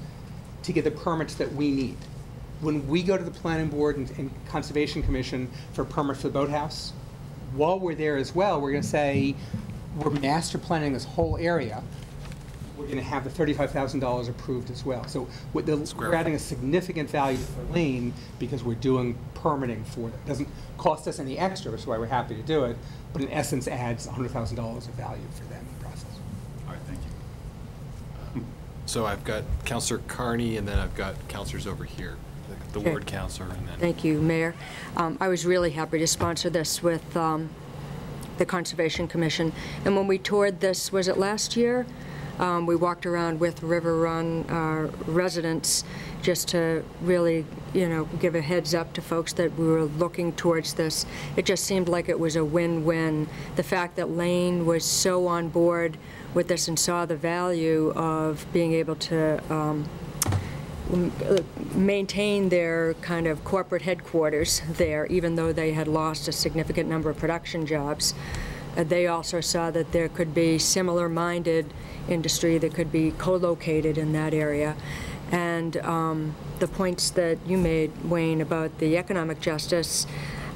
to get the permits that we need. When we go to the planning board and conservation commission for permits for the boathouse, while we're there as well, we're going to say we're master planning this whole area. We're going to have the $35,000 approved as well. So we're adding a significant value to Lane because we're doing permitting for it. It doesn't cost us any extra, which is why we're happy to do it, but in essence adds $100,000 of value for them in the process. All right, thank you. So I've got Councilor Carney, and then I've got councilors over here. The ward councilor, and then... Thank you, Mayor. I was really happy to sponsor this with the Conservation Commission. And when we toured this, was it last year? We walked around with River Run residents just to really, you know, give a heads up to folks that we were looking towards this. It just seemed like it was a win-win. The fact that Lane was so on board with this and saw the value of being able to maintain their kind of corporate headquarters there, even though they had lost a significant number of production jobs. They also saw that there could be similar-minded industry that could be co-located in that area. And the points that you made, Wayne, about the economic justice,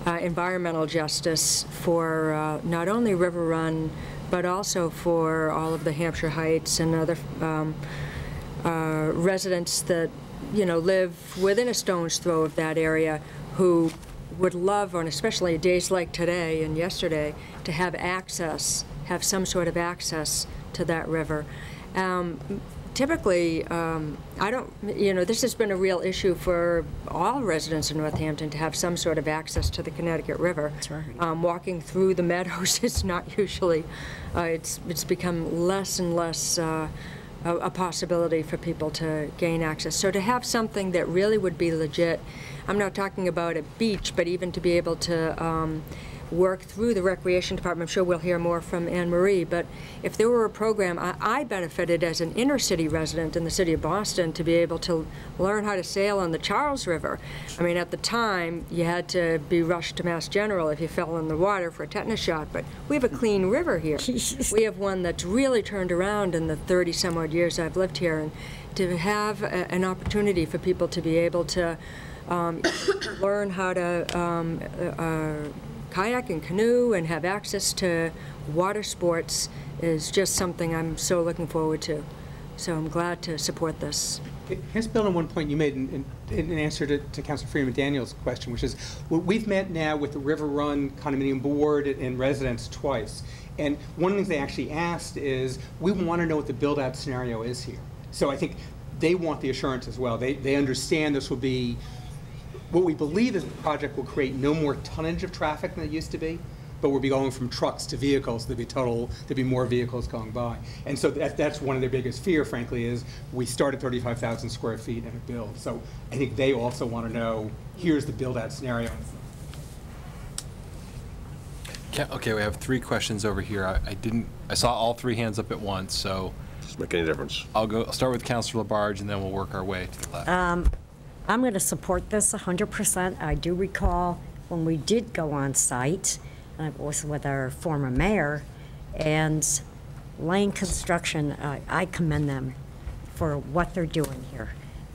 environmental justice for not only River Run, but also for all of the Hampshire Heights and other residents that, you know, live within a stone's throw of that area who would love, on especially days like today and yesterday, to have access, have some sort of access to that river. Typically, I don't, this has been a real issue for all residents in Northampton to have some sort of access to the Connecticut River. That's right. Walking through the meadows is not usually, it's become less and less a possibility for people to gain access. So to have something that really would be legit, I'm not talking about a beach, but even to be able to work through the Recreation Department. I'm sure we'll hear more from Anne Marie, but if there were a program, I benefited as an inner city resident in the city of Boston to be able to learn how to sail on the Charles River. I mean, at the time, you had to be rushed to Mass General if you fell in the water for a tetanus shot, but we have a clean river here. We have one that's really turned around in the 30-some-odd years I've lived here, and to have an opportunity for people to be able to learn how to kayak and canoe and have access to water sports is just something I'm so looking forward to. So I'm glad to support this. Here's build on one point you made in answer to Councilor Freeman Daniel's question, which is we've met now with the River Run Condominium Board and residents twice. And one of the things they actually asked is, we want to know what the build-out scenario is here. So I think they want the assurance as well. They understand this will be, what we believe is the project will create no more tonnage of traffic than it used to be, but we'll be going from trucks to vehicles. There'll be more vehicles going by. And so that's one of their biggest fear, frankly, is we start at 35,000 square feet and a build. So I think they also want to know, here's the build-out scenario. Okay, we have 3 questions over here. I saw all 3 hands up at once, so. Doesn't make any difference. I'll start with Councilor Labarge, and then we'll work our way to the left. I'm going to support this 100%. I do recall when we did go on site, and I was with our former mayor, and Lane Construction, I commend them for what they're doing here.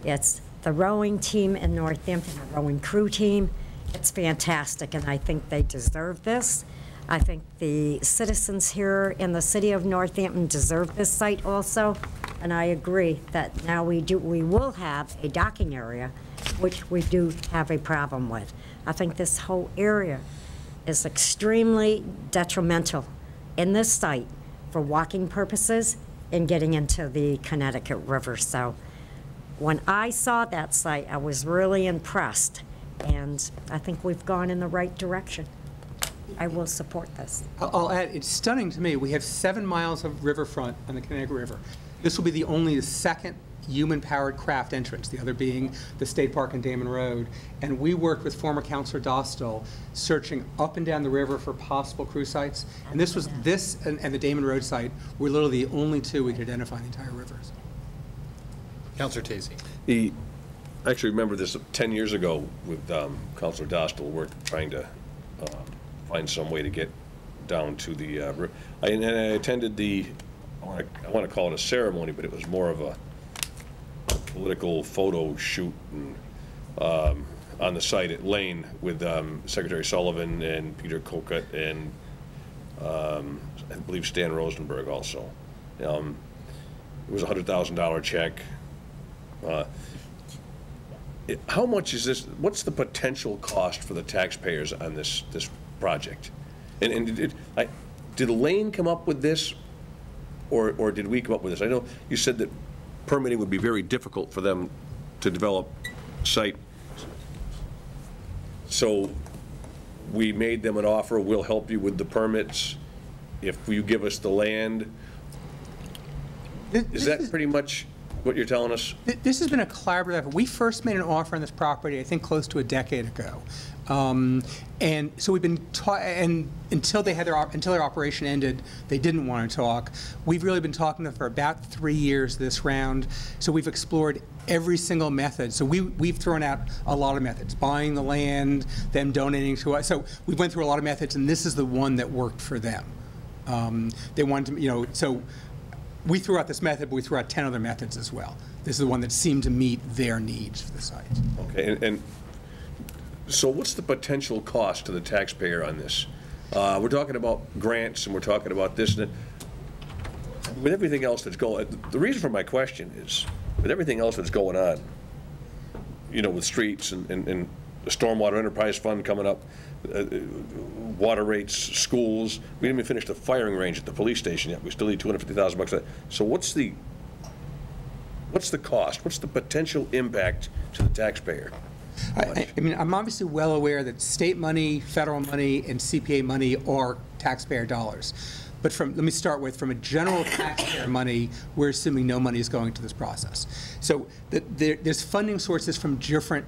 It's the rowing team in Northampton, the rowing crew team. It's fantastic, and I think they deserve this. I think the citizens here in the city of Northampton deserve this site also, and I agree that now we will have a docking area, which we do have a problem with. I think this whole area is extremely detrimental in this site for walking purposes and getting into the Connecticut River. So when I saw that site, I was really impressed, and I think we've gone in the right direction. I will support this. I'll add, it's stunning to me. We have 7 miles of riverfront on the Connecticut River. This will be the second human-powered craft entrance, the other being the State Park and Damon Road. And we worked with former Councilor Dostal, searching up and down the river for possible cruise sites. And this and the Damon Road site were literally the only 2 we could identify in the entire rivers. Councilor Tacey. I actually remember this 10 years ago with Councilor Dostal. We're trying to find some way to get down to the I attended the, I want to call it a ceremony, but it was more of a political photo shoot on the site at Lane with Secretary Sullivan and Peter Kokut and I believe Stan Rosenberg also. It was a $100,000 check. How much is this? What's the potential cost for the taxpayers on this project? And did Lane come up with this, or did we come up with this? I know you said that permitting would be very difficult for them to develop site. So we made them an offer, we'll help you with the permits if you give us the land. Is that pretty much what you're telling us? This has been a collaborative effort. We first made an offer on this property, I think, close to a decade ago. And so we've been and until their operation ended, they didn't want to talk. We've really been talking to them for about 3 years this round. So we've explored every single method. So we've thrown out a lot of methods, buying the land, them donating to us. So we went through a lot of methods, and this is the one that worked for them. They wanted to, so we threw out this method, but we threw out 10 other methods as well. This is the one that seemed to meet their needs for the site. Okay, and so what's the potential cost to the taxpayer on this? We're talking about grants, and we're talking about this and that. With everything else that's going, the reason for my question is, with everything else that's going on, with streets and the Stormwater Enterprise Fund coming up, water rates, schools. We didn't even finish the firing range at the police station yet. We still need $250,000 for that. So what's the cost? What's the potential impact to the taxpayer? I mean, I'm obviously well aware that state money, federal money, and CPA money are taxpayer dollars. But let me start with, from a general taxpayer money, we're assuming no money is going to this process. So there's funding sources from different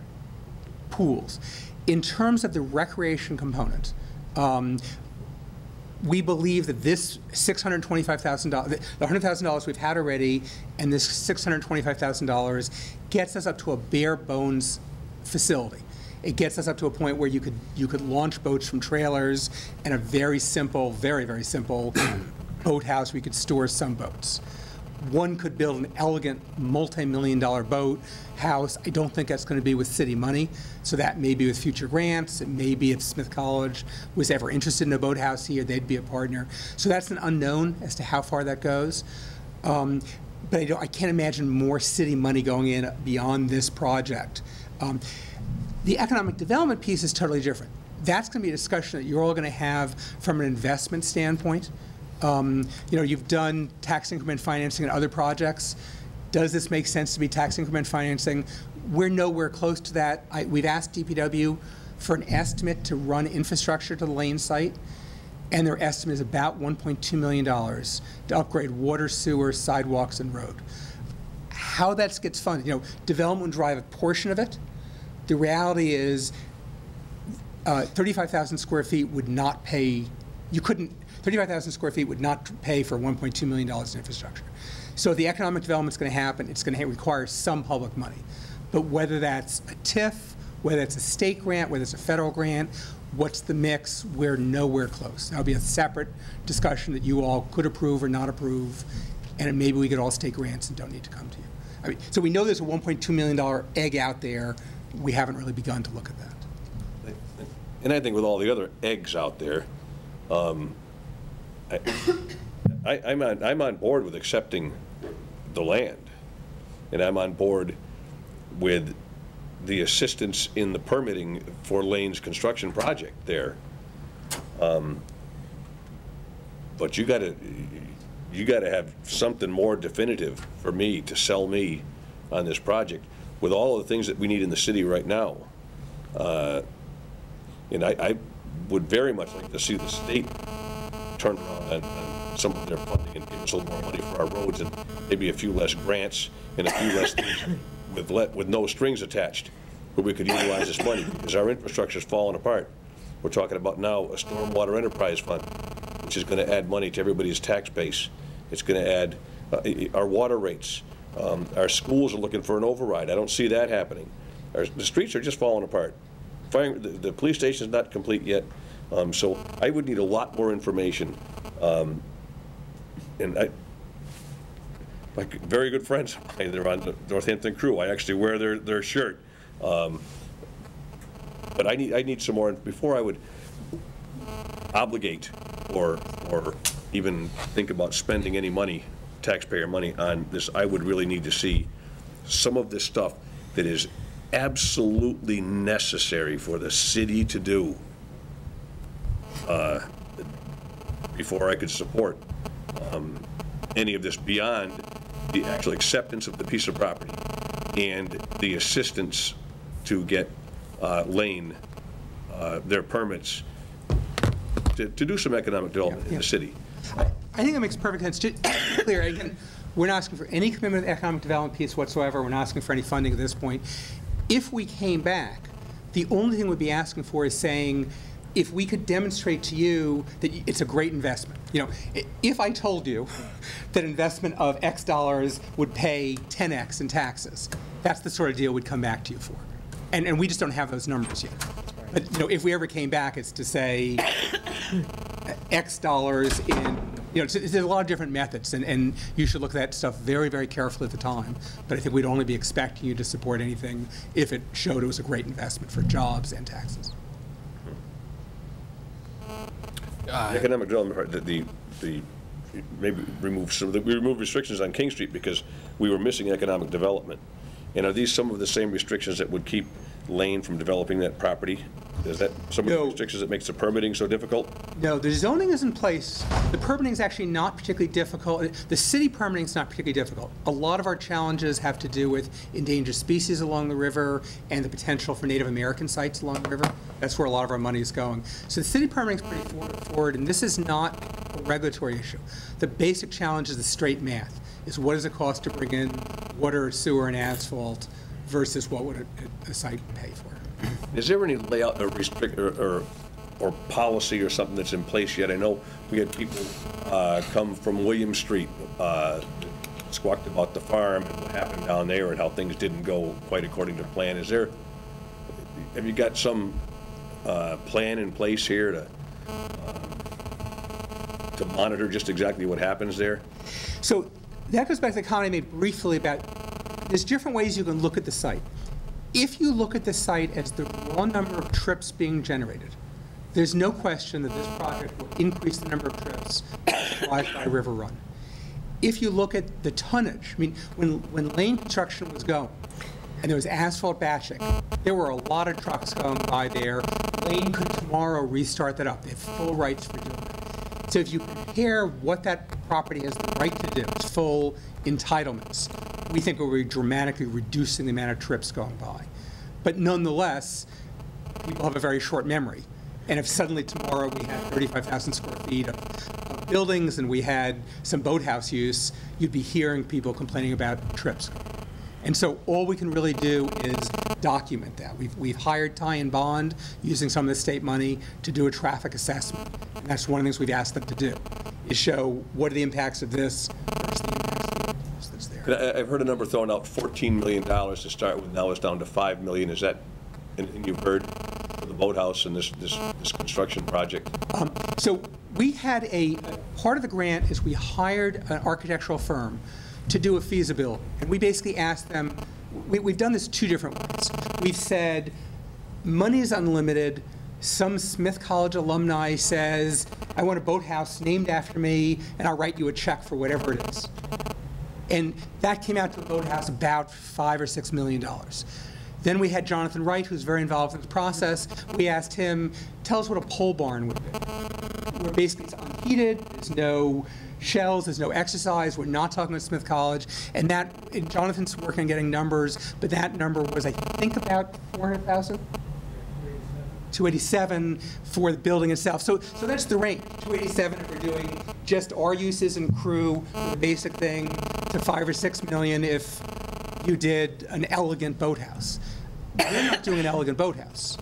pools. In terms of the recreation component, we believe that this $625,000, the $100,000 we've had already, and this $625,000 gets us up to a bare bones facility. It gets us up to a point where you could launch boats from trailers and a very simple, very, very simple boathouse where you could store some boats. One could build an elegant multi-million-dollar boat house. I don't think that's going to be with city money, so that may be with future grants. It may be if Smith College was ever interested in a boathouse here, they'd be a partner. So that's an unknown as to how far that goes. But I can't imagine more city money going in beyond this project. The economic development piece is totally different. That's going to be a discussion that you're all going to have from an investment standpoint. You've done tax increment financing and other projects. Does this make sense to be tax increment financing? We're nowhere close to that. We've asked DPW for an estimate to run infrastructure to the Lane site, and their estimate is about $1.2 million to upgrade water, sewer, sidewalks, and road. How that gets funded, development would drive a portion of it. The reality is 35,000 square feet would not pay, 35,000 square feet would not pay for $1.2 million in infrastructure. So if the economic development's going to happen, it's going to require some public money. But whether that's a TIF, whether it's a state grant, whether it's a federal grant, what's the mix? We're nowhere close. That'll be a separate discussion that you all could approve or not approve, and maybe we could all state grants and don't need to come to you. So we know there's a $1.2 million egg out there. We haven't really begun to look at that. And I think with all the other eggs out there, I'm on board with accepting the land, and I'm on board with the assistance in the permitting for Lane's construction project there. But you gotta have something more definitive for me to sell me on this project with all of the things that we need in the city right now. And I would very much like to see the state turn around on some of their funding and give us a little more money for our roads and maybe a few less grants and a few less things with no strings attached where we could utilize this money, because our infrastructure is falling apart. We're talking about now a Stormwater Enterprise Fund, which is going to add money to everybody's tax base. It's going to add our water rates. Our schools are looking for an override. I don't see that happening. The streets are just falling apart. The police station is not complete yet, so I would need a lot more information. And my very good friends, they're on the Northampton crew. I actually wear their shirt. But I need some more before I would obligate or even think about spending any money, taxpayer money, on this. I would really need to see some of this stuff that is absolutely necessary for the city to do before I could support any of this beyond the actual acceptance of the piece of property and the assistance to get Lane their permits to do some economic development in the city. I think that makes perfect sense. Just clear, again, we're not asking for any commitment to the economic development piece whatsoever. We're not asking for any funding at this point. If we came back, the only thing we'd be asking for is saying, if we could demonstrate to you that it's a great investment. If I told you that investment of X dollars would pay 10X in taxes, that's the sort of deal we'd come back to you for. And we just don't have those numbers yet. But if we ever came back, it's to say X dollars in, there's a lot of different methods, and you should look at that stuff very, very carefully at the time. But I think we'd only be expecting you to support anything if it showed it was a great investment for jobs and taxes. Economic development part, maybe remove we removed restrictions on King Street because we were missing economic development. And are these some of the same restrictions that would keep Lane from developing that property? Is that some of the restrictions that makes the permitting so difficult? No, the zoning is in place. The permitting is actually not particularly difficult. The city permitting is not particularly difficult. A lot of our challenges have to do with endangered species along the river and the potential for Native American sites along the river. That's where a lot of our money is going. So the city permitting is pretty forward, and this is not a regulatory issue. The basic challenge is the straight math, is what does it cost to bring in water, sewer, and asphalt versus what would a site pay for. Is there any layout or or policy or something that's in place yet? I know we had people come from William Street, squawked about the farm and what happened down there and how things didn't go quite according to plan. Have you got some plan in place here to monitor just exactly what happens there? So that goes back to the comment I made briefly about there's different ways you can look at the site. If you look at the site as the raw number of trips being generated, there's no question that this project will increase the number of trips supplied by River Run. If you look at the tonnage, I mean, when lane construction was going, and there was asphalt batching, there were a lot of trucks going by there. Lane could tomorrow restart that up. They have full rights for doing that. So if you compare what that property has the right to do, its full entitlements, we think we'll be dramatically reducing the amount of trips going by. But nonetheless, people have a very short memory. And if suddenly tomorrow we had 35,000 square feet of buildings and we had some boathouse use, you'd be hearing people complaining about trips. And so all we can really do is document that. We've hired Ty and Bond using some of the state money to do a traffic assessment. And that's one of the things we've asked them to do, is show what are the impacts of this versus the impacts of the other use that's there. I've heard a number thrown out, $14 million to start with. Now it's down to $5 million. Is that anything you've heard for the boathouse and this construction project? So we had part of the grant is we hired an architectural firm to do a feasibility. And we basically asked them, we've done this two different ways. We've said, money is unlimited. Some Smith College alumni says, I want a boathouse named after me, and I'll write you a check for whatever it is. And that came out to the boathouse about $5 or $6 million. Then we had Jonathan Wright, who's very involved in the process. We asked him, tell us what a pole barn would be. Where basically it's unheated, there's no shells, there's no exercise, we're not talking about Smith College. And Jonathan's working on getting numbers, but that number was, I think, about 400,000? 287 for the building itself. So that's the range. 287 if we're doing just our uses and crew, the basic thing, to $5 or $6 million if you did an elegant boathouse. We're not doing an elegant boathouse.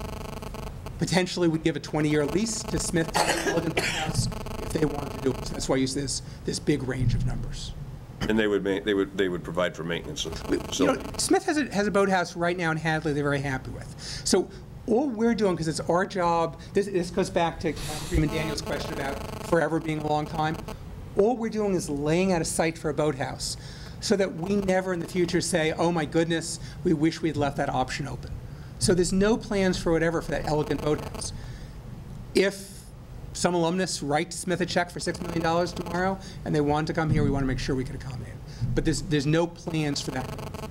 Potentially we'd give a 20-year lease to Smith to an elegant boathouse if they wanted to do it. So that's why I use this big range of numbers. And they would provide for maintenance of the facility. Smith has a boathouse right now in Hadley they're very happy with. So all we're doing, because it's our job, this goes back to Freeman Daniel's question about forever being a long time. All we're doing is laying out a site for a boathouse so that we never in the future say, oh my goodness, we wish we'd left that option open. So there's no plans for whatever for that elegant boathouse. If some alumnus writes Smith a check for $6 million tomorrow and they want to come here, we want to make sure we can accommodate. But there's no plans for that.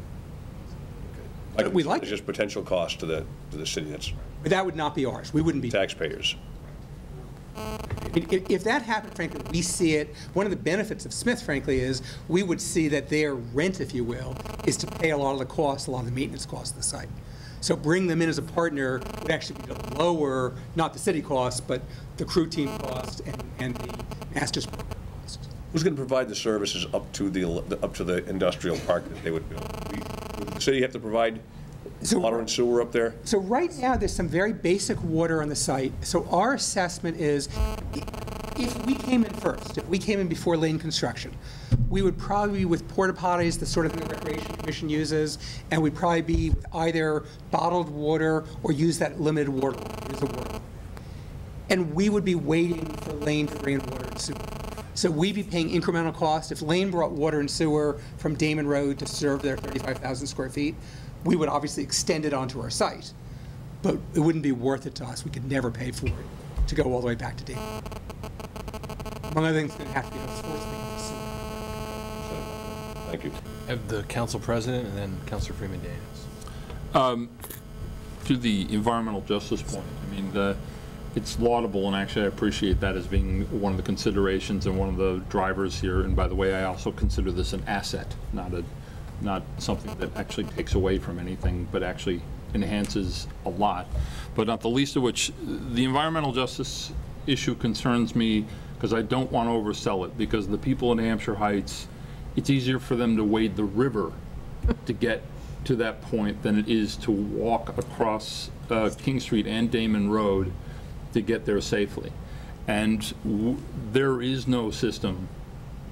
We like There's just potential cost to the city. But that would not be ours. We wouldn't be taxpayers. If that happened, frankly, we see it. One of the benefits of Smith, frankly, is we would see that their rent, if you will, is to pay a lot of the costs, a lot of the maintenance costs of the site. So bring them in as a partner would actually be to lower, not the city costs, but the crew team costs and the master's program costs. Who's going to provide the services up to the industrial park that they would build? Would the city have to provide water and sewer up there? So right now, there's some very basic water on the site. So our assessment is, if we came in first, if we came in before lane construction, we would probably be with porta potties, the sort of thing the Recreation Commission uses, and we'd probably be with either bottled water or use that limited water line. And we would be waiting for Lane to bring in water and sewer. So we'd be paying incremental cost. If Lane brought water and sewer from Damon Road to serve their 35,000 square feet, we would obviously extend it onto our site. But it wouldn't be worth it to us. We could never pay for it to go all the way back to Damon. Among other things, it's going to have to be enforcement. Thank you. Have the council president and then Councilor Freeman Daniels. to the environmental justice point, I mean, it's laudable, and actually I appreciate that as being one of the considerations and one of the drivers here. And by the way, I also consider this an asset, not something that actually takes away from anything, but actually enhances a lot. But not the least of which, the environmental justice issue concerns me because I don't want to oversell it, because the people in Hampshire Heights, it's easier for them to wade the river to get to that point than it is to walk across King Street and Damon Road to get there safely. And there is no system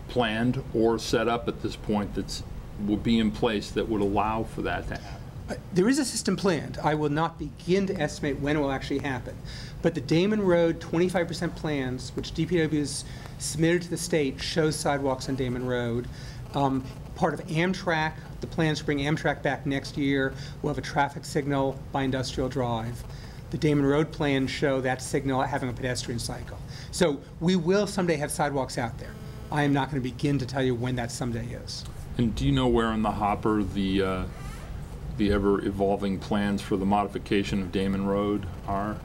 planned or set up at this point that will be in place that would allow for that to happen. There is a system planned. I will not begin to estimate when it will actually happen. But the Damon Road 25% plans, which DPW has submitted to the state, shows sidewalks on Damon Road. Part of Amtrak, the plans to bring Amtrak back next year, will have a traffic signal by Industrial Drive. The Damon Road plans show that signal having a pedestrian cycle. So we will someday have sidewalks out there. I am not going to begin to tell you when that someday is. And do you know where in the hopper the ever-evolving plans for the modification of Damon Road are?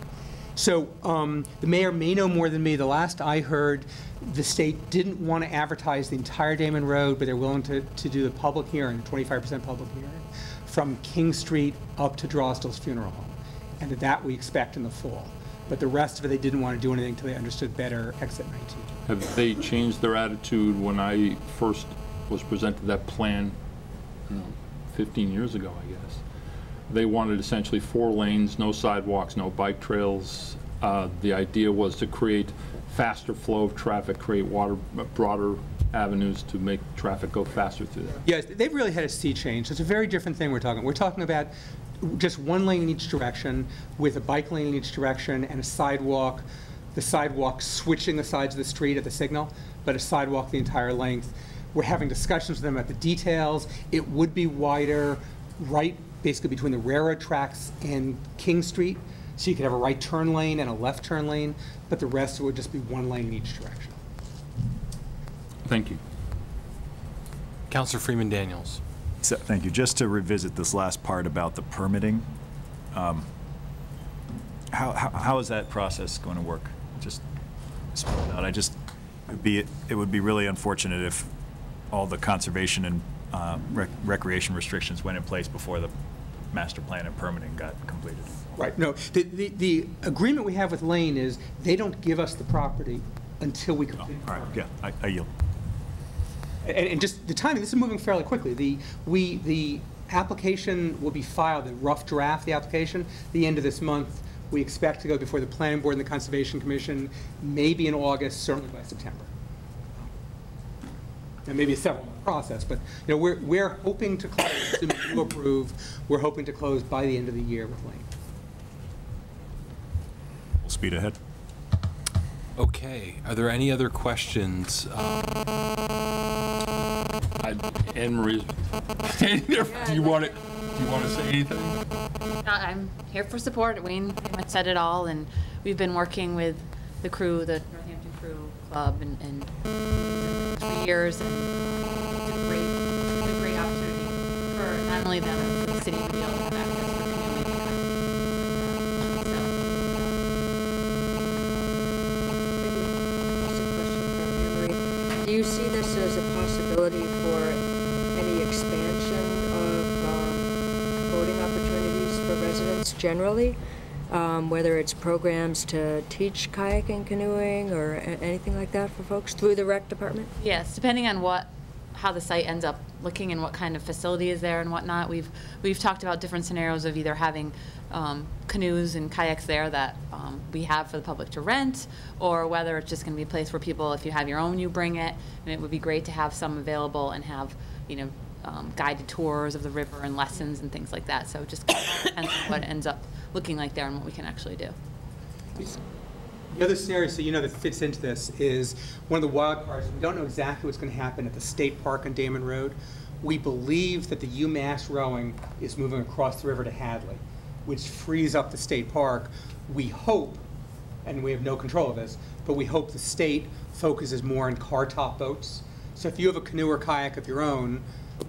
So the mayor may know more than me. The last I heard, the state didn't want to advertise the entire Damon Road, but they're willing to do the public hearing, the 25% public hearing, from King Street up to Drosdale's Funeral Home. And that we expect in the fall. But the rest of it, they didn't want to do anything until they understood better Exit 19. Have they changed their attitude? When I first was presented that plan, 15 years ago, I guess, they wanted essentially 4 lanes, no sidewalks, no bike trails. The idea was to create faster flow of traffic, create broader avenues to make traffic go faster through there. Yes, they've really had a sea change. It's a very different thing we're talking. We're talking about just 1 lane in each direction with a bike lane in each direction and a sidewalk, the sidewalk switching the sides of the street at the signal, but a sidewalk the entire length. We're having discussions with them about the details. It would be wider right basically between the railroad tracks and King Street, so you could have a right turn lane and a left turn lane, but the rest would just be 1 lane in each direction. Thank you. Councilor Freeman Daniels. So, thank you. Just to revisit this last part about the permitting, how is that process going to work? Just spell it out. It would be really unfortunate if all the conservation and recreation restrictions went in place before the master plan and permitting got completed. Right. No, the agreement we have with Lane is they don't give us the property until we complete the permit. Yeah, I yield. And just the timing, this is moving fairly quickly. The application will be filed, the rough draft, the application, the end of this month. We expect to go before the Planning Board and the Conservation Commission, maybe in August, certainly by September. And maybe a several-month process, but we're hoping to close, assuming you approve, we're hoping to close by the end of the year with Lane. We'll speed ahead. Okay, are there any other questions? Anne Marie's standing there. Do you want to say anything? I'm here for support. Wayne pretty much said it all, and we've been working with the crew, the Northampton Crew Club, and for years, and it's a great opportunity for not only them, but for the city to be able to have access for canoeing. Do you see this as a possibility for any expansion of boating opportunities for residents generally? Whether it's programs to teach kayaking, canoeing, or anything like that for folks through the rec department? Yes, depending on how the site ends up looking and what kind of facility is there and whatnot. We've talked about different scenarios of either having canoes and kayaks there that we have for the public to rent, or whether it's just going to be a place where people, if you have your own, you bring it. And it would be great to have some available and have, guided tours of the river and lessons and things like that. So it just kind of depends on what it ends up looking like there and what we can actually do. The other scenario, that fits into this is one of the wild cards. We don't know exactly what's going to happen at the state park on Damon Road. We believe that the UMass rowing is moving across the river to Hadley, which frees up the state park. We hope, and we have no control of this, but we hope the state focuses more on car-top boats. So if you have a canoe or kayak of your own,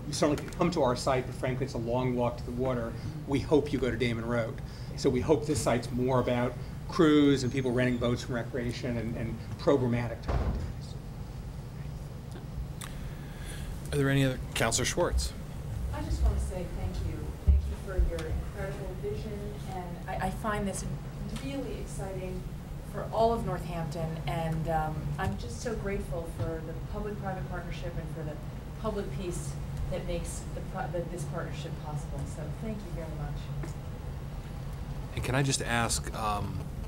you certainly can come to our site, but frankly, it's a long walk to the water. We hope you go to Damon Road. So we hope this site's more about crews and people renting boats for recreation and programmatic type activities. Are there any other? Councilor Schwartz. I just want to say thank you. Thank you for your incredible vision, and I find this really exciting for all of Northampton, and I'm just so grateful for the public-private partnership and for the public piece that makes this partnership possible. So thank you very much. And can I just ask,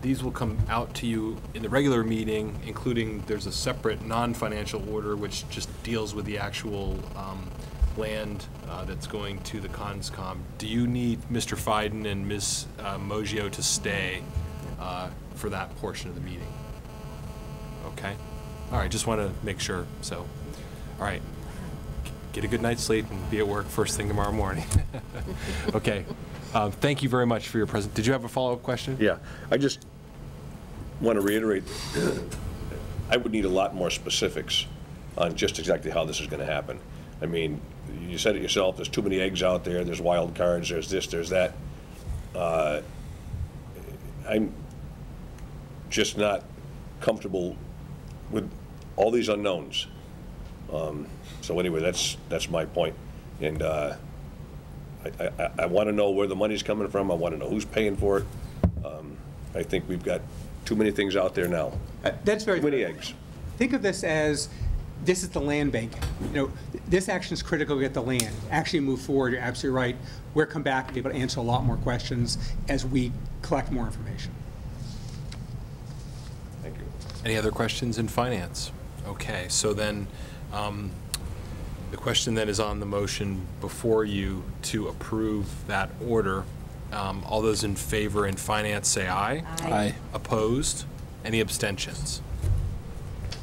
these will come out to you in the regular meeting, including there's a separate non-financial order which just deals with the actual land that's going to the CONSCOM. Do you need Mr. Fiden and Ms. Moggio to stay for that portion of the meeting? Okay. All right, just want to make sure. So, all right. Get a good night's sleep and be at work first thing tomorrow morning. Okay. Thank you very much for your present. Did you have a follow-up question? Yeah, I just want to reiterate, I would need a lot more specifics on just exactly how this is going to happen. I mean, you said it yourself, there's too many eggs out there, there's wild cards, there's this, there's that. I'm just not comfortable with all these unknowns. So anyway, that's my point. And I want to know where the money's coming from. I want to know who's paying for it. I think we've got too many things out there now. That's very too many eggs. Think of this as this is the land bank. You know, this action is critical to get the land. Actually move forward, you're absolutely right. We'll come back and be able to answer a lot more questions as we collect more information. Thank you. Any other questions in finance? Okay, so then the question then is on the motion before you to approve that order. All those in favor in finance say aye. Aye. Opposed? Any abstentions?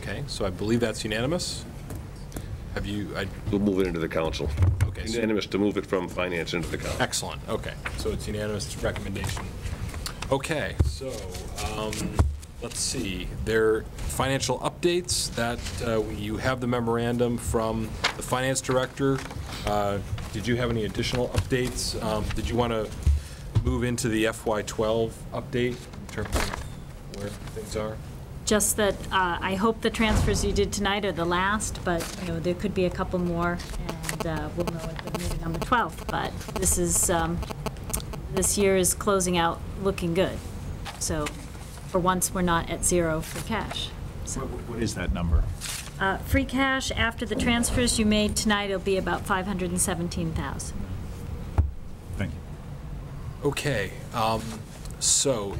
Okay, so I believe that's unanimous. Have you? We'll move it into the council. Okay. Unanimous to move it from finance into the council. Excellent. Okay, so it's unanimous recommendation. Okay, so let's see. There financial updates that you have the memorandum from the finance director. Did you have any additional updates? Did you want to move into the FY12 update in terms of where things are? Just that I hope the transfers you did tonight are the last, but you know there could be a couple more, and we'll know at the meeting on the 12th. But this is this year is closing out looking good. So for once, we're not at zero for cash. So What is that number? free cash after the transfers you made tonight, it'll be about $517,000. Thank you. Okay, so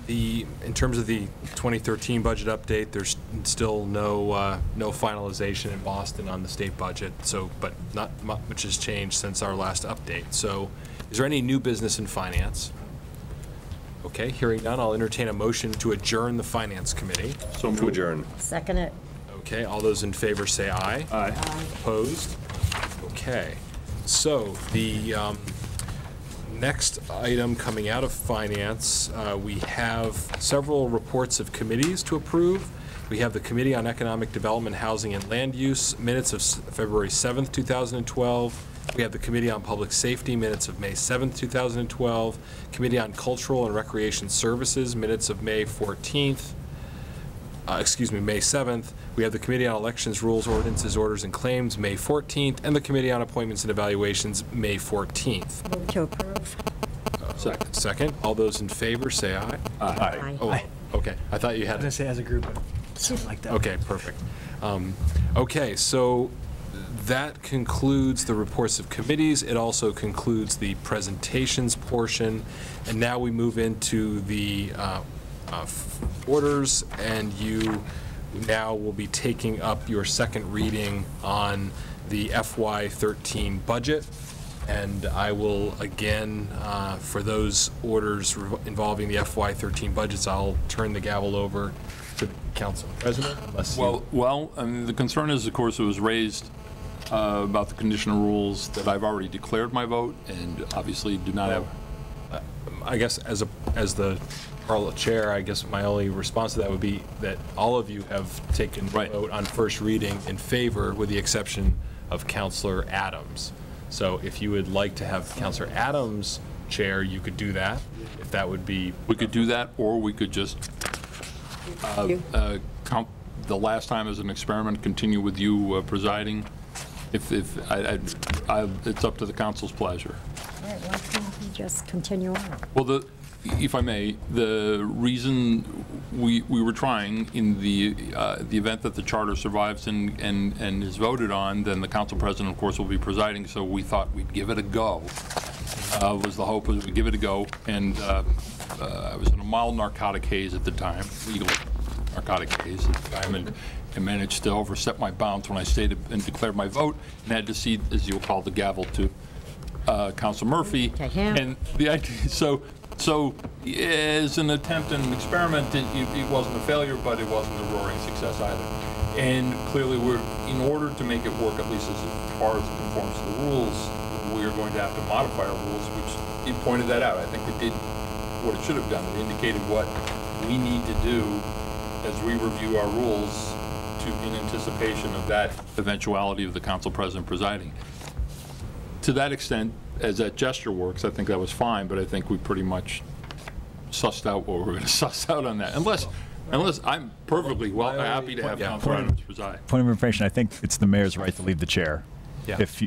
in terms of the 2013 budget update, there's still no finalization in Boston on the state budget. So, but not much has changed since our last update. So, is there any new business in finance? Okay, hearing none, I'll entertain a motion to adjourn the Finance Committee. So to adjourn. Second it. Okay, all those in favor say aye. Aye. Opposed? Okay, so the next item coming out of Finance, we have several reports of committees to approve. We have the Committee on Economic Development, Housing, and Land Use, minutes of February 7th, 2012. We have the Committee on Public Safety, minutes of May 7th, 2012. Committee on Cultural and Recreation Services, minutes of May 14th. May 7th. We have the Committee on Elections, Rules, Ordinances, Orders, and Claims, May 14th, and the Committee on Appointments and Evaluations, May 14th. Move to approve. Second. Second. All those in favor, say aye. Aye. Oh, okay. I thought you I was had. gonna say as a group, but something like that. Okay, perfect. Okay, so that concludes the reports of committees. It also concludes the presentations portion, and now we move into the orders, and you now will be taking up your second reading on the FY13 budget. And I will, again, for those orders involving the FY13 budgets, I'll turn the gavel over to the Council President, unless you... Well, I mean, the concern is, of course, it was raised about the conditional rules that I've already declared my vote, and obviously do not have... I guess as the Parliament Chair, I guess my only response to that would be that all of you have taken the vote on first reading in favor, with the exception of Councilor Adams. So if you would like to have Councilor Adams chair, you could do that, if that would be. We could do that, or we could just count the last time as an experiment, continue with you presiding. If it's up to the council's pleasure. All right, why can't we just continue on? Well, if I may, the reason we were trying, in the event that the charter survives and is voted on, then the council president, of course, will be presiding, so we thought we'd give it a go. Was the hope was we'd give it a go, and I was in a mild narcotic haze at the time, legal narcotic haze at the time, and I managed to overstep my bounds when I stated and declared my vote, and had to cede, as you'll call, the gavel to Council Murphy. And the idea, so as an attempt and an experiment, it wasn't a failure, but it wasn't a roaring success either. And clearly, in order to make it work, at least as far as it conforms to the rules, we are going to have to modify our rules, which it pointed that out. I think it did what it should have done. It indicated what we need to do as we review our rules in anticipation of that eventuality of the council president presiding. To that extent, as that gesture works, I think that was fine, but I think we pretty much sussed out what we were going to suss out on that. Unless I'm perfectly happy to have Council Adams preside. Point of information, I think it's the mayor's right to leave the chair. Yeah. If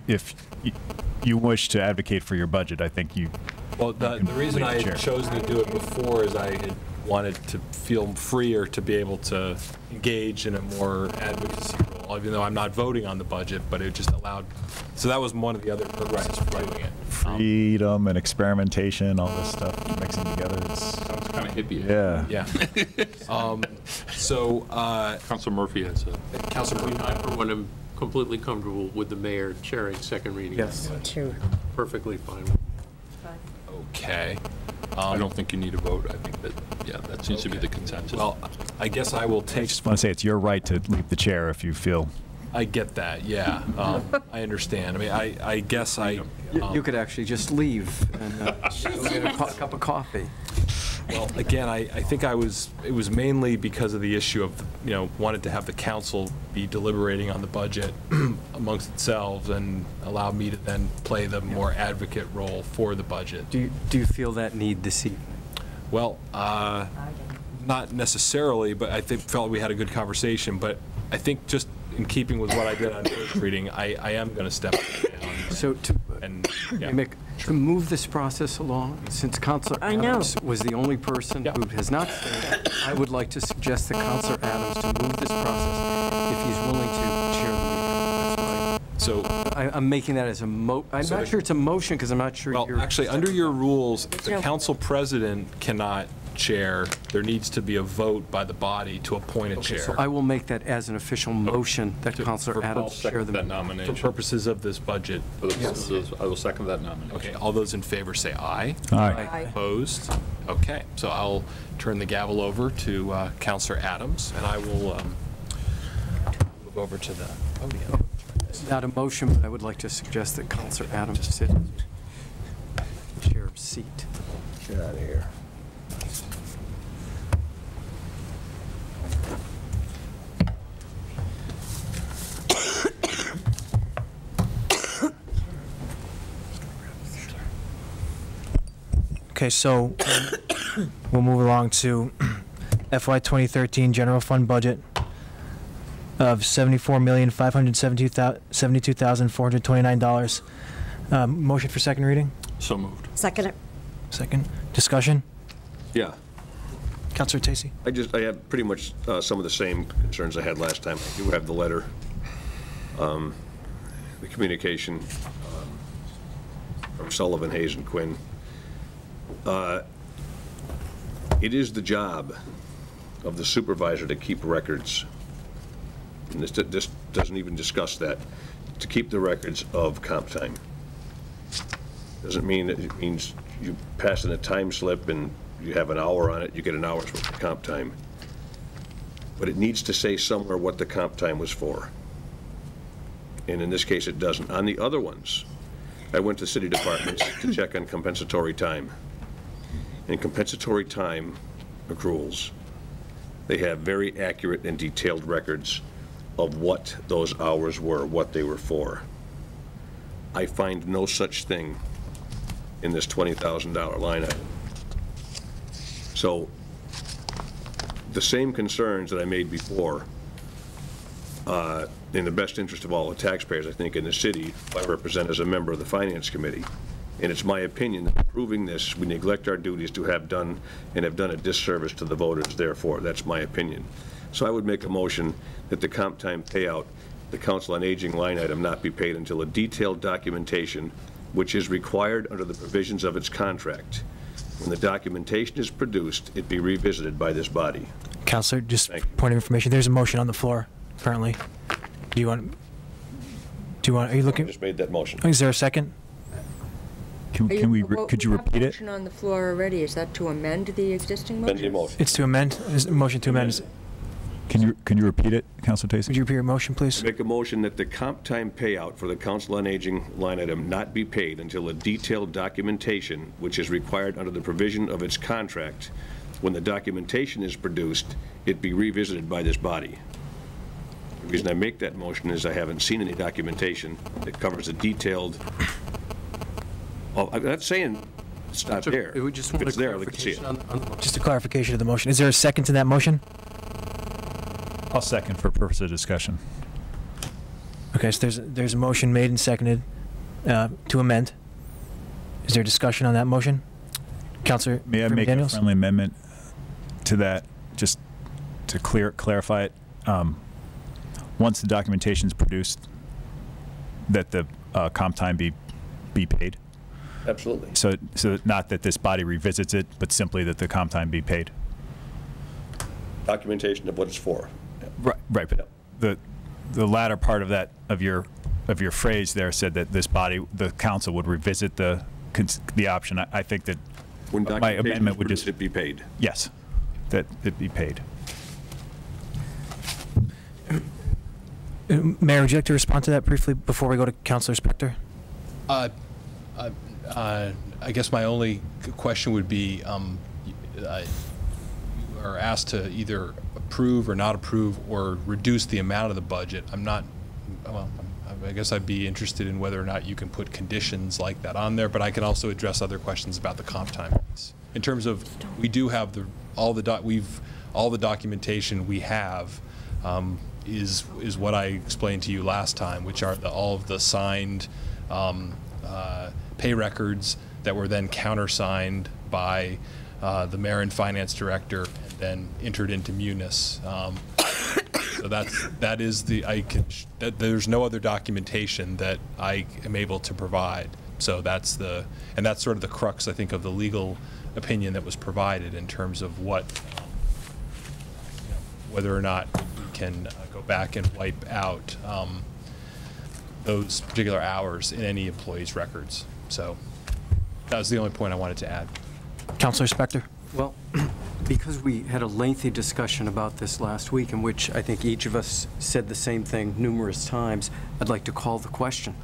you wish to advocate for your budget, I think you. Well, the reason I had chosen to do it before is I had wanted to feel freer to be able to engage in a more advocacy role, even though I'm not voting on the budget, but it just allowed. So that was one of the other purposes for doing it. Freedom and experimentation, all this stuff mixing together. Sounds kind of hippie. Yeah. Yeah. Council Murphy has a. Council Murphy. I, for one, am completely comfortable with the mayor chairing second reading. Yes. True. Perfectly fine. Okay. I don't think you need a vote. I think that seems to be the consensus. Well, I guess I will I take. just want to say it's your right to leave the chair if you feel. I get that, yeah. I understand. I mean, I guess I. You could actually just leave and go get a cup of coffee. Well, again, I think it was mainly because of the issue of, wanted to have the council be deliberating on the budget amongst themselves and allow me to then play the more advocate role for the budget. Do you feel that need this evening? Well, not necessarily, but I felt we had a good conversation, but I think just in keeping with what I did on first reading, I am going to step down. So to move this process along, since Councilor Adams was the only person who has not stayed, I would like to suggest that Councilor Adams to move this process if he's willing to chair the meeting. That's why. So I'm making that as a I'm not sure it's a motion because I'm not sure. Well, actually, under your rules, the council president cannot chair. There needs to be a vote by the body to appoint a chair. So I will make that as an official motion that Councilor Adams chair the meeting. Nomination. For purposes of this budget. Yes. I will second that nomination. Okay, all those in favor say aye. Aye. Opposed? Okay, so I'll turn the gavel over to Councilor Adams, and I will move over to the podium. Not a motion, but I would like to suggest that Councilor Adams sit in the chair seat. Get out of here. Okay, so we'll move along to FY 2013 general fund budget of $74,572,429. Motion for second reading? So moved. Second it. Second. Discussion? Yeah. Councilor Tacey? I have pretty much some of the same concerns I had last time. I do have the letter, the communication from Sullivan, Hayes, and Quinn. It is the job of the supervisor to keep records, and this doesn't even discuss that, to keep the records of comp time. Doesn't mean it means you pass in a time slip and you have an hour on it, you get an hour's worth of comp time. But it needs to say somewhere what the comp time was for. And in this case, it doesn't. On the other ones, I went to city departments to check on compensatory time. And compensatory time accruals, they have very accurate and detailed records of what those hours were, what they were for. I find no such thing in this $20,000 line item. So the same concerns that I made before, in the best interest of all the taxpayers, I think, in the city, I represent as a member of the Finance Committee. And it's my opinion that approving this, we neglect our duties to have done a disservice to the voters, therefore. That's my opinion. So I would make a motion that the comp time payout, the Council on Aging line item, not be paid until a detailed documentation, which is required under the provisions of its contract. When the documentation is produced, it be revisited by this body. Counselor, just point of information, there's a motion on the floor, apparently. Are you looking? I just made that motion. Is there a second? Could you repeat it? Motion on the floor already. Is that to amend the existing motion? Amend the motion. It's to amend, is motion to amend. Can you repeat it, Councilor Tacey? Would you repeat your motion, please? Make a motion that the comp time payout for the Council on Aging line item not be paid until a detailed documentation, which is required under the provision of its contract. When the documentation is produced, it be revisited by this body. The reason I make that motion is I haven't seen any documentation that covers a detailed. Well, I'm not saying it's not there. We just If want it's a there, we can see it. Just a clarification of the motion. Is there a second to that motion? I'll second for purpose of discussion. Okay, so there's a motion made and seconded to amend. Is there discussion on that motion? Councilor May I make a friendly amendment to that, just to clarify it? Once the documentation is produced, that the comp time be paid? Absolutely. So not that this body revisits it, but simply that the comp time be paid? Documentation of what it's for. Right, but the latter part of that, of your phrase there said that this body, the council, would revisit the option. I think that when my amendment would just it be paid. Yes, that it be paid. Mayor, would you like to respond to that briefly before we go to Councilor Spector? I guess my only question would be, you are asked to either approve or not approve or reduce the amount of the budget. I guess I'd be interested in whether or not you can put conditions like that on there, but I can also address other questions about the comp time. In terms of, we do have all the documentation we have is what I explained to you last time, which are all of the signed pay records that were then countersigned by the mayor and finance director and then entered into Munis. So that is there's no other documentation that I am able to provide. So that's sort of the crux, I think, of the legal opinion that was provided in terms of whether or not we can go back and wipe out those particular hours in any employee's records. So that was the only point I wanted to add. Councilor Spector? Well, because we had a lengthy discussion about this last week, in which I think each of us said the same thing numerous times, I'd like to call the question.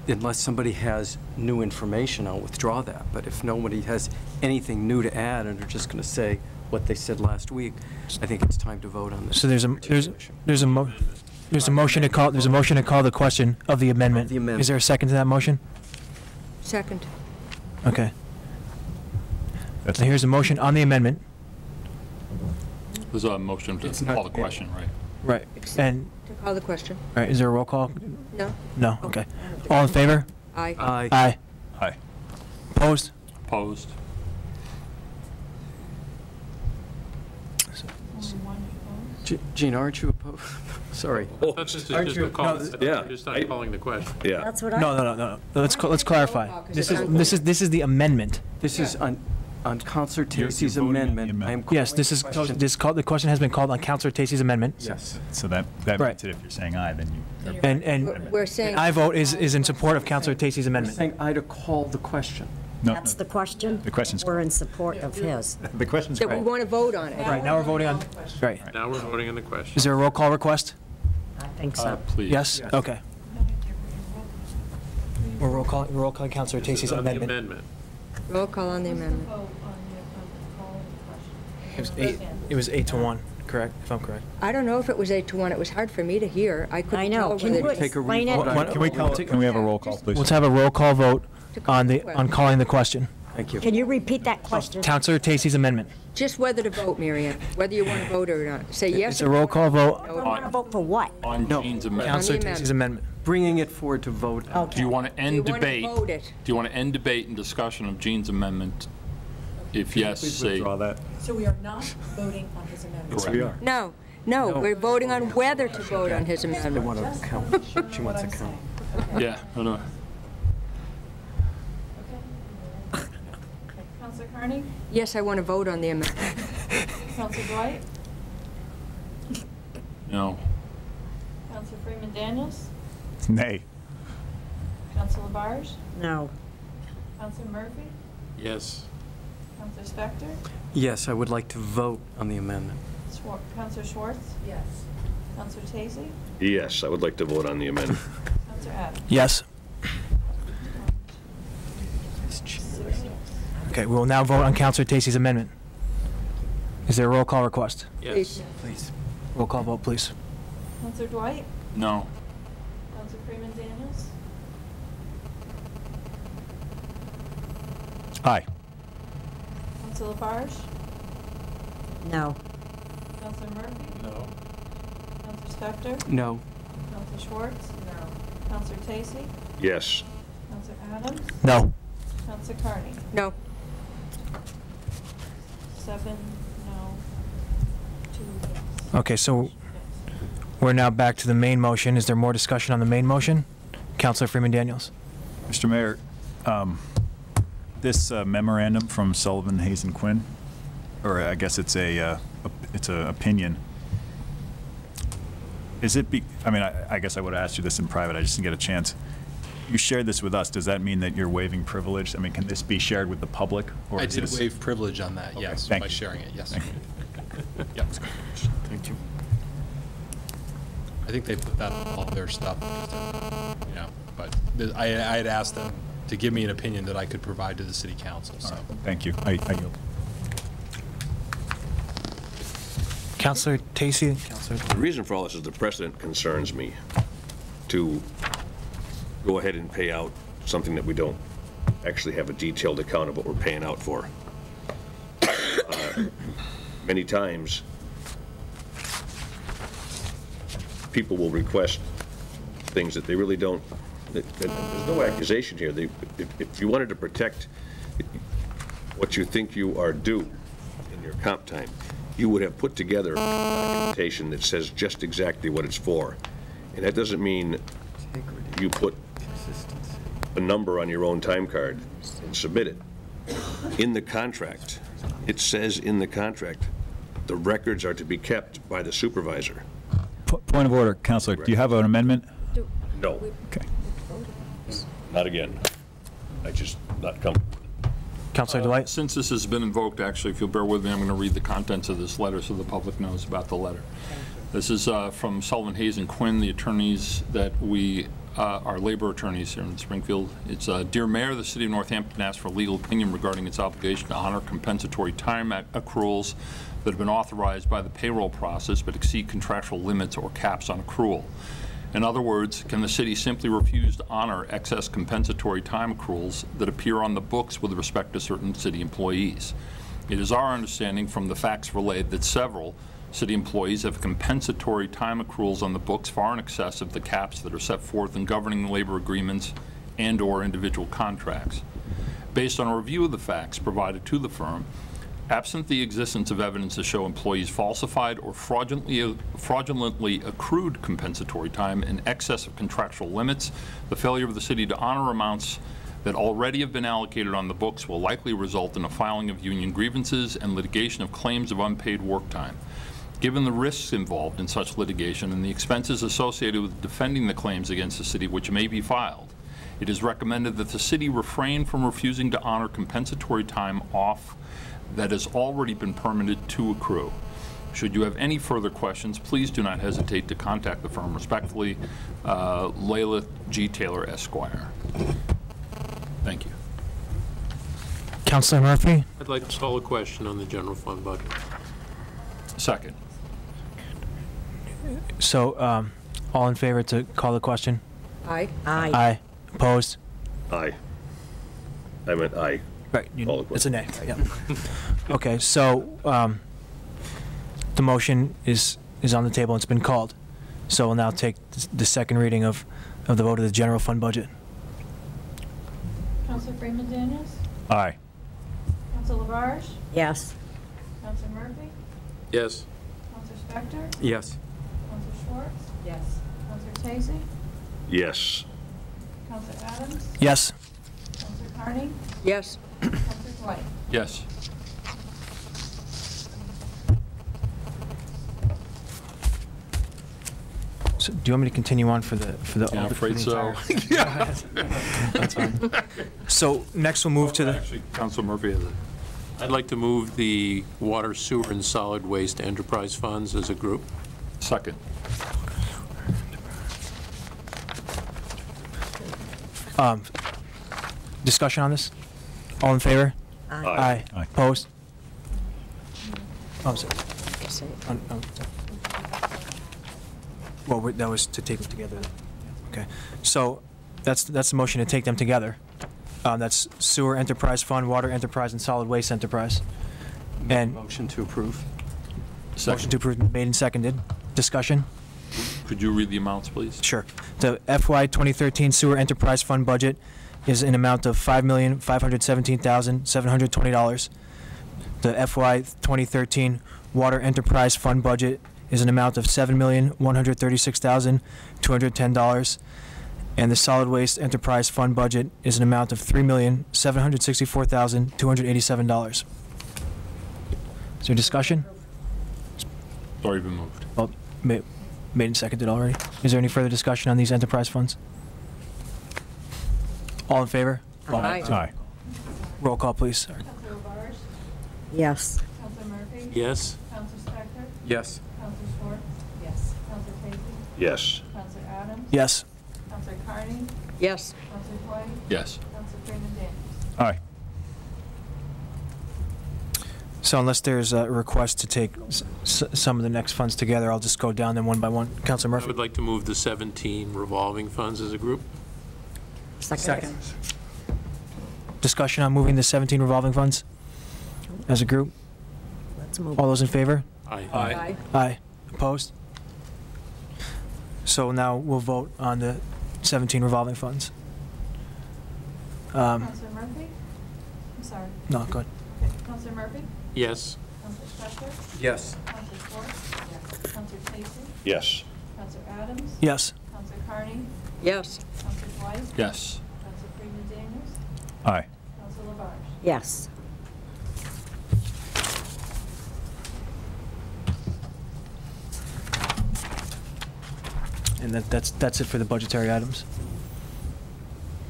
Unless somebody has new information, I'll withdraw that. But if nobody has anything new to add and are just going to say what they said last week, I think it's time to vote on this. So there's a motion to call the question of the amendment. Is there a second to that motion? Second. Okay. So here's a motion on the amendment. There's a motion to call the question, right? Right. And To call the question. all right, is there a roll call? No. No. Okay. All in favor? Aye. Aye. Aye. Opposed? Opposed. Gene, aren't you opposed? Sorry. That's just not calling the question. Yeah. That's what I. No. Let's clarify. This is the amendment. This is on Councilor Tacey's amendment. Yes, the question has been called on Councilor Tacey's amendment. Yes. So that Right. means that if you're saying aye, then you. And We're saying. I vote is in support of Councilor Tacey's I'm amendment. saying aye to call the question. No, That's the question? The question's. We're in support of his. The question's That we correct. want to vote on it. Right, now we're voting on, right. Now we're voting on the question. Is there a roll call request? I think so. Please. Yes? Okay. We're roll calling Councilor Tacey's On the amendment. amendment. Roll call on the amendment. It was 8-1, correct, if I'm correct? I don't know if it was 8-1. It was hard for me to hear. I couldn't I know. tell Can whether you to Take a explain revote it? on Can we have a roll call, please? Let's have a roll call vote on calling the question. Thank you. Can you repeat that question? Counselor Tacey's amendment. Just whether to vote, Mary Ann, whether you want to vote or not. Say yes. It's a roll call vote. I want to vote for what? On Jean's amendment. Counselor On the Tacey's amendment. Bringing it forward to vote. Okay. Do you want to end Do you want to debate? vote it? Do you want to end debate and discussion of Jean's amendment? If yes, say. Withdraw that. So we are not voting on his amendment. Yes, we are. No, we're voting on whether to vote on his They amendment. want to count. She wants to count. Yeah, I know. Counselor Carney? Yes, I want to vote on the amendment. Counselor Dwight? No. Counselor Freeman Daniels? Nay. Counselor Labarge? No. Counselor Murphy? Yes. Counselor Spector? Yes, I would like to vote on the amendment. Counselor Schwartz? Yes. Counselor Tacey? Yes, I would like to vote on the amendment. Counselor Adams? Yes. Okay, we will now vote on Counselor Tacey's amendment. Is there a roll call request? Yes. Please. Roll call vote, please. Counselor Dwight? No. Counselor Freeman Daniels? Aye. Counselor Labarge? No. Counselor Murphy? No. Counselor Spector? No. Counselor Schwartz? No. Counselor Tacey? Yes. Counselor Adams? No. Counselor Carney? No. 7, no, 2, yes. Okay, so we're now back to the main motion. Is there more discussion on the main motion? Counselor Freeman Daniels. Mr. Mayor, this memorandum from Sullivan, Hayes, and Quinn, or I guess it's a opinion. Is it? I mean, I guess I would have asked you this in private. I just didn't get a chance. You shared this with us. Does that mean that you're waiving privilege? I mean, can this be shared with the public? Or I is did this- waive privilege on that, Okay, yes, thank by you. sharing it, yes. Thank Yep. Thank you. I think they put that on all their stuff, but I had asked them to give me an opinion that I could provide to the city council, so. Thank you. I yield. Counselor Tacey. The reason for all this is the precedent concerns me to go ahead and pay out something that we don't actually have a detailed account of what we're paying out for. Many times, people will request things that they really don't, there's no accusation here. If you wanted to protect what you think you are due in your comp time, you would have put together documentation that says just exactly what it's for. And that doesn't mean you put a number on your own time card and submit it. In the contract, it says in the contract, the records are to be kept by the supervisor. Point of order, Counselor. Do you have an amendment? No. Okay. Not again. I just not comfortable. Counselor Dwight. Since this has been invoked, actually, if you'll bear with me, I'm going to read the contents of this letter so the public knows about the letter. This is from Sullivan, Hayes, and Quinn, the attorneys that we are labor attorneys here in Springfield. It's, Dear Mayor, the City of Northampton asks for legal opinion regarding its obligation to honor compensatory time accruals that have been authorized by the payroll process but exceed contractual limits or caps on accrual. In other words, can the city simply refuse to honor excess compensatory time accruals that appear on the books with respect to certain city employees? It is our understanding from the facts relayed that several city employees have compensatory time accruals on the books far in excess of the caps that are set forth in governing labor agreements and/or individual contracts. Based on a review of the facts provided to the firm, absent the existence of evidence to show employees falsified or fraudulently accrued compensatory time in excess of contractual limits, the failure of the city to honor amounts that already have been allocated on the books will likely result in a filing of union grievances and litigation of claims of unpaid work time. Given the risks involved in such litigation and the expenses associated with defending the claims against the city which may be filed, it is recommended that the city refrain from refusing to honor compensatory time off that has already been permitted to accrue. Should you have any further questions, please do not hesitate to contact the firm. Respectfully, Layla G. Taylor, Esquire. Thank you. Counselor Murphy. I'd like to call a question on the general fund budget. Second. So, all in favor to call the question? Aye. Aye. Aye. Opposed? Aye. I meant aye. Right, All the it's a nay, right, yeah. Okay, so the motion is on the table, it's been called. So we'll now take the second reading of the vote of the general fund budget. Counselor Freeman Daniels? Aye. Counselor Labarge? Yes. Counselor Murphy? Yes. Counselor Spector? Yes. Counselor Schwartz? Yes. Counselor Tacey? Yes. Counselor Adams? Yes. Counselor Carney? Yes. Counselor Dwight? Yes. So do you want me to continue on for the? Yeah, I'm afraid so. That's fine. So next we'll move to the. Actually, Councilor Murphy has it. I'd like to move the water, sewer, and solid waste enterprise funds as a group. Second. Discussion on this? All in favor? Aye. Aye. Opposed? Oh, I'm sorry. Well, that was to take them together. Okay. So that's the motion to take them together. That's sewer enterprise fund, water enterprise, and solid waste enterprise. And Motion to approve. motion to approve made and seconded. Discussion? Could you read the amounts, please? Sure. The FY 2013 sewer enterprise fund budget is an amount of $5,517,720. The FY 2013 water enterprise fund budget is an amount of $7,136,210. And the solid waste enterprise fund budget is an amount of $3,764,287. Is there discussion? It's already been moved. Well, made and seconded already. Is there any further discussion on these enterprise funds? All in favor? Aye. Aye. Roll call, please. Counselor Labarge? Yes. Counselor Murphy? Yes. Counselor Spector? Yes. Counselor Schwartz? Yes. Counselor Tacey? Yes. Counselor Adams? Yes. Counselor Carney? Yes. Counselor Dwight? Yes. Counselor Freeman Daniels? Aye. So unless there's a request to take some of the next funds together, I'll just go down them one by one. Councilor I Murphy? would like to move the 17 revolving funds as a group. Second. Discussion on moving the 17 revolving funds as a group? Let's move. All those in favor? Aye. Aye. Aye. Opposed? So now we'll vote on the 17 revolving funds. Counselor Murphy? I'm sorry. No, go ahead. Okay. Counselor Murphy? Yes. Counselor Spector? Yes. Counselor Schwartz? Yes. Counselor Tacey? Yes. Counselor Adams? Yes. Counselor Carney? Yes. Counselor Dwight? Yes. Counselor Freeman Daniels? Aye. Counselor Labarge? Yes. And that's it for the budgetary items.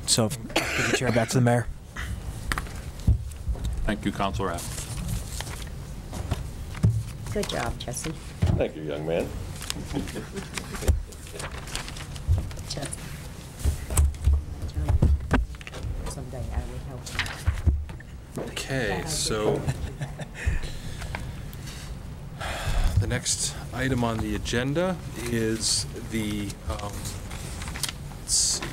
So give the chair back to the mayor. Thank you, Councilor Adams. Good job, Jesse. Thank you, young man. Someday I will help. Okay, so the next item on the agenda is the, let's see,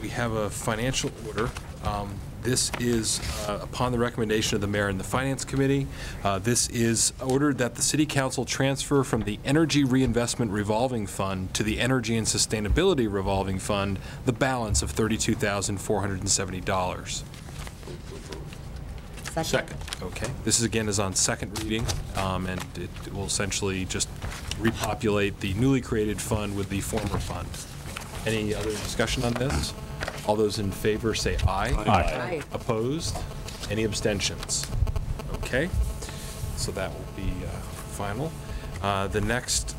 we have a financial order. This is upon the recommendation of the mayor and the finance committee. This is ordered that the city council transfer from the Energy Reinvestment Revolving Fund to the Energy and Sustainability Revolving Fund the balance of $32,470. Second. Okay. This is on second reading, and it will essentially just repopulate the newly created fund with the former fund. Any other discussion on this? All those in favor say aye. Aye. Opposed? Any abstentions? Okay. So that will be final. The next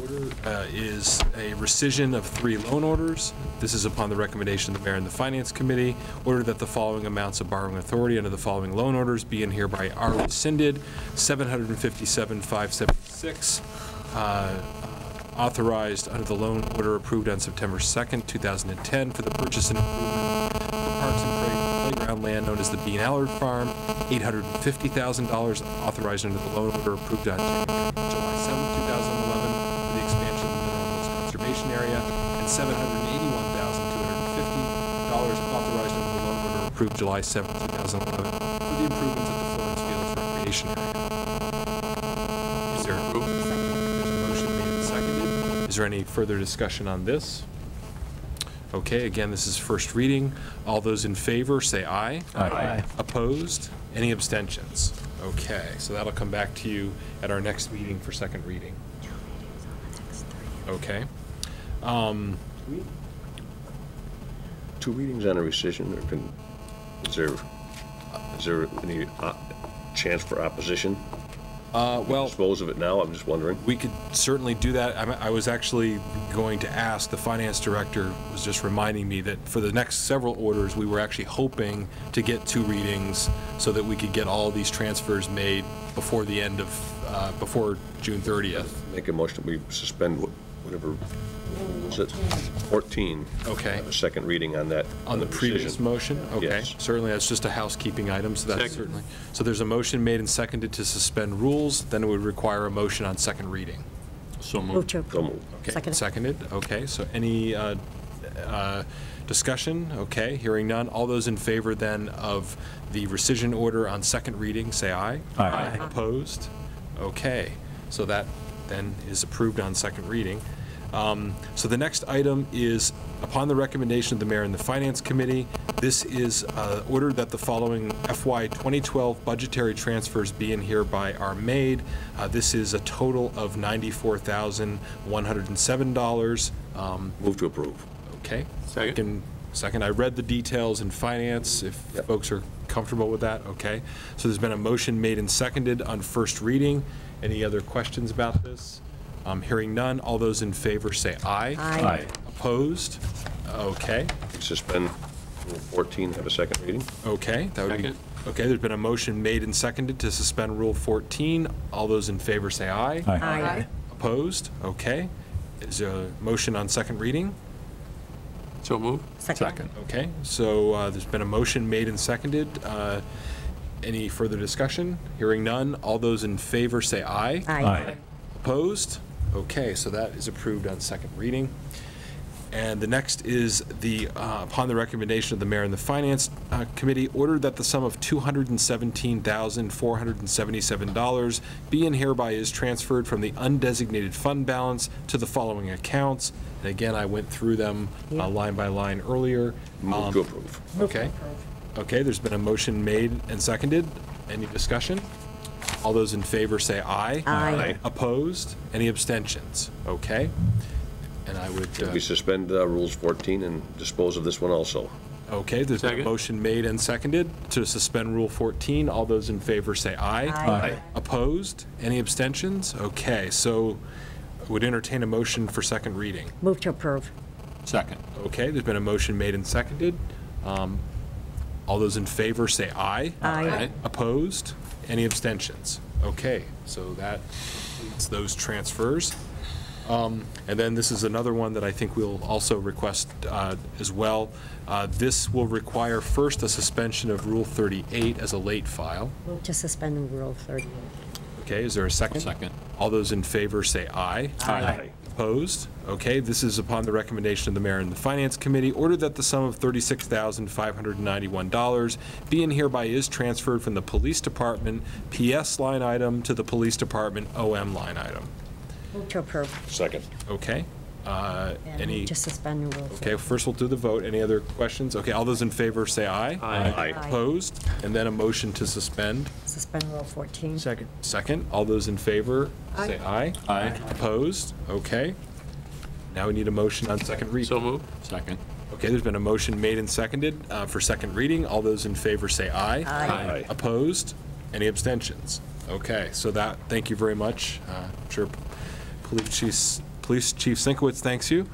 order is a rescission of 3 loan orders. This is upon the recommendation of the mayor and the finance committee. Order that the following amounts of borrowing authority under the following loan orders be and hereby are rescinded. $757,576 authorized under the loan order approved on September 2nd, 2010 for the purchase and improvement of parks and playground land known as the Bean Allard Farm. $850,000 authorized under the loan order approved on July 7th, 2011 for the expansion of the Mineral Hills Conservation Area, and $781,250 authorized under the loan approved July 7, 2011 for the improvements at the Florence Fields Recreation Area. Is there there's a motion made and seconded? Is there any further discussion on this? Okay, again, this is first reading. All those in favor, say aye. Aye. Opposed? Any abstentions? Okay, so that'll come back to you at our next meeting for second reading. Okay. 2 readings on a rescission, or is there any chance for opposition? Well, dispose of it now, I'm just wondering. We could certainly do that. I was actually going to ask, the finance director was just reminding me that for the next several orders, we were actually hoping to get 2 readings so that we could get all of these transfers made before the end of, before June 30th. Make a motion, we suspend whatever, was it 14? Okay. Have a second reading on that. On the previous decision. motion? Okay. Yes. Certainly, that's just a housekeeping item, so that's certainly. So there's a motion made and seconded to suspend rules, then it would require a motion on second reading. So Move moved. to So moved. Okay, Seconded. seconded, okay, so any discussion? Okay, hearing none. All those in favor then of the rescission order on second reading, say aye. Aye. Opposed? Okay, so that then is approved on second reading. So the next item is, upon the recommendation of the mayor and the finance committee, this is ordered that the following FY 2012 budgetary transfers be and hereby are made. This is a total of $94,107. Move to approve. Okay. Second. Second, I read the details in finance, if folks are comfortable with that, okay. So there's been a motion made and seconded on first reading. Any other questions about this? Hearing none, all those in favor say aye. Aye. Opposed? Okay. Suspend Rule 14, have a second reading. Okay, that would be, Second. okay, there's been a motion made and seconded to suspend Rule 14. All those in favor say aye. Aye. Opposed? Okay. Is there a motion on second reading? So moved. Second. Okay, so there's been a motion made and seconded. Any further discussion? Hearing none, all those in favor say aye. Aye. Opposed? Okay, so that is approved on second reading. And the next is the, upon the recommendation of the mayor and the finance committee, ordered that the sum of $217,477 be and hereby is transferred from the undesignated fund balance to the following accounts. And again, I went through them line by line earlier. Move to approve. Okay. Okay, there's been a motion made and seconded. Any discussion? All those in favor say aye. Aye. Opposed? Any abstentions? Okay. And I would, We suspend Rules 14 and dispose of this one also. okay, there's been a Second. motion made and seconded to suspend Rule 14. All those in favor say aye. Aye. Opposed? Any abstentions? Okay, so I would entertain a motion for second reading. Move to approve. Second. Okay, there's been a motion made and seconded. All those in favor say aye. Aye. Opposed? Any abstentions? Okay, so that completes those transfers. And then this is another one that I think we'll also request as well. This will require first a suspension of Rule 38 as a late file. Move to suspend Rule 38. Okay, is there a second? Second. All those in favor say aye. Aye. Opposed? Okay, this is upon the recommendation of the mayor and the finance committee, ordered that the sum of $36,591 be and hereby is transferred from the police department PS line item to the police department OM line item. Move to approve. Second. Okay? And Any? move to suspend Rule 38. Okay, first we'll do the vote. Any other questions? Okay, all those in favor say aye. Aye. Opposed? And then a motion to suspend. Suspend Rule 14. Second. Second, all those in favor say aye. Aye. Opposed? Okay. Now we need a motion on second reading. So moved. Second. Okay, there's been a motion made and seconded for second reading. All those in favor say aye. Aye. Opposed? Any abstentions? Okay, so that, thank you very much. I'm sure Police Chief Sienkiewicz thanks you.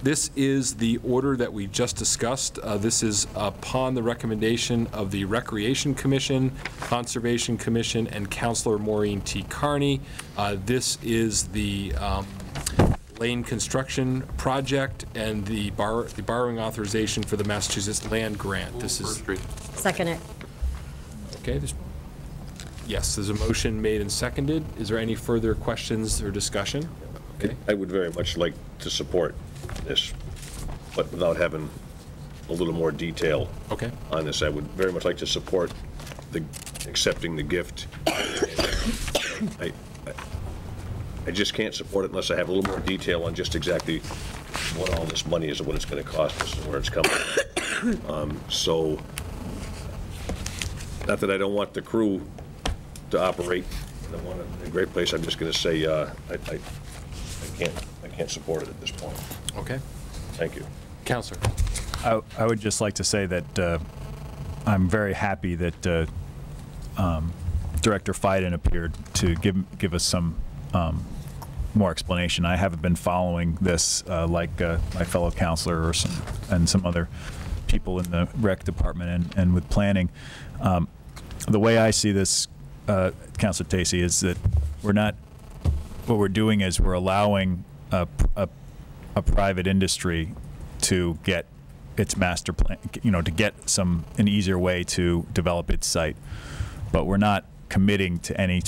This is the order that we just discussed. This is upon the recommendation of the Recreation Commission, Conservation Commission, and Councilor Maureen T. Carney. This is the lane construction project and the borrowing authorization for the Massachusetts land grant. This is, Second it. okay, yes, there's a motion made and seconded. Is there any further questions or discussion? Okay. I would very much like to support this, but without having a little more detail Okay. on this. I would very much like to support accepting the gift. I just can't support it unless I have a little more detail on just exactly what all this money is and what it's going to cost us and where it's coming from. So, not that I don't want the crew to operate in a great place, I'm just going to say I can't support it at this point. Okay. Thank you. Counselor. I would just like to say that I'm very happy that Director Fiden appeared to give us some more explanation. I haven't been following this like my fellow counselor and some other people in the rec department and with planning. The way I see this, Councilor Tacey, is that what we're doing is we're allowing a private industry to get its master plan, to get an easier way to develop its site. But we're not committing to any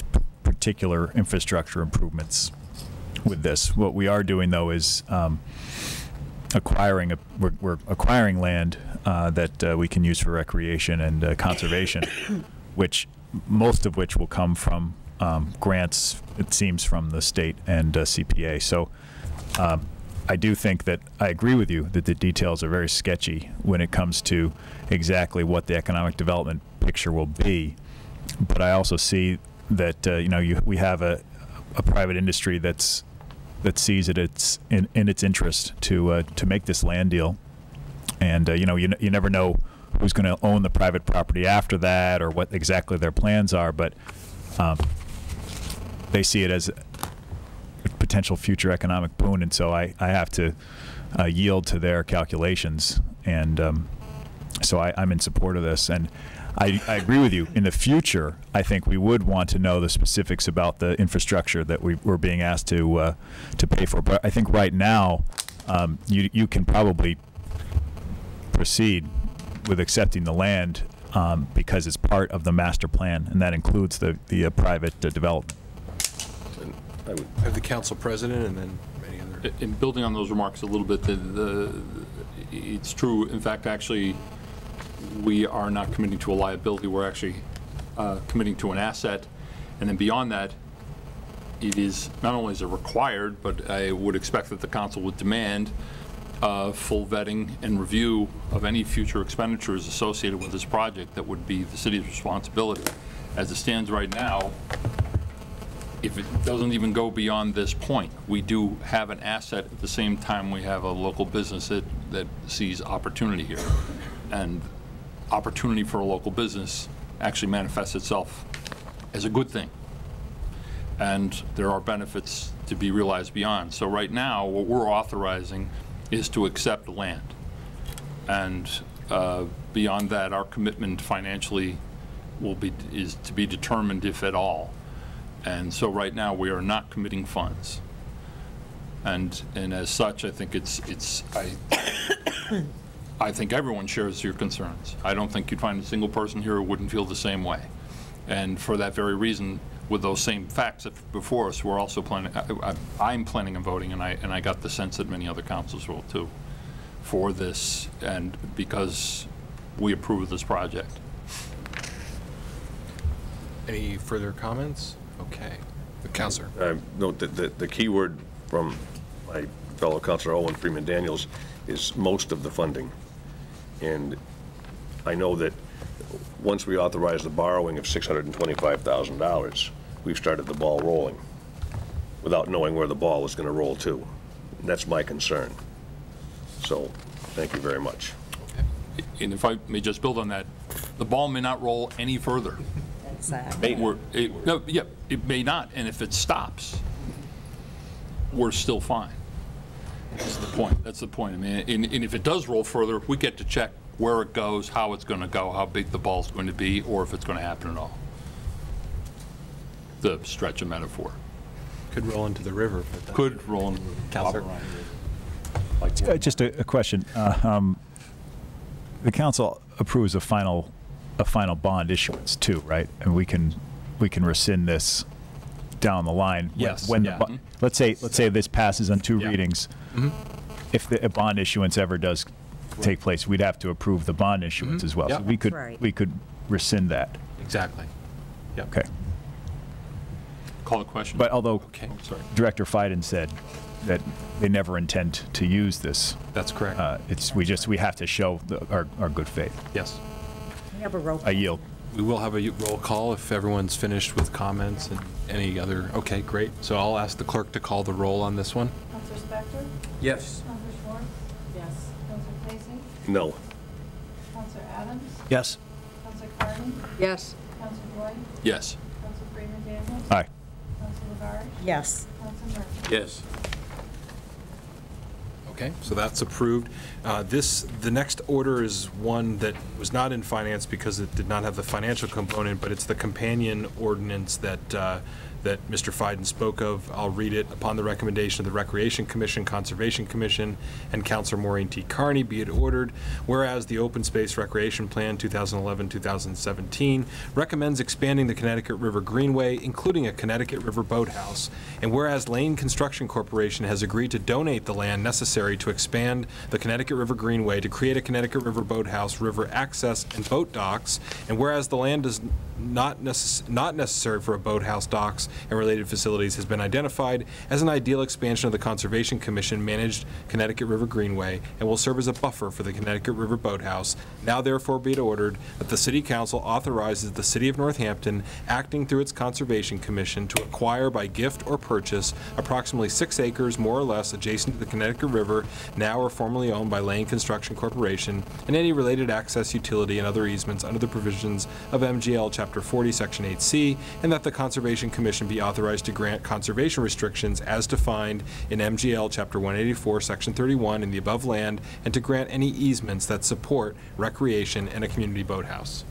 particular infrastructure improvements with this. What we are doing, though, is we're acquiring land that we can use for recreation and conservation, most of which will come from grants, it seems, from the state and CPA. So I do think that I agree with you that the details are very sketchy when it comes to exactly what the economic development picture will be. But I also see that we have a private industry that sees it's in its interest to make this land deal, and you never know who's going to own the private property after that or what exactly their plans are, but they see it as a potential future economic boon, and so I have to yield to their calculations, and so I'm in support of this. And I agree with you. In the future, I think we would want to know the specifics about the infrastructure that we're being asked to pay for. But I think right now, you can probably proceed with accepting the land because it's part of the master plan, and that includes the private development. I would have the council president and then many other. In building on those remarks a little bit, it's true. In fact, actually, we are not committing to a liability. We're actually committing to an asset. And then beyond that, it is not only is it required, but I would expect that the council would demand full vetting and review of any future expenditures associated with this project that would be the city's responsibility. As it stands right now, if it doesn't even go beyond this point, we do have an asset at the same time we have a local business that sees opportunity here. And opportunity for a local business actually manifests itself as a good thing. And there are benefits to be realized beyond. So right now, what we're authorizing is to accept land. And beyond that, our commitment financially is to be determined, if at all. And so right now, we are not committing funds. And as such, I think I think everyone shares your concerns. I don't think you'd find a single person here who wouldn't feel the same way. And for that very reason, with those same facts before us, we're also planning, I'm planning on voting, and I got the sense that many other councils will too, for this, and because we approve of this project. Any further comments? Okay. The councilor. Note that the key word from my fellow councilor Owen Freeman Daniels is most of the funding. And I know that once we authorize the borrowing of $625,000, we've started the ball rolling without knowing where the ball is going to roll to. And that's my concern. So thank you very much. Okay. And if I may just build on that, the ball may not roll any further. Exactly. It may not, and if it stops, we're still fine. That's the point. That's the point. I mean, and if it does roll further, we get to check where it goes, how it's going to go, how big the ball's going to be, or if it's going to happen at all. The stretch of metaphor. Could roll into the river. But could roll into the river. Like just a question. The council approves a final bond issuance too, right? And we can rescind this down the line. Yes. Let's say this passes on two readings. Mm-hmm. If a bond issuance ever does take place, we'd have to approve the bond issuance as well. So Right. we could rescind that. Exactly. Yep. Okay. Call the question. But although sorry. Director Fiden said that they never intend to use this. That's correct. We have to show our good faith. Yes. We have a roll. I yield. We will have a roll call if everyone's finished with comments and any other. Okay, great. So I'll ask the clerk to call the roll on this one. Counselor Spector? Yes. Counselor Schwartz? Yes. Counselor Casey? No. Counselor Adams? Yes. Counselor Carney? Yes. Counselor Dwight? Yes. Counselor Freeman Daniels? Aye. Counselor Labarge? Yes. Counselor Murphy? Yes. Okay, so that's approved. The next order is one that was not in finance because it did not have the financial component, but it's the companion ordinance that Mr. Fiden spoke of. I'll read it. Upon the recommendation of the Recreation Commission, Conservation Commission, and Councilor Maureen T. Carney, be it ordered, whereas the Open Space Recreation Plan 2011-2017 recommends expanding the Connecticut River Greenway, including a Connecticut River boathouse, and whereas Lane Construction Corporation has agreed to donate the land necessary to expand the Connecticut River Greenway to create a Connecticut River boathouse, river access, and boat docks, and whereas the land is not necessary for a boathouse, docks, and related facilities has been identified as an ideal expansion of the Conservation Commission managed Connecticut River Greenway and will serve as a buffer for the Connecticut River Boathouse. Now therefore be it ordered that the City Council authorizes the City of Northampton, acting through its Conservation Commission, to acquire by gift or purchase approximately 6 acres more or less adjacent to the Connecticut River, now or formerly owned by Lane Construction Corporation, and any related access, utility, and other easements under the provisions of MGL Chapter 40, Section 8C, and that the Conservation Commission be authorized to grant conservation restrictions as defined in MGL Chapter 184, Section 31 in the above land, and to grant any easements that support recreation and a community boathouse.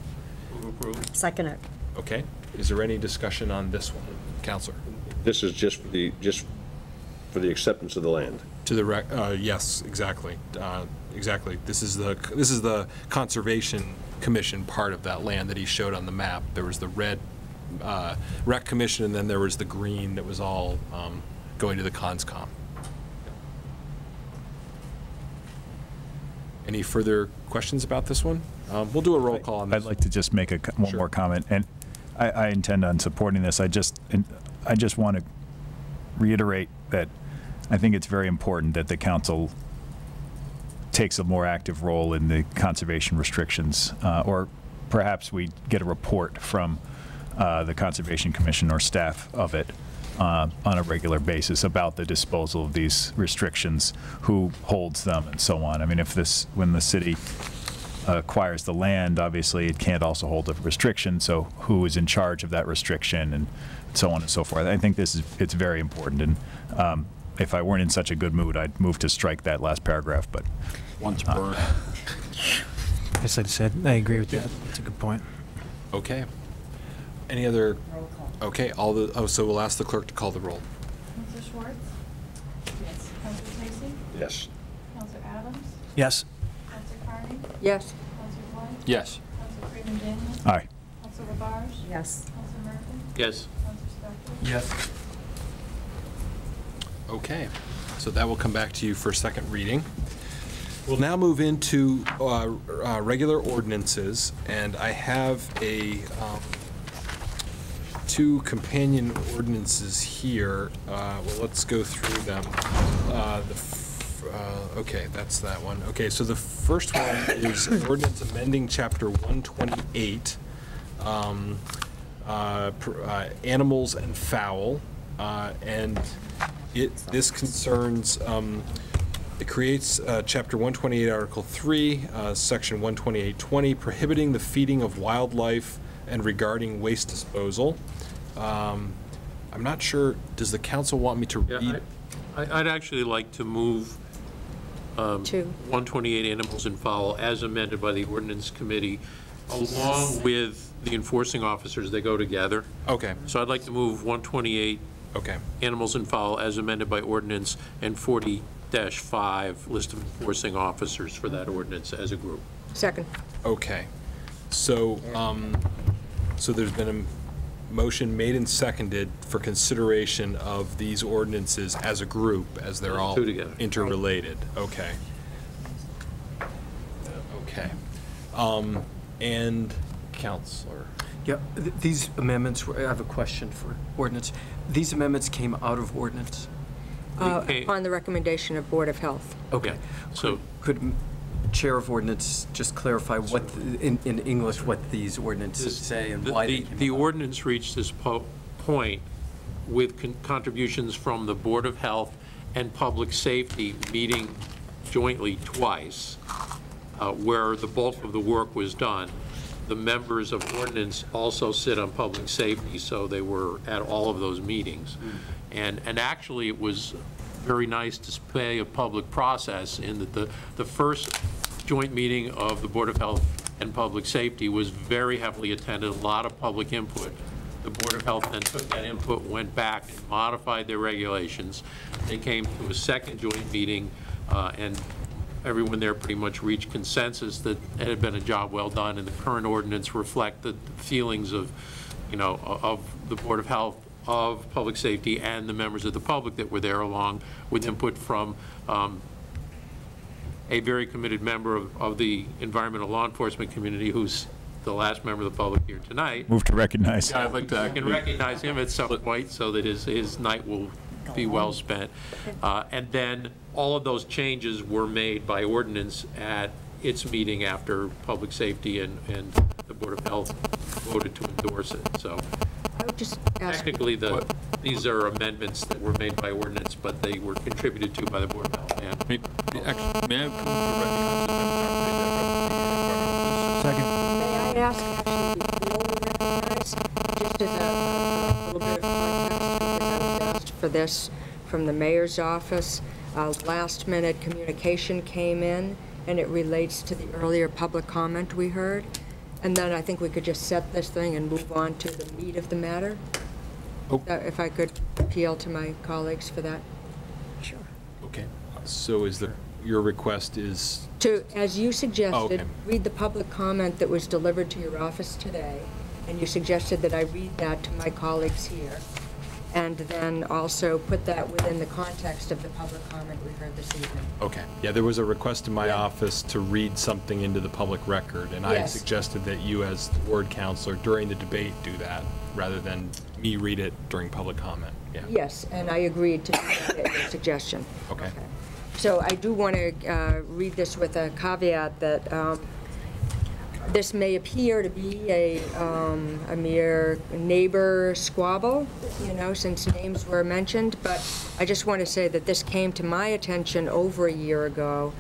Second it. Okay. Is there any discussion on this one, Counselor? This is just for the acceptance of the land. To the yes, exactly. Exactly. This is the Conservation Commission part of that land that he showed on the map. There was the red Rec Commission, and then there was the green that was all going to the Conscom. Any further questions about this one? We'll do a roll call on this. I'd like to just make one more comment, and I intend on supporting this. I just want to reiterate that I think it's very important that the council takes a more active role in the conservation restrictions, or perhaps we get a report from the Conservation Commission or staff of it on a regular basis about the disposal of these restrictions, who holds them, and so on. I mean, when the city acquires the land, obviously it can't also hold a restriction, so who is in charge of that restriction, and so on and so forth. I think it's very important, and if I weren't in such a good mood, I'd move to strike that last paragraph, but once burned. As I said, I agree with that. That's a good point. Okay. Any other? Roll call. Okay. So we'll ask the clerk to call the roll. Counselor Schwartz? Yes. Counselor Casey? Yes. Counselor Adams? Yes. Counselor Carney? Yes. Counselor Dwight? Yes. Counselor Freeman Daniels? Aye. Counselor Labarge? Yes. Counselor Murphy? Yes. Counselor Spector? Yes. Okay. So that will come back to you for second reading. We'll now move into regular ordinances, and I have two companion ordinances here. Well, let's go through them. Okay, that's that one. Okay, so the first one is an ordinance amending Chapter 128, Animals and Fowl, and this concerns. It creates Chapter 128, Article 3, Section 12820, prohibiting the feeding of wildlife and regarding waste disposal. I'm not sure, does the council want me to read? I'd actually like to move 128 Animals and Fowl as amended by the Ordinance Committee, along with the enforcing officers. They go together. Okay. So I'd like to move 128 Animals and Fowl as amended by ordinance, and 40-5 list of enforcing officers for that ordinance as a group. Second. Okay. So, so there's been a motion made and seconded for consideration of these ordinances as a group, as they're all interrelated. Okay. Okay. And Counselor? Yeah, these amendments, I have a question for ordinance. These amendments came out of ordinance? Upon the recommendation of Board of Health. Okay. So could Chair of Ordinance just clarify what, in English, what these ordinances say and why they came The about? ordinance reached this point with contributions from the Board of Health and Public Safety meeting jointly twice, where the bulk of the work was done. The members of ordinance also sit on public safety, so they were at all of those meetings. And actually, it was very nice display of public process in that the first joint meeting of the Board of Health and Public Safety was very heavily attended, a lot of public input. The Board of Health then took that input, went back and modified their regulations. They came to a second joint meeting, and everyone there pretty much reached consensus that it had been a job well done, and the current ordinance reflect the feelings of, of the Board of Health, of Public Safety, and the members of the public that were there, along with input from a very committed member of the environmental law enforcement community, who's the last member of the public here tonight. Move to recognize. Yeah, I'd like to recognize him at some point so that his night will be well spent. And then all of those changes were made by ordinance at its meeting after Public Safety and the Board of Health voted to endorse it. So I would just ask, technically, these are amendments that were made by ordinance, but they were contributed to by the Board of Health. And May I come to recognize Second. may I ask, actually, before we recognize, just as a little bit of context, because I was asked for this from the mayor's office, last-minute communication came in, and it relates to the earlier public comment we heard. And then I think we could just set this thing and move on to the meat of the matter. Oh. If I could appeal to my colleagues for that. Sure. Okay. So your request is? To, as you suggested, okay. read the public comment that was delivered to your office today, and you suggested that I read that to my colleagues here, and then also put that within the context of the public comment we heard this evening. Okay. Yeah, there was a request in my office to read something into the public record, and I Yes. suggested that you, as the ward counselor, during the debate, do that, rather than me read it during public comment. Yeah. Yes, and I agreed to that suggestion. Okay. So I do want to read this with a caveat that this may appear to be a mere neighbor squabble, since names were mentioned, but I just want to say that this came to my attention over a year ago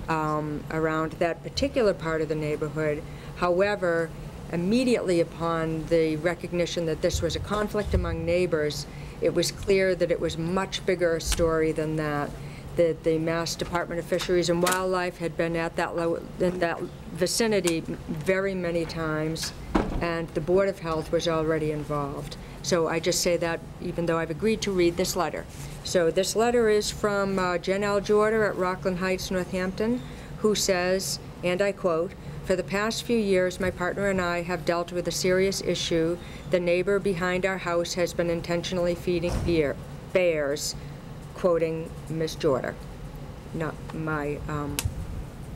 around that particular part of the neighborhood. However, immediately upon the recognition that this was a conflict among neighbors, it was clear that it was much bigger a story than that the Mass Department of Fisheries and Wildlife had been at in that vicinity very many times, and the Board of Health was already involved. So I just say that even though I've agreed to read this letter. So this letter is from Jen Algeorder at Rockland Heights, Northampton, who says, and I quote, "For the past few years, my partner and I have dealt with a serious issue. The neighbor behind our house has been intentionally feeding bears," quoting Ms. Jorder, not my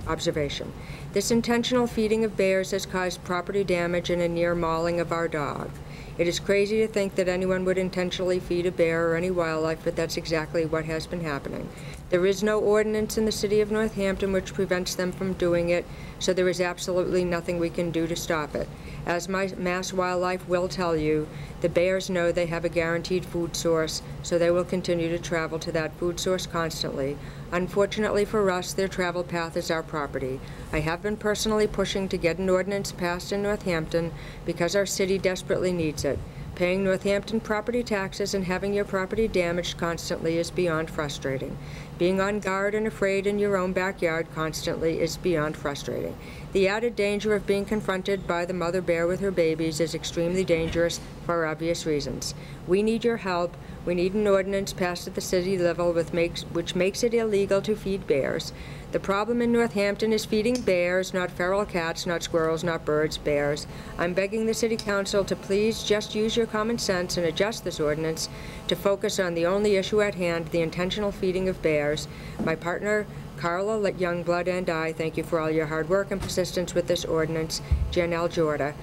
observation. "This intentional feeding of bears has caused property damage and a near mauling of our dog. It is crazy to think that anyone would intentionally feed a bear or any wildlife, but that's exactly what has been happening. There is no ordinance in the city of Northampton which prevents them from doing it, so there is absolutely nothing we can do to stop it. As my Mass Wildlife will tell you, the bears know they have a guaranteed food source, so they will continue to travel to that food source constantly. Unfortunately for us, their travel path is our property. I have been personally pushing to get an ordinance passed in Northampton because our city desperately needs it. Paying Northampton property taxes and having your property damaged constantly is beyond frustrating. Being on guard and afraid in your own backyard constantly is beyond frustrating. The added danger of being confronted by the mother bear with her babies is extremely dangerous for obvious reasons. We need your help. We need an ordinance passed at the city level which makes it illegal to feed bears. The problem in Northampton is feeding bears, not feral cats, not squirrels, not birds, bears. I'm begging the City Council to please just use your common sense and adjust this ordinance to focus on the only issue at hand, the intentional feeding of bears. My partner Carla Youngblood and I thank you for all your hard work and persistence with this ordinance. Janelle Jorda.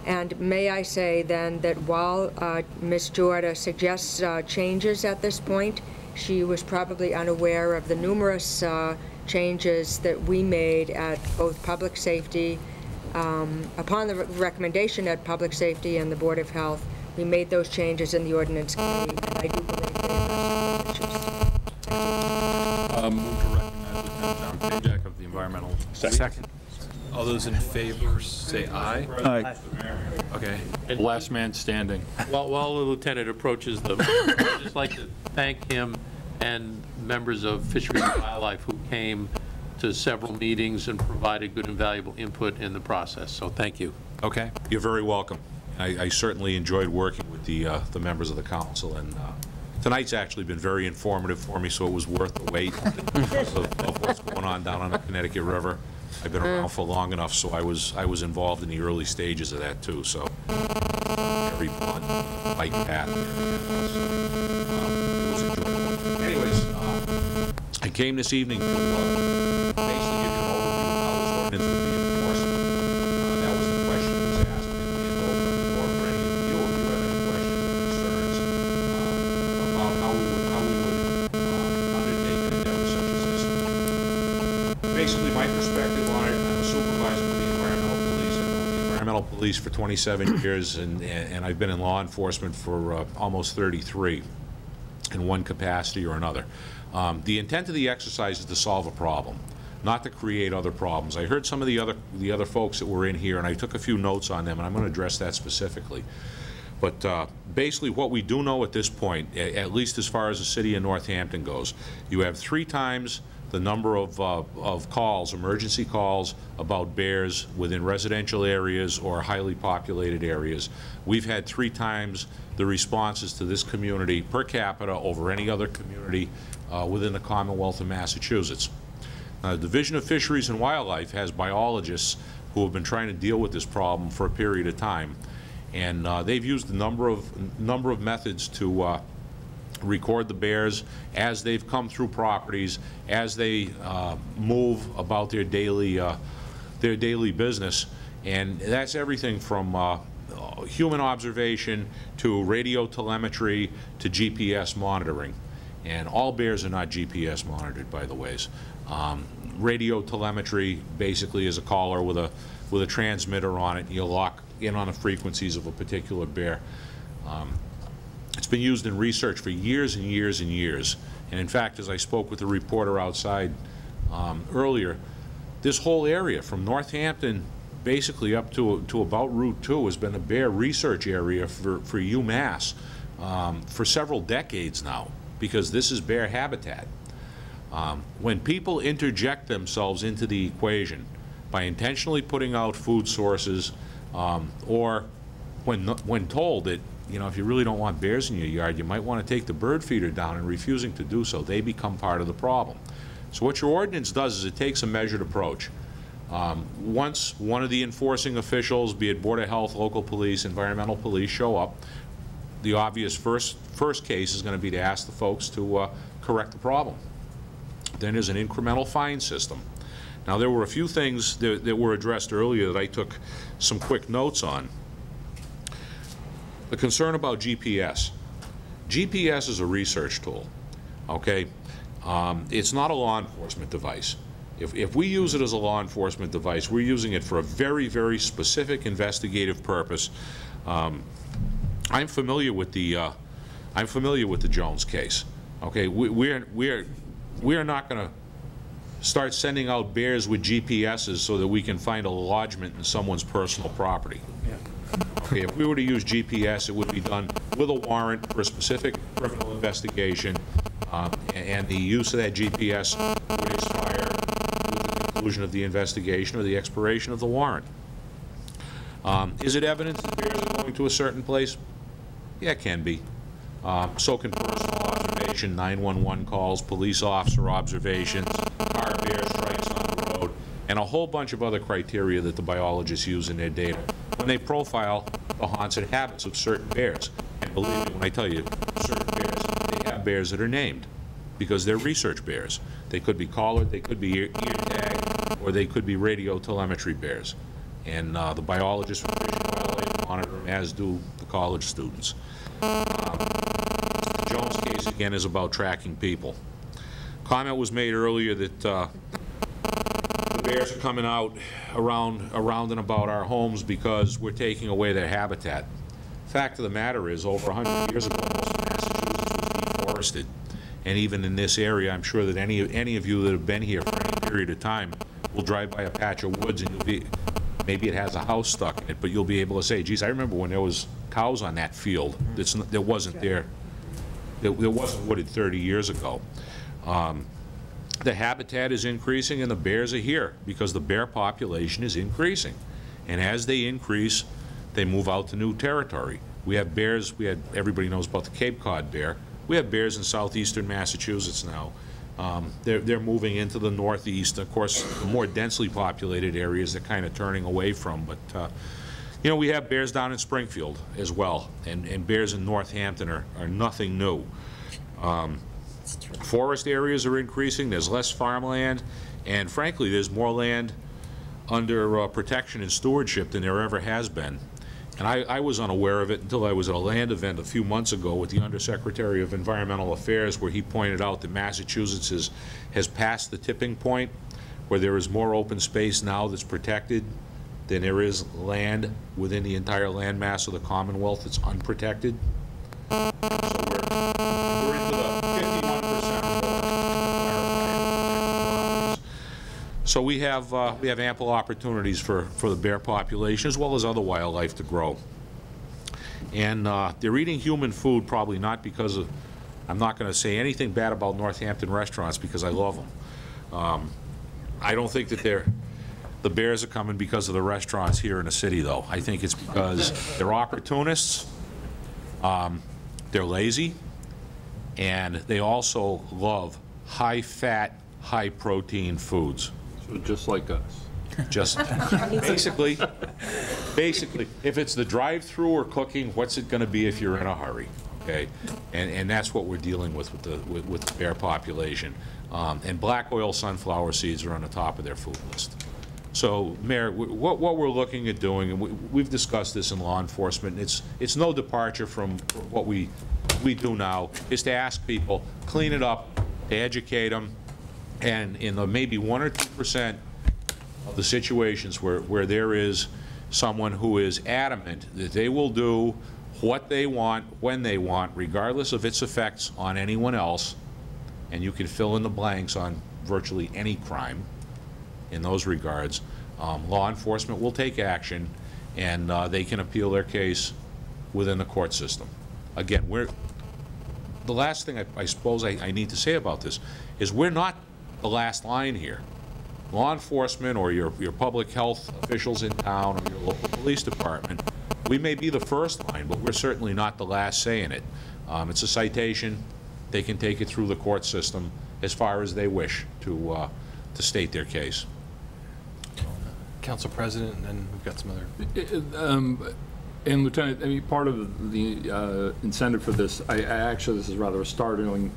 And may I say then that while Ms. Jorda suggests changes at this point, she was probably unaware of the numerous changes that we made at both Public Safety, upon the recommendation at Public Safety and the Board of Health. We made those changes in the ordinance committee, and I do believe they addressed those issues. Move to recognize Lieutenant John Pajak of the Environmental. Second. All those in favor say aye. Aye. Okay. And last man standing. While the lieutenant approaches them, I'd just like to thank him and members of Fisheries and Wildlife who came to several meetings and provided good and valuable input in the process. So thank you. Okay. You're very welcome. I certainly enjoyed working with the members of the council, and tonight's actually been very informative for me, so it was worth the wait because of what's going on down on the Connecticut River. I've been around for long enough, so I was involved in the early stages of that too. So every blunt, bike path, it was enjoyable. Anyways, I came this evening to basically give you an overview of how this ordinance would be enforced. That was the question that was asked, and open the door for any of you if you have any questions or concerns about how we would undertake an endeavor such as this. Basically, my perspective on it, I'm a supervisor for the Environmental Police. I've been with the Environmental Police for 27 years, and I've been in law enforcement for almost 33 in one capacity or another. The intent of the exercise is to solve a problem, not to create other problems. I heard some of the other folks that were in here, and I took a few notes on them, and I'm going to address that specifically. But basically what we do know at this point, at least as far as the city of Northampton goes, you have 3 times the number of calls, emergency calls, about bears within residential areas or highly populated areas. We've had 3 times the responses to this community per capita over any other community within the Commonwealth of Massachusetts. The Division of Fisheries and Wildlife has biologists who have been trying to deal with this problem for a period of time, and they've used a number of methods to record the bears as they've come through properties, as they move about their daily business, and that's everything from human observation to radio telemetry to GPS monitoring. And all bears are not GPS monitored, by the ways. Radio telemetry basically is a caller with a transmitter on it. You lock in on the frequencies of a particular bear. It's been used in research for years and years and years. And in fact, as I spoke with the reporter outside earlier, this whole area from Northampton basically up to about Route 2 has been a bear research area for UMass for several decades now, because this is bear habitat. When people interject themselves into the equation by intentionally putting out food sources, or when told that, you know, if you really don't want bears in your yard, you might want to take the bird feeder down, and refusing to do so, they become part of the problem. So what your ordinance does is it takes a measured approach. Once one of the enforcing officials, be it Board of Health, local police, environmental police, show up, the obvious first case is going to be to ask the folks to correct the problem. Then there's an incremental fine system. Now, there were a few things that were addressed earlier that I took some quick notes on. The concern about GPS. GPS is a research tool, okay? It's not a law enforcement device. If we use it as a law enforcement device, we're using it for a very, very specific investigative purpose. I'm familiar with the Jones case. Okay, we are not going to start sending out bears with GPSs so that we can find a lodgement in someone's personal property. Okay, if we were to use GPS, it would be done with a warrant for a specific criminal investigation, and the use of that GPS would expire with the conclusion of the investigation or the expiration of the warrant. Is it evidence that bears are going to a certain place? Yeah, it can be. So can personal observation, 911 calls, police officer observations, car bear strikes on the road, and a whole bunch of other criteria that the biologists use in their data when they profile the haunts and habits of certain bears. And believe me when I tell you, certain bears, they have bears that are named. because they're research bears. They could be collared, they could be ear tagged, or they could be radio telemetry bears. And the biologists from Fish and Wildlife monitor them, as do the college students. The Jones case, again, is about tracking people. Comment was made earlier that the bears are coming out around and about our homes because we're taking away their habitat. Fact of the matter is, over 100 years ago, most of Massachusetts was deforested. And even in this area, I'm sure that any of you that have been here for any period of time will drive by a patch of woods and you'll be, maybe it has a house stuck in it, but you'll be able to say, geez, I remember when there was cows on that field. There wasn't wooded 30 years ago. The habitat is increasing and the bears are here because the bear population is increasing. And as they increase, they move out to new territory. We have bears, everybody knows about the Cape Cod bear. We have bears in southeastern Massachusetts now. They're moving into the northeast. Of course, the more densely populated areas they're kind of turning away from. But, you know, we have bears down in Springfield as well. And bears in Northampton are nothing new. Forest areas are increasing. There's less farmland. And frankly, there's more land under protection and stewardship than there ever has been. And I was unaware of it until I was at a land event a few months ago with the Undersecretary of Environmental Affairs, where he pointed out that Massachusetts has passed the tipping point where there is more open space now that's protected than there is land within the entire landmass of the Commonwealth that's unprotected. So we're into the 51% or more. So we have ample opportunities for the bear population as well as other wildlife to grow. And they're eating human food probably not because of, I'm not going to say anything bad about Northampton restaurants because I love them. I don't think that the bears are coming because of the restaurants here in the city, though. I think it's because they're opportunists, they're lazy, and they also love high-fat, high-protein foods. So just like us. Just basically, if it's the drive-through or cooking, what's it going to be if you're in a hurry? Okay, and that's what we're dealing with the bear population. And black oil sunflower seeds are on the top of their food list. So, Mayor, what we're looking at doing, and we've discussed this in law enforcement, it's no departure from what we do now, is to ask people, clean it up, to educate them, and in the maybe 1 or 2% of the situations where there is someone who is adamant that they will do what they want, when they want, regardless of its effects on anyone else, and you can fill in the blanks on virtually any crime in those regards, law enforcement will take action, and they can appeal their case within the court system. Again, the last thing I suppose I need to say about this is we're not the last line here. Law enforcement or your public health officials in town or your local police department, we may be the first line, but we're certainly not the last say in it. It's a citation. They can take it through the court system as far as they wish to state their case. Council President, and then we've got some other. And Lieutenant, I mean, part of the incentive for this, actually, this is rather a startling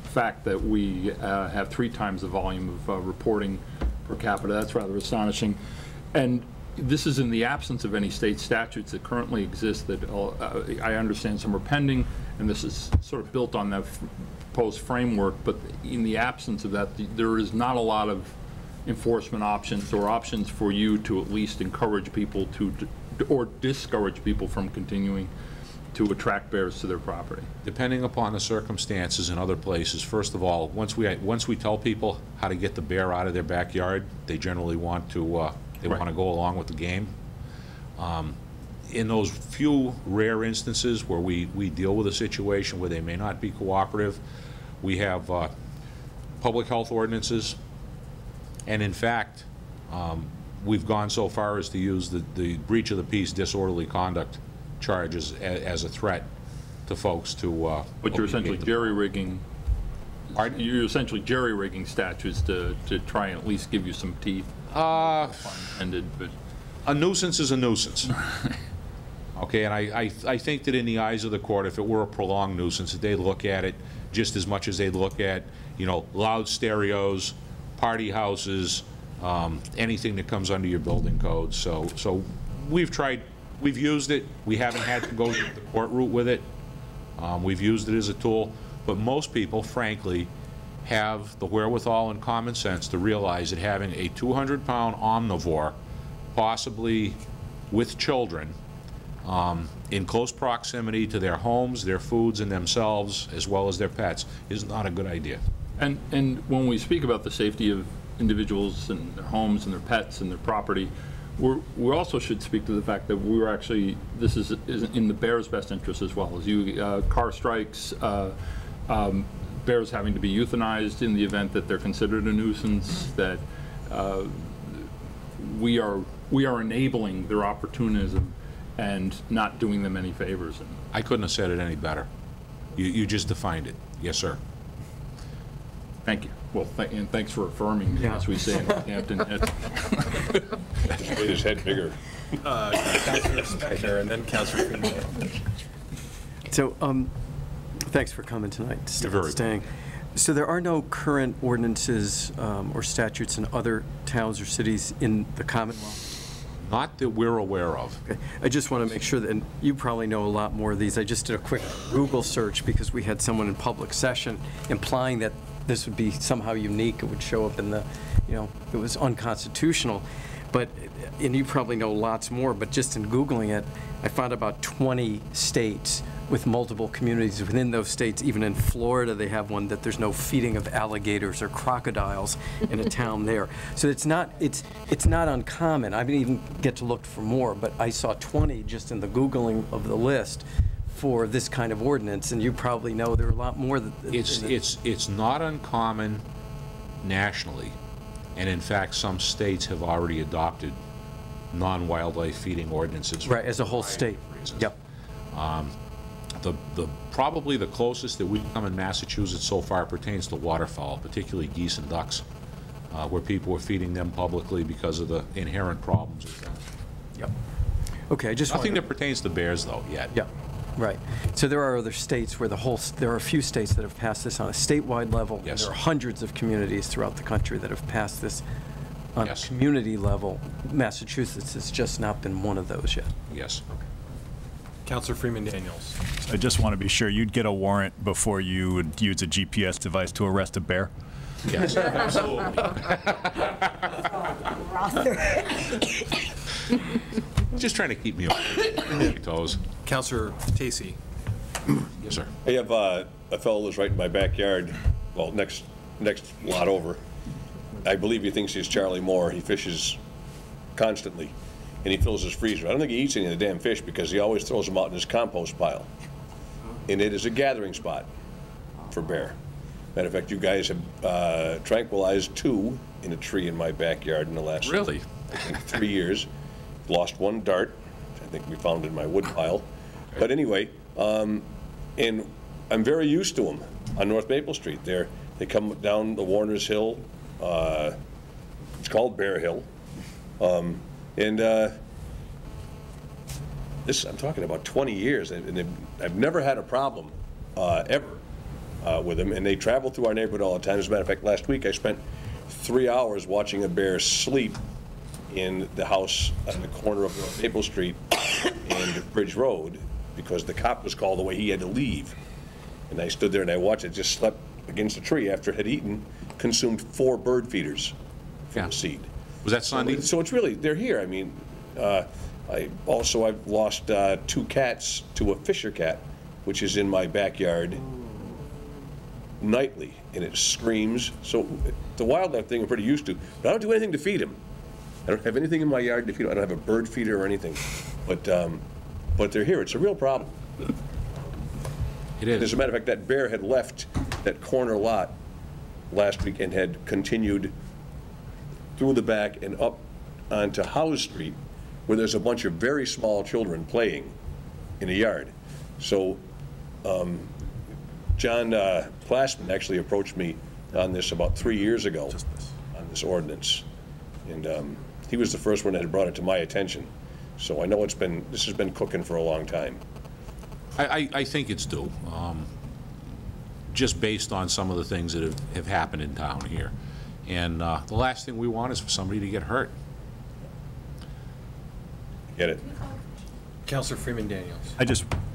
fact that we have 3 times the volume of reporting per capita. That's rather astonishing. And this is in the absence of any state statutes that currently exist that I understand some are pending, and this is sort of built on that proposed framework, but in the absence of that, there is not a lot of enforcement options or options for you to at least encourage people to, or discourage people from continuing to attract bears to their property. Depending upon the circumstances in other places, first of all, once we tell people how to get the bear out of their backyard, they generally want to want to go along with the game. In those few rare instances where we deal with a situation where they may not be cooperative, we have public health ordinances, and in fact, we've gone so far as to use the breach of the peace, disorderly conduct charges as a threat to folks to. But you're essentially jerry-rigging. You're essentially jerry-rigging statutes to try and at least give you some teeth. Intended, but a nuisance is a nuisance. Okay, and I think that in the eyes of the court, if it were a prolonged nuisance, they'd look at it just as much as they look at, you know, loud stereos, party houses, anything that comes under your building code. So we've used it. We haven't had to go the court route with it. We've used it as a tool, but most people, frankly, have the wherewithal and common sense to realize that having a 200-pound omnivore, possibly with children, in close proximity to their homes, their foods, and themselves, as well as their pets, is not a good idea. And when we speak about the safety of individuals and their homes and their pets and their property, we also should speak to the fact that we're actually, this is in the bear's best interest as well. As car strikes, bears having to be euthanized in the event that they're considered a nuisance, that we are enabling their opportunism and not doing them any favors. I couldn't have said it any better. You just defined it. Yes, sir. Thank you. Well, and thanks for affirming me, as we say in Northampton. Just made his head bigger. Councilor Spector, and then Councilor Freeman. So, thanks for coming tonight. You're very staying. So there are no current ordinances or statutes in other towns or cities in the Commonwealth? Not that we're aware of. Okay. I just want to make sure that, and you probably know a lot more of these. I just did a quick Google search because we had someone in public session implying that this would be somehow unique. It would show up in the, you know, it was unconstitutional. But, and you probably know lots more, but just in Googling it, I found about 20 states with multiple communities within those states. Even in Florida, they have one that there's no feeding of alligators or crocodiles in a town there. So it's not uncommon. I didn't even get to look for more, but I saw 20 just in the Googling of the list for this kind of ordinance, and you probably know there are a lot more. It's not uncommon nationally, and in fact, some states have already adopted non-wildlife feeding ordinances. Right, as a whole state. Yep. Probably the closest that we've come in Massachusetts so far pertains to waterfowl, particularly geese and ducks, where people were feeding them publicly because of the inherent problems with them. Yep. Okay, I just nothing that pertains to bears though yet. Yeah. Right. So there are other states where there are a few states that have passed this on a statewide level. Yes. And there are hundreds of communities throughout the country that have passed this on a community level. Massachusetts has just not been one of those yet. Yes. Okay. Councilor Freeman Daniels. I just want to be sure you'd get a warrant before you would use a GPS device to arrest a bear. Yes, absolutely. Just trying to keep me on my toes. Councilor Tacey. Yes, sir. I have a fellow that's right in my backyard, well, next lot over. I believe he thinks he's Charlie Moore. He fishes constantly, and he fills his freezer. I don't think he eats any of the damn fish because he always throws them out in his compost pile. And it is a gathering spot for bear. Matter of fact, you guys have tranquilized 2 in a tree in my backyard in the last really? I think 3 years. Lost 1 dart, which I think we found in my wood pile. Okay. But anyway, and I'm very used to them on North Maple Street. They come down the Warner's Hill. It's called Bear Hill. This, I'm talking about 20 years, and I've never had a problem ever with them, and they travel through our neighborhood all the time. As a matter of fact, last week I spent 3 hours watching a bear sleep in the house on the corner of North Maple Street and Bridge Road because the cop was called away. He had to leave. And I stood there and I watched it just slept against a tree after it had eaten, consumed 4 bird feeders from the seed. Was that Sunday? So it's really, they're here. I mean, I've lost 2 cats to a fisher cat, which is in my backyard nightly, and it screams. So the wildlife thing I'm pretty used to, but I don't do anything to feed him. I don't have anything in my yard to feed him. I don't have a bird feeder or anything, but they're here. It's a real problem. It is. As a matter of fact, that bear had left that corner lot last week and had continued through the back and up onto House Street, where there's a bunch of very small children playing in a yard. So John Plassman actually approached me on this about 3 years ago on this ordinance. And he was the first one that had brought it to my attention. So I know this has been cooking for a long time. I think it's due. just based on some of the things that have happened in town here. And the last thing we want is for somebody to get hurt. Get it? Counselor Freeman Daniels.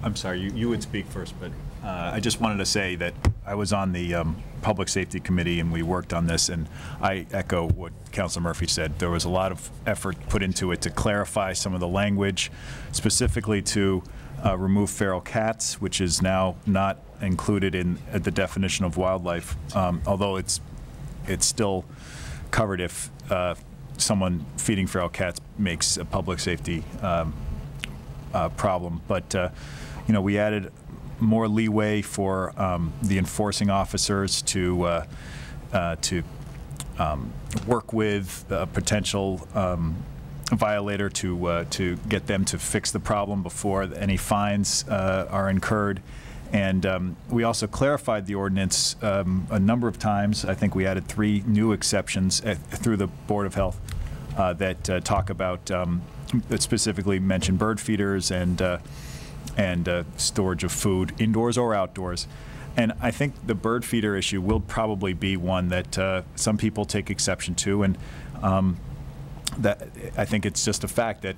I'm sorry, you would speak first, but I just wanted to say that I was on the Public Safety Committee and we worked on this, and I echo what Councilor Murphy said. There was a lot of effort put into it to clarify some of the language, specifically to remove feral cats, which is now not included in the definition of wildlife, although it's still covered if someone feeding feral cats makes a public safety problem. But we added more leeway for the enforcing officers to work with a potential violator to get them to fix the problem before any fines are incurred. And we also clarified the ordinance a number of times. I think we added 3 new exceptions through the Board of Health that talk about, that specifically mention bird feeders and storage of food, indoors or outdoors. And I think the bird feeder issue will probably be one that some people take exception to, and that I think it's just a fact that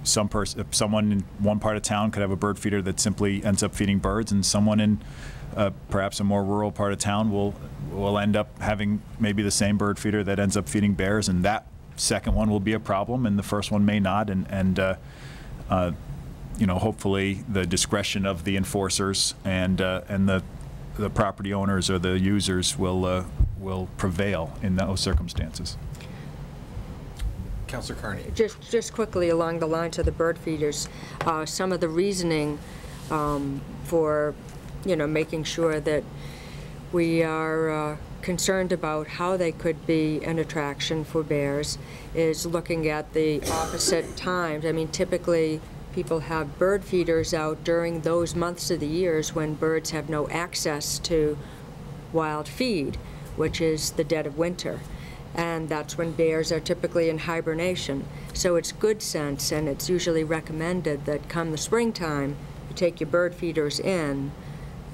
someone in one part of town could have a bird feeder that simply ends up feeding birds, and someone in perhaps a more rural part of town will end up having maybe the same bird feeder that ends up feeding bears, and that second one will be a problem, and the first one may not. And hopefully the discretion of the enforcers and the property owners or the users will prevail in those circumstances. Councilor Carney. Just quickly along the lines of the bird feeders, some of the reasoning for, making sure that we are concerned about how they could be an attraction for bears is looking at the opposite times. I mean, typically people have bird feeders out during those months of the years when birds have no access to wild feed, which is the dead of winter. And that's when bears are typically in hibernation. So it's good sense, and it's usually recommended that come the springtime, you take your bird feeders in,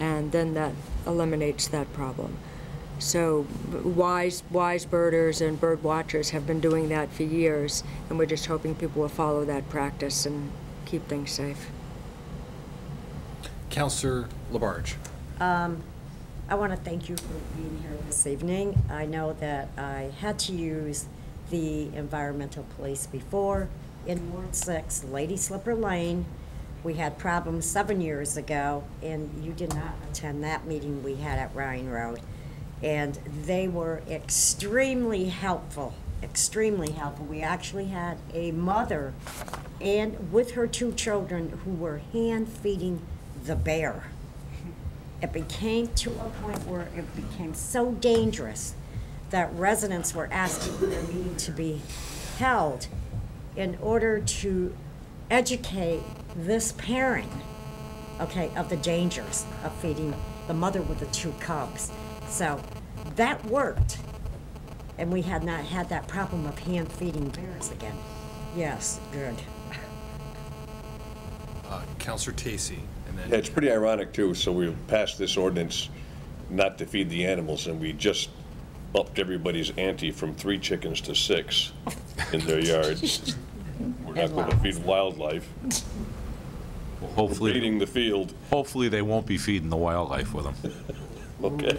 and then that eliminates that problem. So wise birders and bird watchers have been doing that for years, and we're just hoping people will follow that practice and keep things safe. Councilor Labarge. I want to thank you for being here this evening. I know that I had to use the environmental police before in Ward 6, Lady Slipper Lane. We had problems 7 years ago, and you did not attend that meeting we had at Ryan Road. And they were extremely helpful, extremely helpful. We actually had a mother and with her 2 children who were hand feeding the bear. It became to a point where it became so dangerous that residents were asking for their meeting to be held in order to educate this parent, okay, of the dangers of feeding the mother with the 2 cubs. So that worked, and we had not had that problem of hand feeding bears again. Yes, good. Councilor Tacey. Yeah, it's pretty ironic, too. So we passed this ordinance not to feed the animals, and we just upped everybody's ante from 3 chickens to 6 in their yards. We're not going to feed wildlife. Well, hopefully, feeding the field. Hopefully they won't be feeding the wildlife with them. Okay.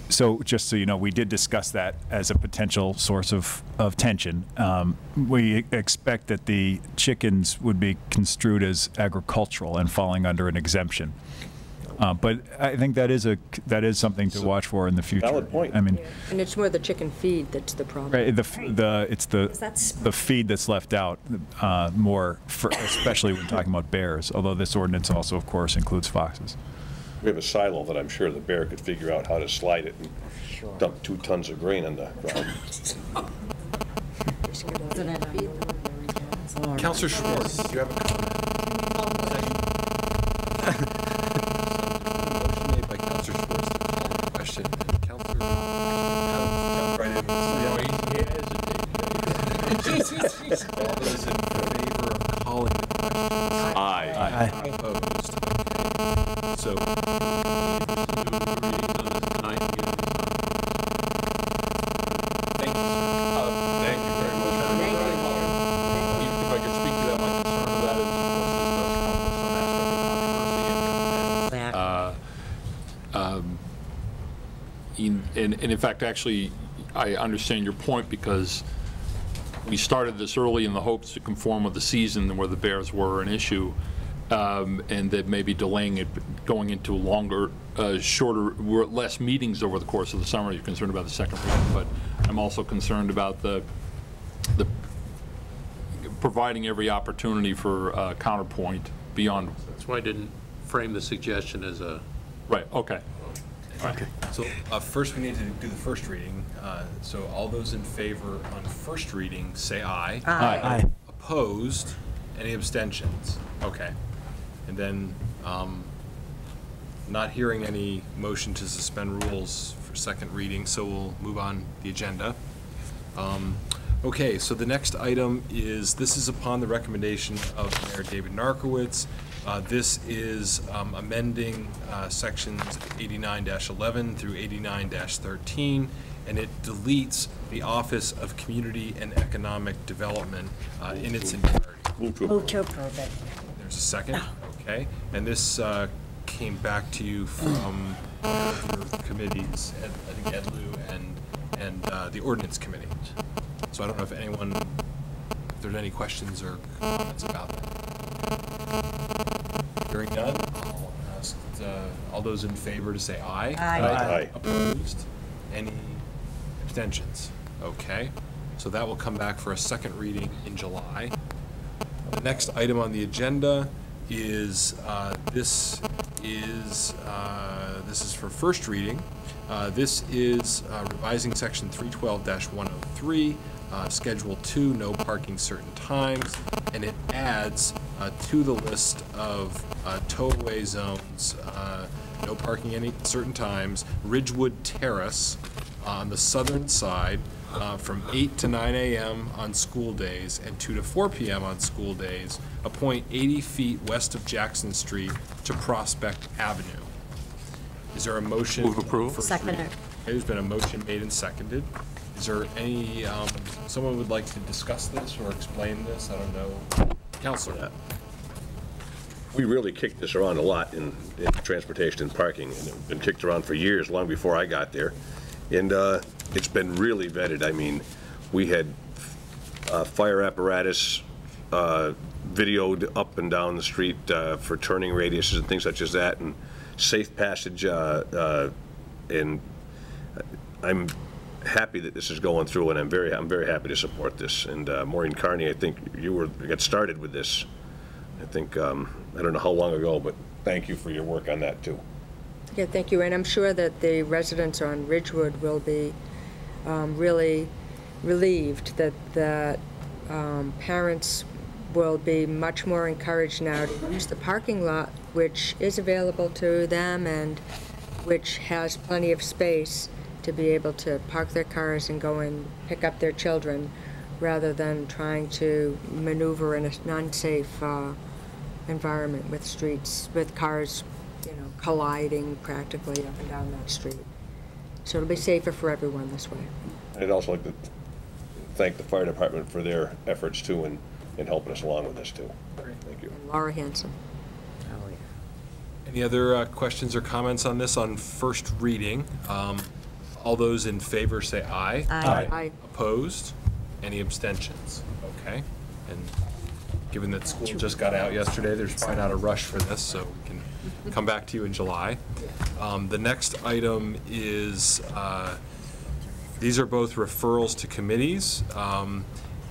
So just so you know, we did discuss that as a potential source of tension. We expect that the chickens would be construed as agricultural and falling under an exemption. But I think that is something to watch for in the future. Valid point. I mean, And it's more the chicken feed that's the problem. right, it's the feed that's left out more, especially when talking about bears. Although this ordinance also, of course, includes foxes. We have a silo that I'm sure the bear could figure out how to slide it and dump 2 tons of grain on the ground. Councilor Schwartz, do you have a comment? Motion made by Councilor Schwartz to call the question, and Councilor Adams jumped right in. All those in favor of calling the question? Aye. Opposed? So, And in fact, actually, I understand your point, because we started this early in the hopes to conform with the season where the bears were an issue, and that maybe delaying it, going into longer, shorter, less meetings over the course of the summer. You're concerned about the second reading, but I'm also concerned about the providing every opportunity for counterpoint beyond. That's why I didn't frame the suggestion as a. Right, okay. Okay. So first we need to do the first reading. So all those in favor on first reading, say aye. Aye. Aye. Opposed? Any abstentions? Okay. And then not hearing any motion to suspend rules for second reading, so we'll move on the agenda. Okay, so the next item is, this is upon the recommendation of Mayor David Narkowitz. This is amending sections 89-11 through 89-13, and it deletes the Office of Community and Economic Development in its entirety. Move to approve it. There's a second? Okay. And this came back to you from your committees, I think Ed Lou and the Ordinance Committee. So I don't know if anyone, if there's any questions or comments about that. Hearing none, I'll ask all those in favor to say aye. Aye. Aye. Opposed? Any abstentions? Okay. So that will come back for a second reading in July. The next item on the agenda is, this is for first reading. This is revising section 312-103, Schedule 2, no parking certain times, and it adds to the list of tow-away zones, no parking any certain times, Ridgewood Terrace on the southern side, from 8 to 9 a.m. on school days and 2 to 4 p.m. on school days, a point 80 feet west of Jackson Street to Prospect Avenue. Is there a motion? Move approval. Second. Okay, there's been a motion made and seconded. Is there any, someone would like to discuss this or explain this? I don't know. Counselor. We really kicked this around a lot in transportation and parking, and it's been kicked around for years, long before I got there. And it's been really vetted. I mean, we had fire apparatus videoed up and down the street for turning radiuses and things such as that, and safe passage. And I'm happy that this is going through, and I'm very happy to support this. And Maureen Carney, I think you got started with this. I think I don't know how long ago, but thank you for your work on that too. Yeah, thank you, and I'm sure that the residents on Ridgewood will be really relieved that parents will be much more encouraged now to use the parking lot, which is available to them and which has plenty of space to be able to park their cars and go and pick up their children, rather than trying to maneuver in an unsafe environment with streets, with cars, colliding practically up and down that street. So it'll be safer for everyone this way. I'd also like to thank the fire department for their efforts too, in helping us along with this too. Thank you. And Laura Hanson. Any other questions or comments on this on first reading? All those in favor say aye. Aye. Aye. Opposed? Any abstentions? Okay. And given that school just got out yesterday, there's probably not a rush for this, so we can come back to you in July. The next item is, these are both referrals to committees,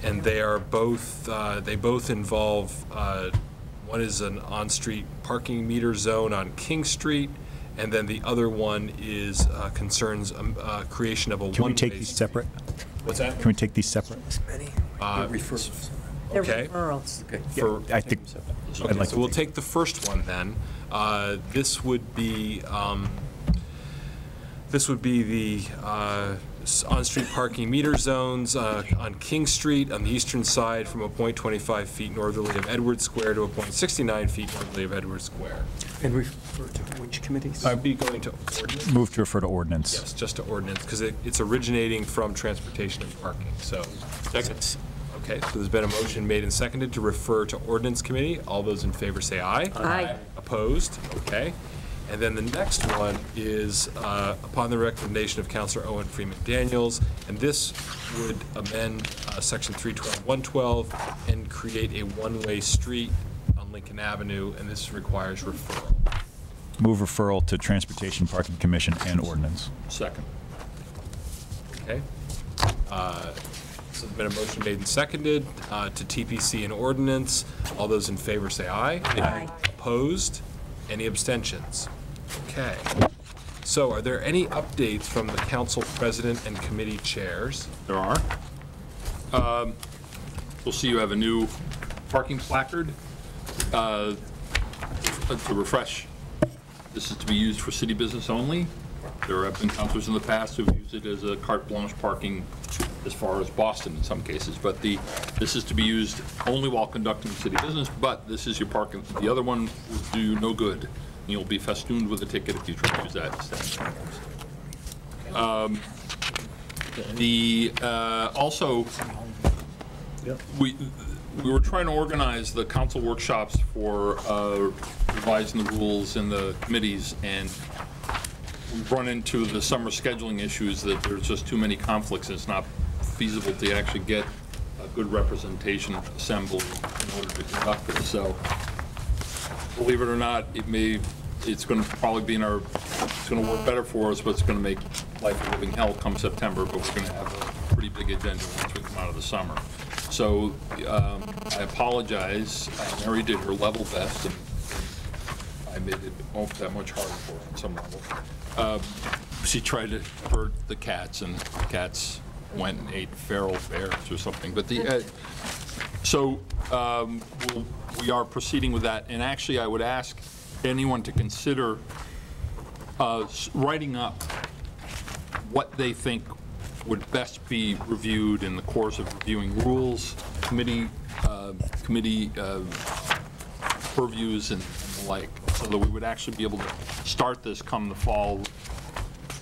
and they are both, they both involve, one is an on-street parking meter zone on King Street, and then the other one is concerns creation of a one-way. Can we take these separate? What's that? Can we take these separate? Referrals. They're Okay. referrals. Okay. For- I think Okay, I'd like so we'll take the first one then. This would be the on-street parking meter zones on King Street on the eastern side from a point 25 feet northerly of Edwards Square to a point 69 feet northerly of Edwards Square. And refer to which committees? I'd be going to ordinance. move to refer to ordinance. Yes, just to ordinance, because it's originating from transportation and parking, so. Second. Okay, so there's been a motion made and seconded to refer to ordinance committee. All those in favor say aye. Aye. Opposed? Okay. And then the next one is upon the recommendation of Councilor Owen Freeman Daniels, and this would amend Section 312-112 and create a one-way street on Lincoln Avenue, and this requires referral. Move referral to Transportation Parking Commission and Ordinance. Second. Okay. So there's been a motion made and seconded to TPC and Ordinance. All those in favor say aye. Aye. Opposed? Any abstentions? Okay. So are there any updates from the council president and committee chairs? There are. We'll see you have a new parking placard to refresh. This is to be used for city business only. There have been councilors in the past who've used it as a carte blanche parking as far as Boston in some cases, but this is to be used only while conducting city business, but this is your parking. The other one will do you no good. You'll be festooned with a ticket if you try to use that instead. Also, we were trying to organize the council workshops for revising the rules in the committees, and we've run into the summer scheduling issues that there's just too many conflicts, and it's not feasible to actually get a good representation assembled in order to conduct it. So, believe it or not, it's going to probably be it's going to work better for us, but it's going to make life a living hell come September, but we're going to have a pretty big agenda once we come out of the summer. So I apologize. Mary did her level best, and I made it that much harder for her on some level. She tried to herd the cats, and the cats went and ate feral bears or something. But we are proceeding with that, and actually I would ask anyone to consider writing up what they think would best be reviewed in the course of reviewing rules, committee purviews and the like, so that we would actually be able to start this come the fall,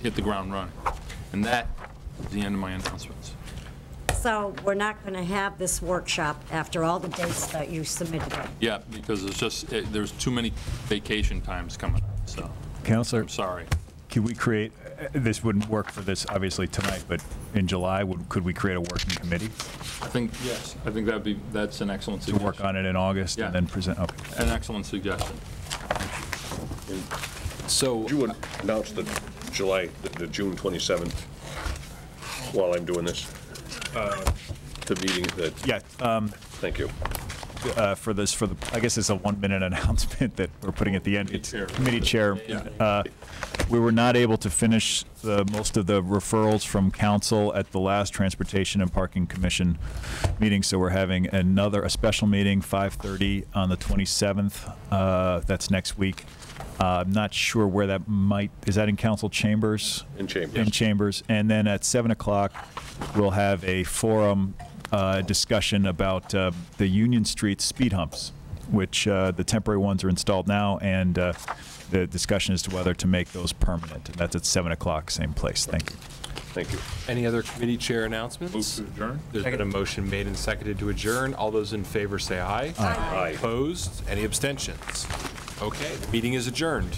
hit the ground running. And that is the end of my announcements. So we're not going to have this workshop after all the dates that you submitted in? Yeah, because it's just, there's too many vacation times coming up, so. Counselor? I'm sorry. Could we create, this wouldn't work for this obviously tonight, but in July, could we create a working committee? I think, yes, I think that's an excellent suggestion. To work on it in August and then present, okay. An excellent suggestion. So. Would you announce the June 27th while I'm doing this? The meeting that. Yeah. Thank you. I guess it's a 1-minute announcement that we're putting at the end. It's committee chair. We were not able to finish most of the referrals from council at the last Transportation and Parking Commission meeting, so we're having a special meeting, 5:30 on the 27th. That's next week. I'm not sure where that is that in council chambers? In chambers. In chambers. And then at 7 o'clock, we'll have a forum discussion about the Union Street speed humps, which the temporary ones are installed now, and the discussion as to whether to make those permanent. And that's at 7 o'clock, same place. Thank you. Thank you. Any other committee chair announcements? Move to adjourn. There's been a motion made and seconded to adjourn. All those in favor say aye. Aye. Opposed? Any abstentions? Okay, the meeting is adjourned.